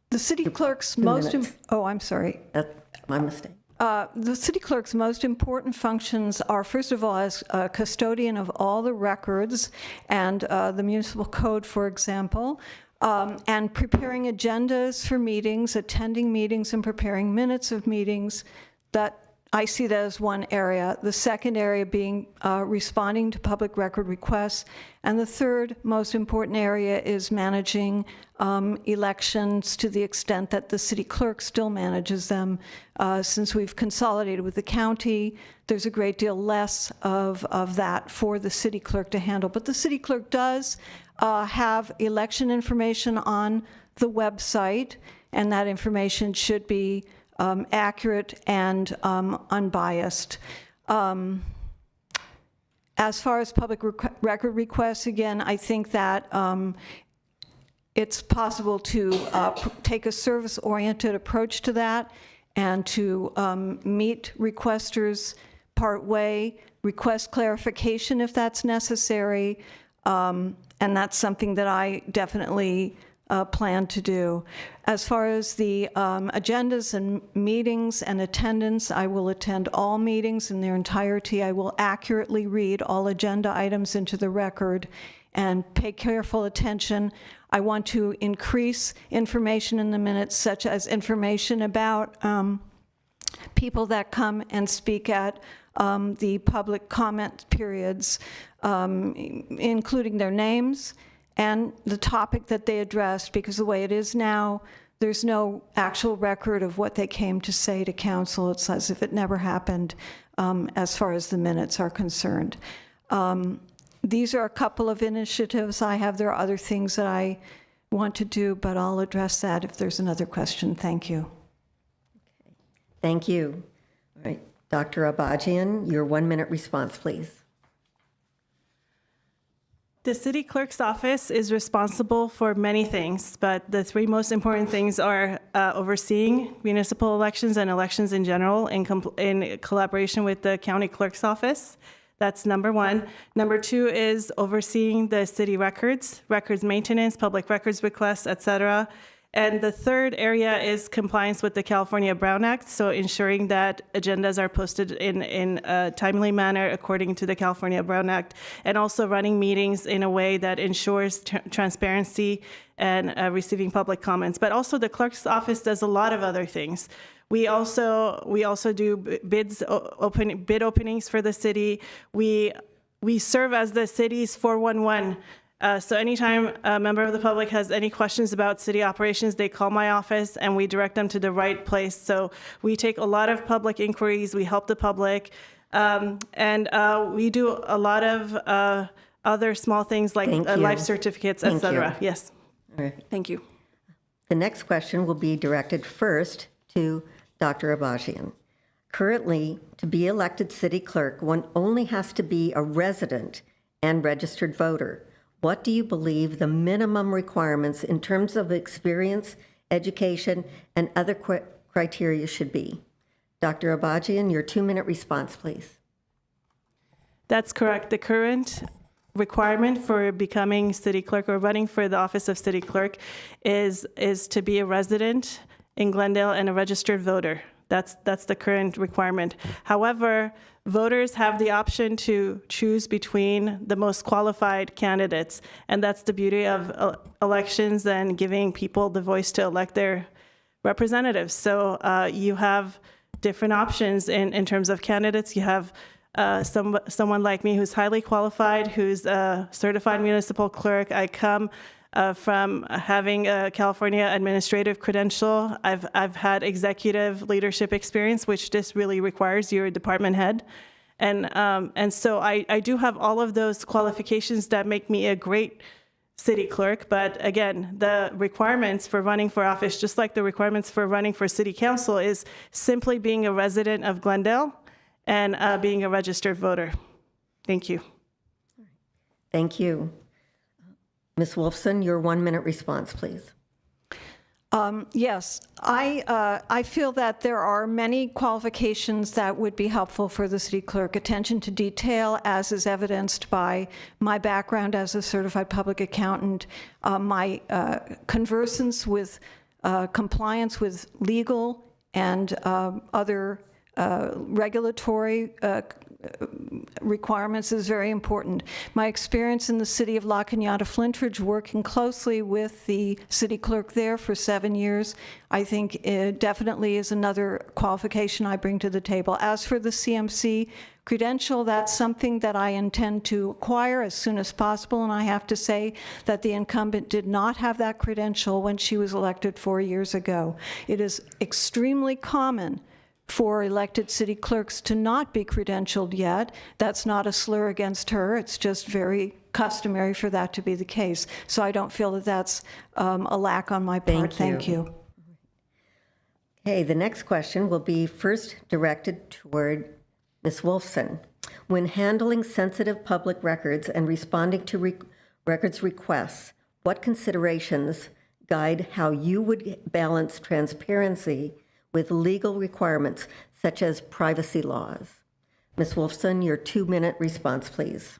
The city clerk's I'm sorry. That's my mistake. The city clerk's most important functions are, first of all, as a custodian of all the records and the municipal code, for example, and preparing agendas for meetings, attending meetings, and preparing minutes of meetings. That I see that as one area. The second area being responding to public record requests. And the third most important area is managing elections to the extent that the city clerk still manages them. Since we've consolidated with the county, there's a great deal less of that for the city clerk to handle. But the city clerk does have election information on the website, and that information should be accurate and unbiased. As far as public record requests, again, I think that it's possible to take a service-oriented approach to that and to meet requesters partway, request clarification if that's necessary, and that's something that I definitely plan to do. As far as the agendas and meetings and attendance, I will attend all meetings in their entirety. I will accurately read all agenda items into the record and pay careful attention. I want to increase information in the minutes, such as information about people that come and speak at the public comment periods, including their names and the topic that they addressed, because the way it is now, there's no actual record of what they came to say to council. It's as if it never happened as far as the minutes are concerned. These are a couple of initiatives I have. There are other things that I want to do, but I'll address that if there's another question. Thank you. Okay. Thank you. All right, Dr. Abajian, your 1 minute response, please. The city clerk's office is responsible for many things, but the 3 most important things are overseeing municipal elections and elections in general in collaboration with the county clerk's office. That's number 1. Number 2 is overseeing the city records maintenance, public records requests, etc. And the third area is compliance with the California Brown Act, so ensuring that agendas are posted in a timely manner according to the California Brown Act, and also running meetings in a way that ensures transparency and receiving public comments. But also the clerk's office does a lot of other things. We also do bid openings for the city. We serve as the city's 411. So anytime a member of the public has any questions about city operations, they call my office and we direct them to the right place. So we take a lot of public inquiries, we help the public, and we do a lot of other small things like life certificates, etc. Yes. All right. Thank you. The next question will be directed first to Dr. Abajian. Currently, to be elected city clerk, one only has to be a resident and registered voter. What do you believe the minimum requirements in terms of experience, education, and other criteria should be? Dr. Abajian, your 2-minute response, please. That's correct. The current requirement for becoming city clerk or running for the office of city clerk is to be a resident in Glendale and a registered voter. That's the current requirement. However, voters have the option to choose between the most qualified candidates, and that's the beauty of elections and giving people the voice to elect their representatives. So you have different options in terms of candidates. You have someone like me who's highly qualified, who's a certified municipal clerk. I come from having a California administrative credential. I've had executive leadership experience, which this really requires. You're a department head. And so I do have all of those qualifications that make me a great city clerk. But again, the requirements for running for office, just like the requirements for running for city council, is simply being a resident of Glendale and being a registered voter. Thank you. Thank you. Ms. Wolfson, your 1-minute response, please. Yes, I feel that there are many qualifications that would be helpful for the city clerk. Attention to detail, as is evidenced by my background as a certified public accountant, my conversance with compliance with legal and other regulatory requirements is very important. My experience in the city of La Cañada Flintridge, working closely with the city clerk there for 7 years, I think it definitely is another qualification I bring to the table. As for the CMC credential, that's something that I intend to acquire as soon as possible, and I have to say that the incumbent did not have that credential when she was elected 4 years ago. It is extremely common for elected city clerks to not be credentialed yet. That's not a slur against her. It's just very customary for that to be the case. So I don't feel that that's a lack on my part. Thank you. Okay, the next question will be first directed toward Ms. Wolfson. When handling sensitive public records and responding to records requests, what considerations guide how you would balance transparency with legal requirements such as privacy laws? Ms. Wolfson, your 2-minute response, please.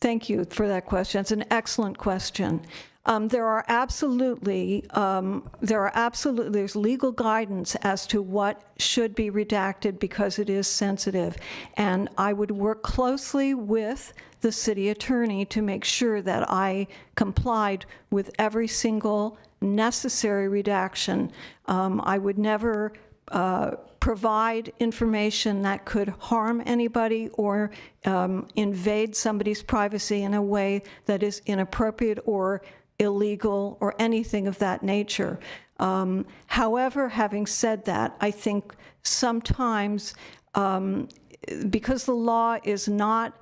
Thank you for that question. It's an excellent question. There's legal guidance as to what should be redacted because it is sensitive. And I would work closely with the city attorney to make sure that I complied with every single necessary redaction. I would never provide information that could harm anybody or invade somebody's privacy in a way that is inappropriate or illegal or anything of that nature. However, having said that, I think sometimes because the law is not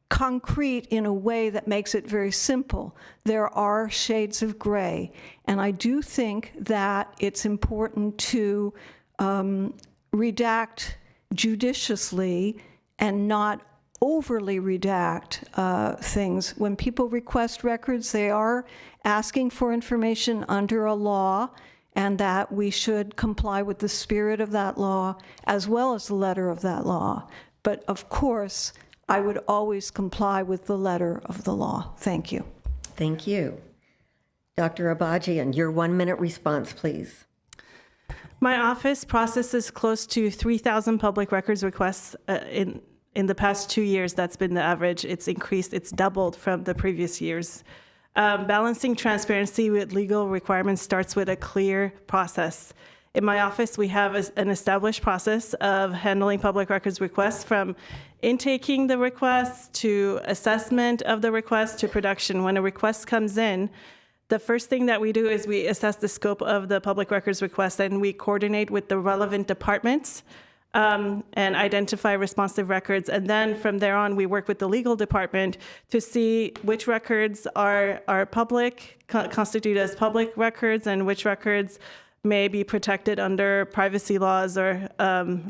concrete in a way that makes it very simple, there are shades of gray. And I do think that it's important to redact judiciously and not overly redact things. When people request records, they are asking for information under a law, and that we should comply with the spirit of that law as well as the letter of that law. But of course, I would always comply with the letter of the law. Thank you. Thank you. Dr. Abajian, your 1-minute response, please. My office processes close to 3,000 public records requests in the past 2 years. That's been the average. It's increased. It's doubled from the previous years. Balancing transparency with legal requirements starts with a clear process. In my office, we have an established process of handling public records requests, from intaking the request to assessment of the request to production. When a request comes in, the first thing that we do is we assess the scope of the public records request, and we coordinate with the relevant departments and identify responsive records. And then from there on, we work with the legal department to see which records are public, constitute as public records, and which records may be protected under privacy laws or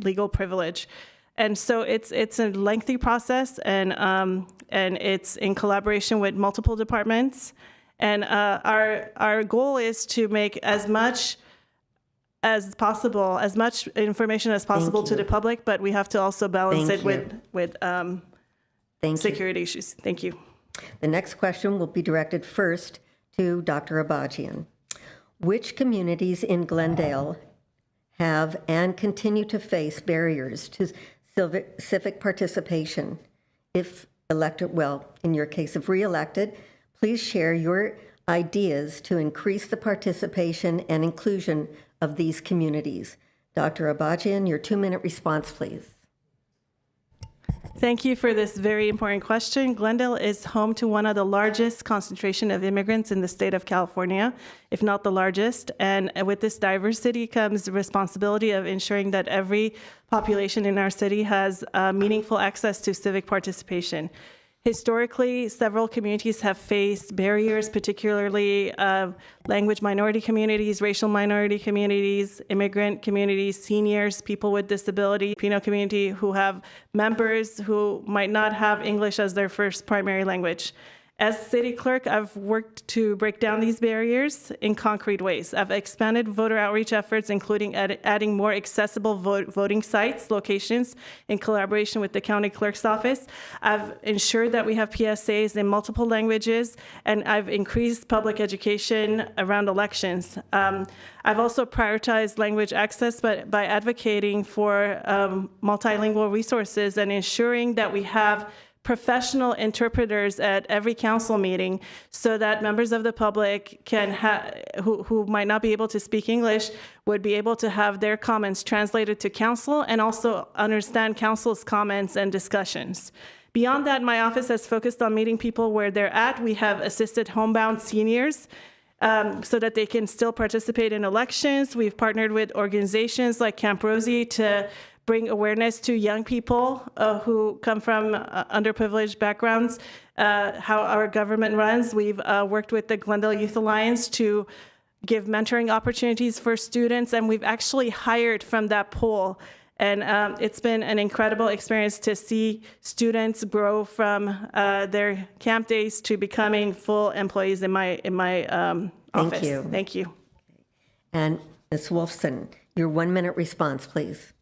legal privilege. And so it's a lengthy process, and it's in collaboration with multiple departments. And our goal is to make as much information as possible to the public, but we have to also balance it with security issues. Thank you. The next question will be directed first to Dr. Abajian. Which communities in Glendale have and continue to face barriers to civic participation? If elected, well, in your case, if re-elected, please share your ideas to increase the participation and inclusion of these communities. Dr. Abajian, your 2-minute response, please. Thank you for this very important question. Glendale is home to one of the largest concentration of immigrants in the state of California, if not the largest. And with this diversity comes the responsibility of ensuring that every population in our city has meaningful access to civic participation. Historically, several communities have faced barriers, particularly language minority communities, racial minority communities, immigrant communities, seniors, people with disability, Filipino community who have members who might not have English as their first primary language. As city clerk, I've worked to break down these barriers in concrete ways. I've expanded voter outreach efforts, including adding more accessible voting sites, locations, in collaboration with the county clerk's office. I've ensured that we have PSAs in multiple languages, and I've increased public education around elections. I've also prioritized language access by advocating for multilingual resources and ensuring that we have professional interpreters at every council meeting so that members of the public can who might not be able to speak English would be able to have their comments translated to council and also understand council's comments and discussions. Beyond that, my office has focused on meeting people where they're at. We have assisted homebound seniors so that they can still participate in elections. We've partnered with organizations like Camp Rosie to bring awareness to young people who come from underprivileged backgrounds, how our government runs. We've worked with the Glendale Youth Alliance to give mentoring opportunities for students, and we've actually hired from that pool. And it's been an incredible experience to see students grow from their camp days to becoming full employees in my office. Thank you. Thank you. And Ms. Wolfson, your 1-minute response, please.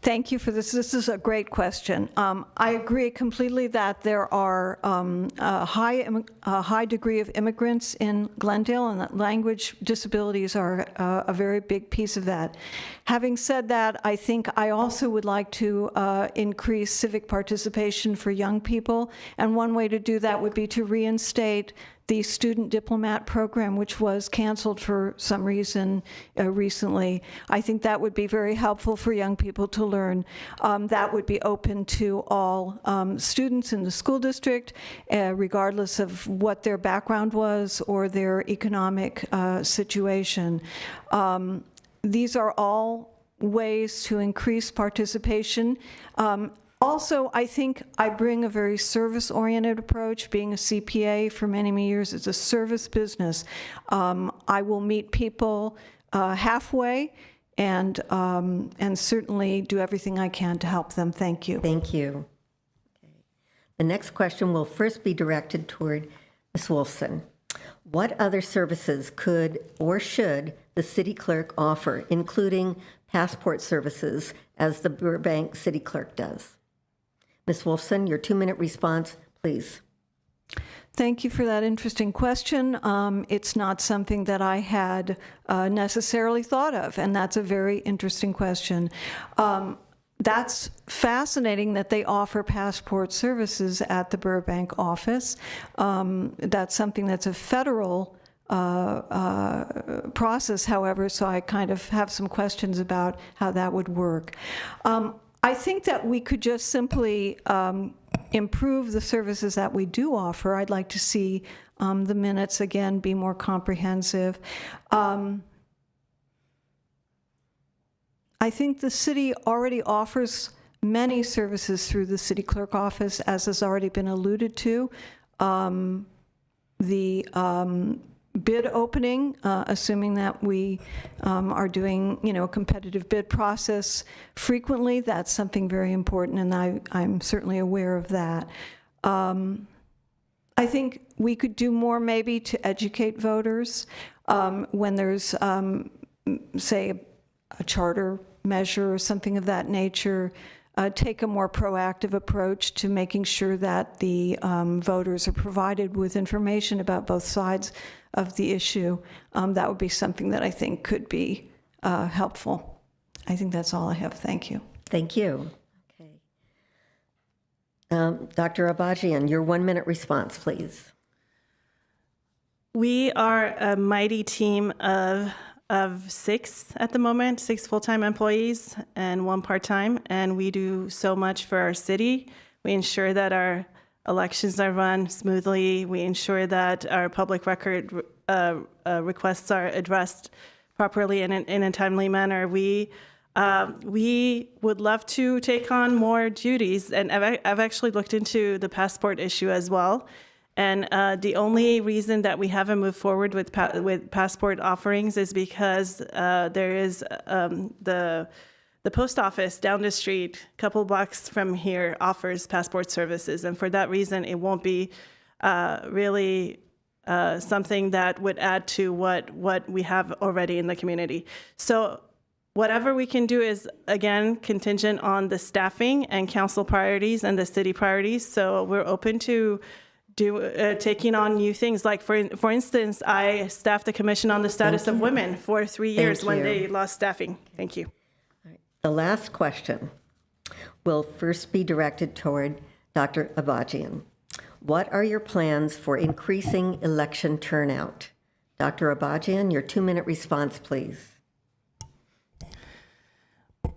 Thank you for this. This is a great question. I agree completely that there are a high degree of immigrants in Glendale, and that language disabilities are a very big piece of that. Having said that, I think I also would like to increase civic participation for young people, and one way to do that would be to reinstate the student diplomat program, which was canceled for some reason recently. I think that would be very helpful for young people to learn. That would be open to all students in the school district, regardless of what their background was or their economic situation. These are all ways to increase participation. Also, I think I bring a very service-oriented approach. Being a CPA for many, many years, it's a service business. I will meet people halfway and certainly do everything I can to help them. Thank you. Thank you. Okay. The next question will first be directed toward Ms. Wolfson. What other services could or should the city clerk offer, including passport services, as the Burbank city clerk does? Ms. Wolfson, your 2-minute response, please. Thank you for that interesting question. It's not something that I had necessarily thought of, and that's a very interesting question. That's fascinating that they offer passport services at the Burbank office. That's something that's a federal process, however, so I kind of have some questions about how that would work. I think that we could just simply improve the services that we do offer. I'd like to see the minutes, again, be more comprehensive. I think the city already offers many services through the city clerk office, as has already been alluded to. bid opening, assuming that we are doing, a competitive bid process frequently. That's something very important, and I'm certainly aware of that. I think we could do more maybe to educate voters when there's, say, a charter measure or something of that nature. Take a more proactive approach to making sure that the voters are provided with information about both sides of the issue. That would be something that I think could be helpful. I think that's all I have. Thank you. Thank you. Dr. Abajian, your 1-minute response, please. We are a mighty team of 6 at the moment, 6 full-time employees and 1 part-time, and we do so much for our city. We ensure that our elections are run smoothly. We ensure that our public record requests are addressed properly and in a timely manner. We would love to take on more duties, and I've actually looked into the passport issue as well. And the only reason that we haven't moved forward with passport offerings is because there is the post office down the street, a couple blocks from here, offers passport services, and for that reason, it won't be really something that would add to what we have already in the community. So whatever we can do is, again, contingent on the staffing and council priorities and the city priorities. So we're open to taking on new things. Like, for instance, I staffed the Commission on the Status of Women for 3 years when they lost staffing. Thank you. The last question will first be directed toward Dr. Abajian. What are your plans for increasing election turnout? Dr. Abajian, your 2-minute response, please.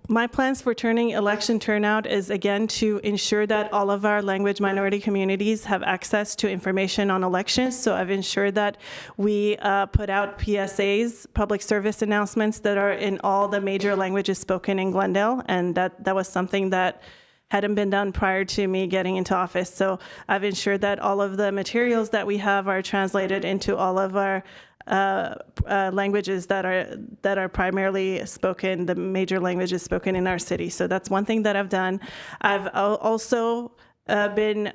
My plans for turning election turnout is, again, to ensure that all of our language minority communities have access to information on elections. So I've ensured that we put out PSAs, public service announcements, that are in all the major languages spoken in Glendale, and that was something that hadn't been done prior to me getting into office. So I've ensured that all of the materials that we have are translated into all of our languages that are primarily spoken, the major languages spoken in our city. So that's one thing that I've done. I've also been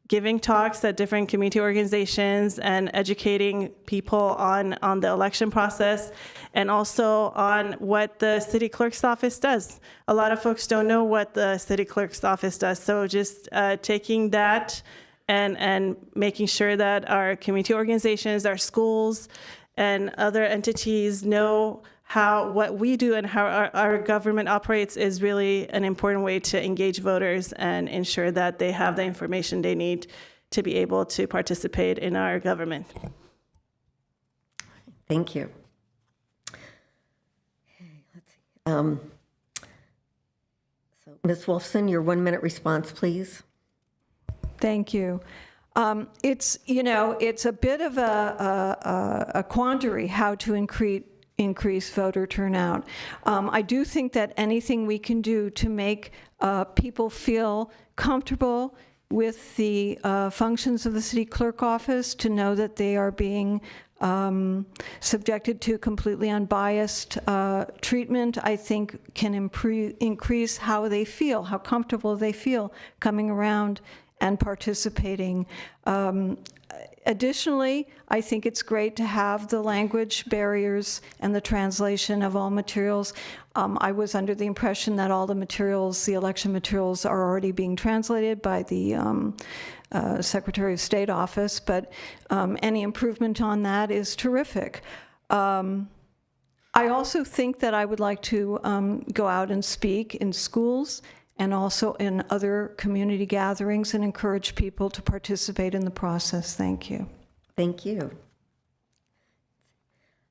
giving talks at different community organizations and educating people on the election process, and also on what the city clerk's office does. A lot of folks don't know what the city clerk's office does. So just taking that and making sure that our community organizations, our schools, and other entities know what we do and how our government operates is really an important way to engage voters and ensure that they have the information they need to be able to participate in our government. Thank you. Okay, let's see. So, Ms. Wolfson, your 1-minute response, please. Thank you. It's a bit of a quandary how to increase voter turnout. I do think that anything we can do to make people feel comfortable with the functions of the city clerk office, to know that they are being subjected to completely unbiased treatment, I think can increase how they feel, how comfortable they feel coming around and participating. Additionally, I think it's great to have the language barriers and the translation of all materials. I was under the impression that all the materials, the election materials, are already being translated by the Secretary of State office, but any improvement on that is terrific. I also think that I would like to go out and speak in schools and also in other community gatherings and encourage people to participate in the process. Thank you. Thank you.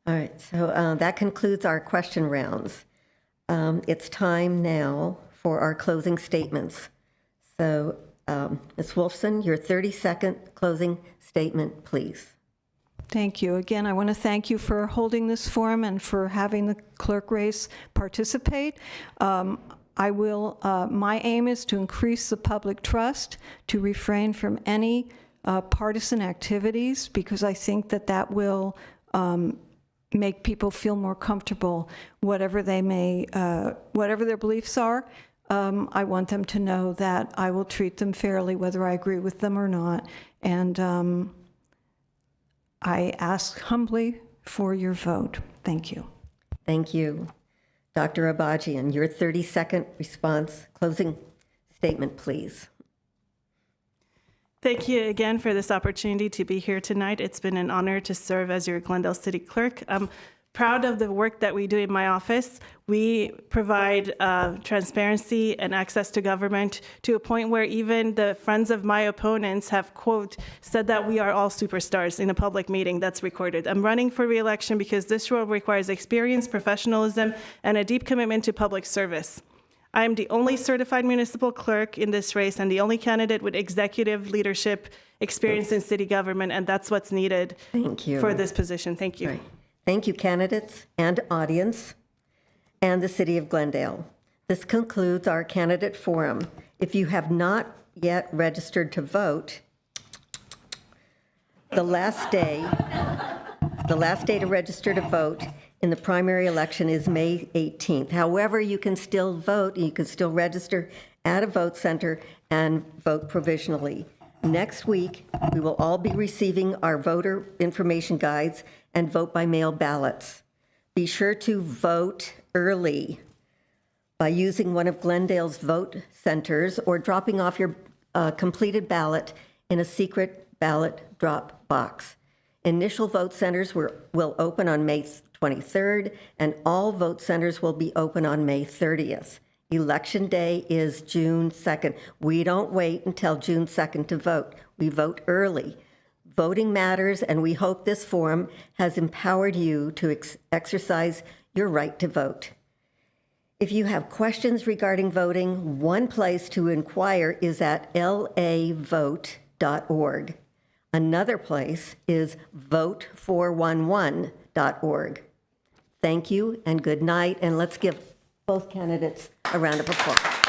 All right, so that concludes our question rounds. It's time now for our closing statements. So, Ms. Wolfson, your 30-second closing statement, please. Thank you. Again, I want to thank you for holding this forum and for having the clerk race participate. My aim is to increase the public trust, to refrain from any partisan activities, because I think that that will make people feel more comfortable, whatever they may, whatever their beliefs are. I want them to know that I will treat them fairly, whether I agree with them or not. And I ask humbly for your vote. Thank you. Thank you. Dr. Abajian, your 30-second response, closing statement, please. Thank you again for this opportunity to be here tonight. It's been an honor to serve as your Glendale City Clerk. I'm proud of the work that we do in my office. We provide transparency and access to government to a point where even the friends of my opponents have, quote, said that we are all superstars in a public meeting that's recorded. I'm running for re-election because this role requires experience, professionalism, and a deep commitment to public service. I am the only certified municipal clerk in this race and the only candidate with executive leadership experience in city government, and that's what's needed for this position. Thank you. Right. Thank you, candidates and audience and the City of Glendale. This concludes our candidate forum. If you have not yet registered to vote, the last day to register to vote in the primary election is May 18th. However, you can still vote, you can still register at a vote center and vote provisionally. Next week, we will all be receiving our voter information guides and vote by mail ballots. Be sure to vote early by using one of Glendale's vote centers or dropping off your completed ballot in a secret ballot drop box. Initial vote centers will open on May 23rd, and all vote centers will be open on May 30th. Election day is June 2nd. We don't wait until June 2nd to vote. We vote early. Voting matters, and we hope this forum has empowered you to exercise your right to vote. If you have questions regarding voting, one place to inquire is at lavote.org. Another place is vote411.org. Thank you and good night, and let's give both candidates a round of applause.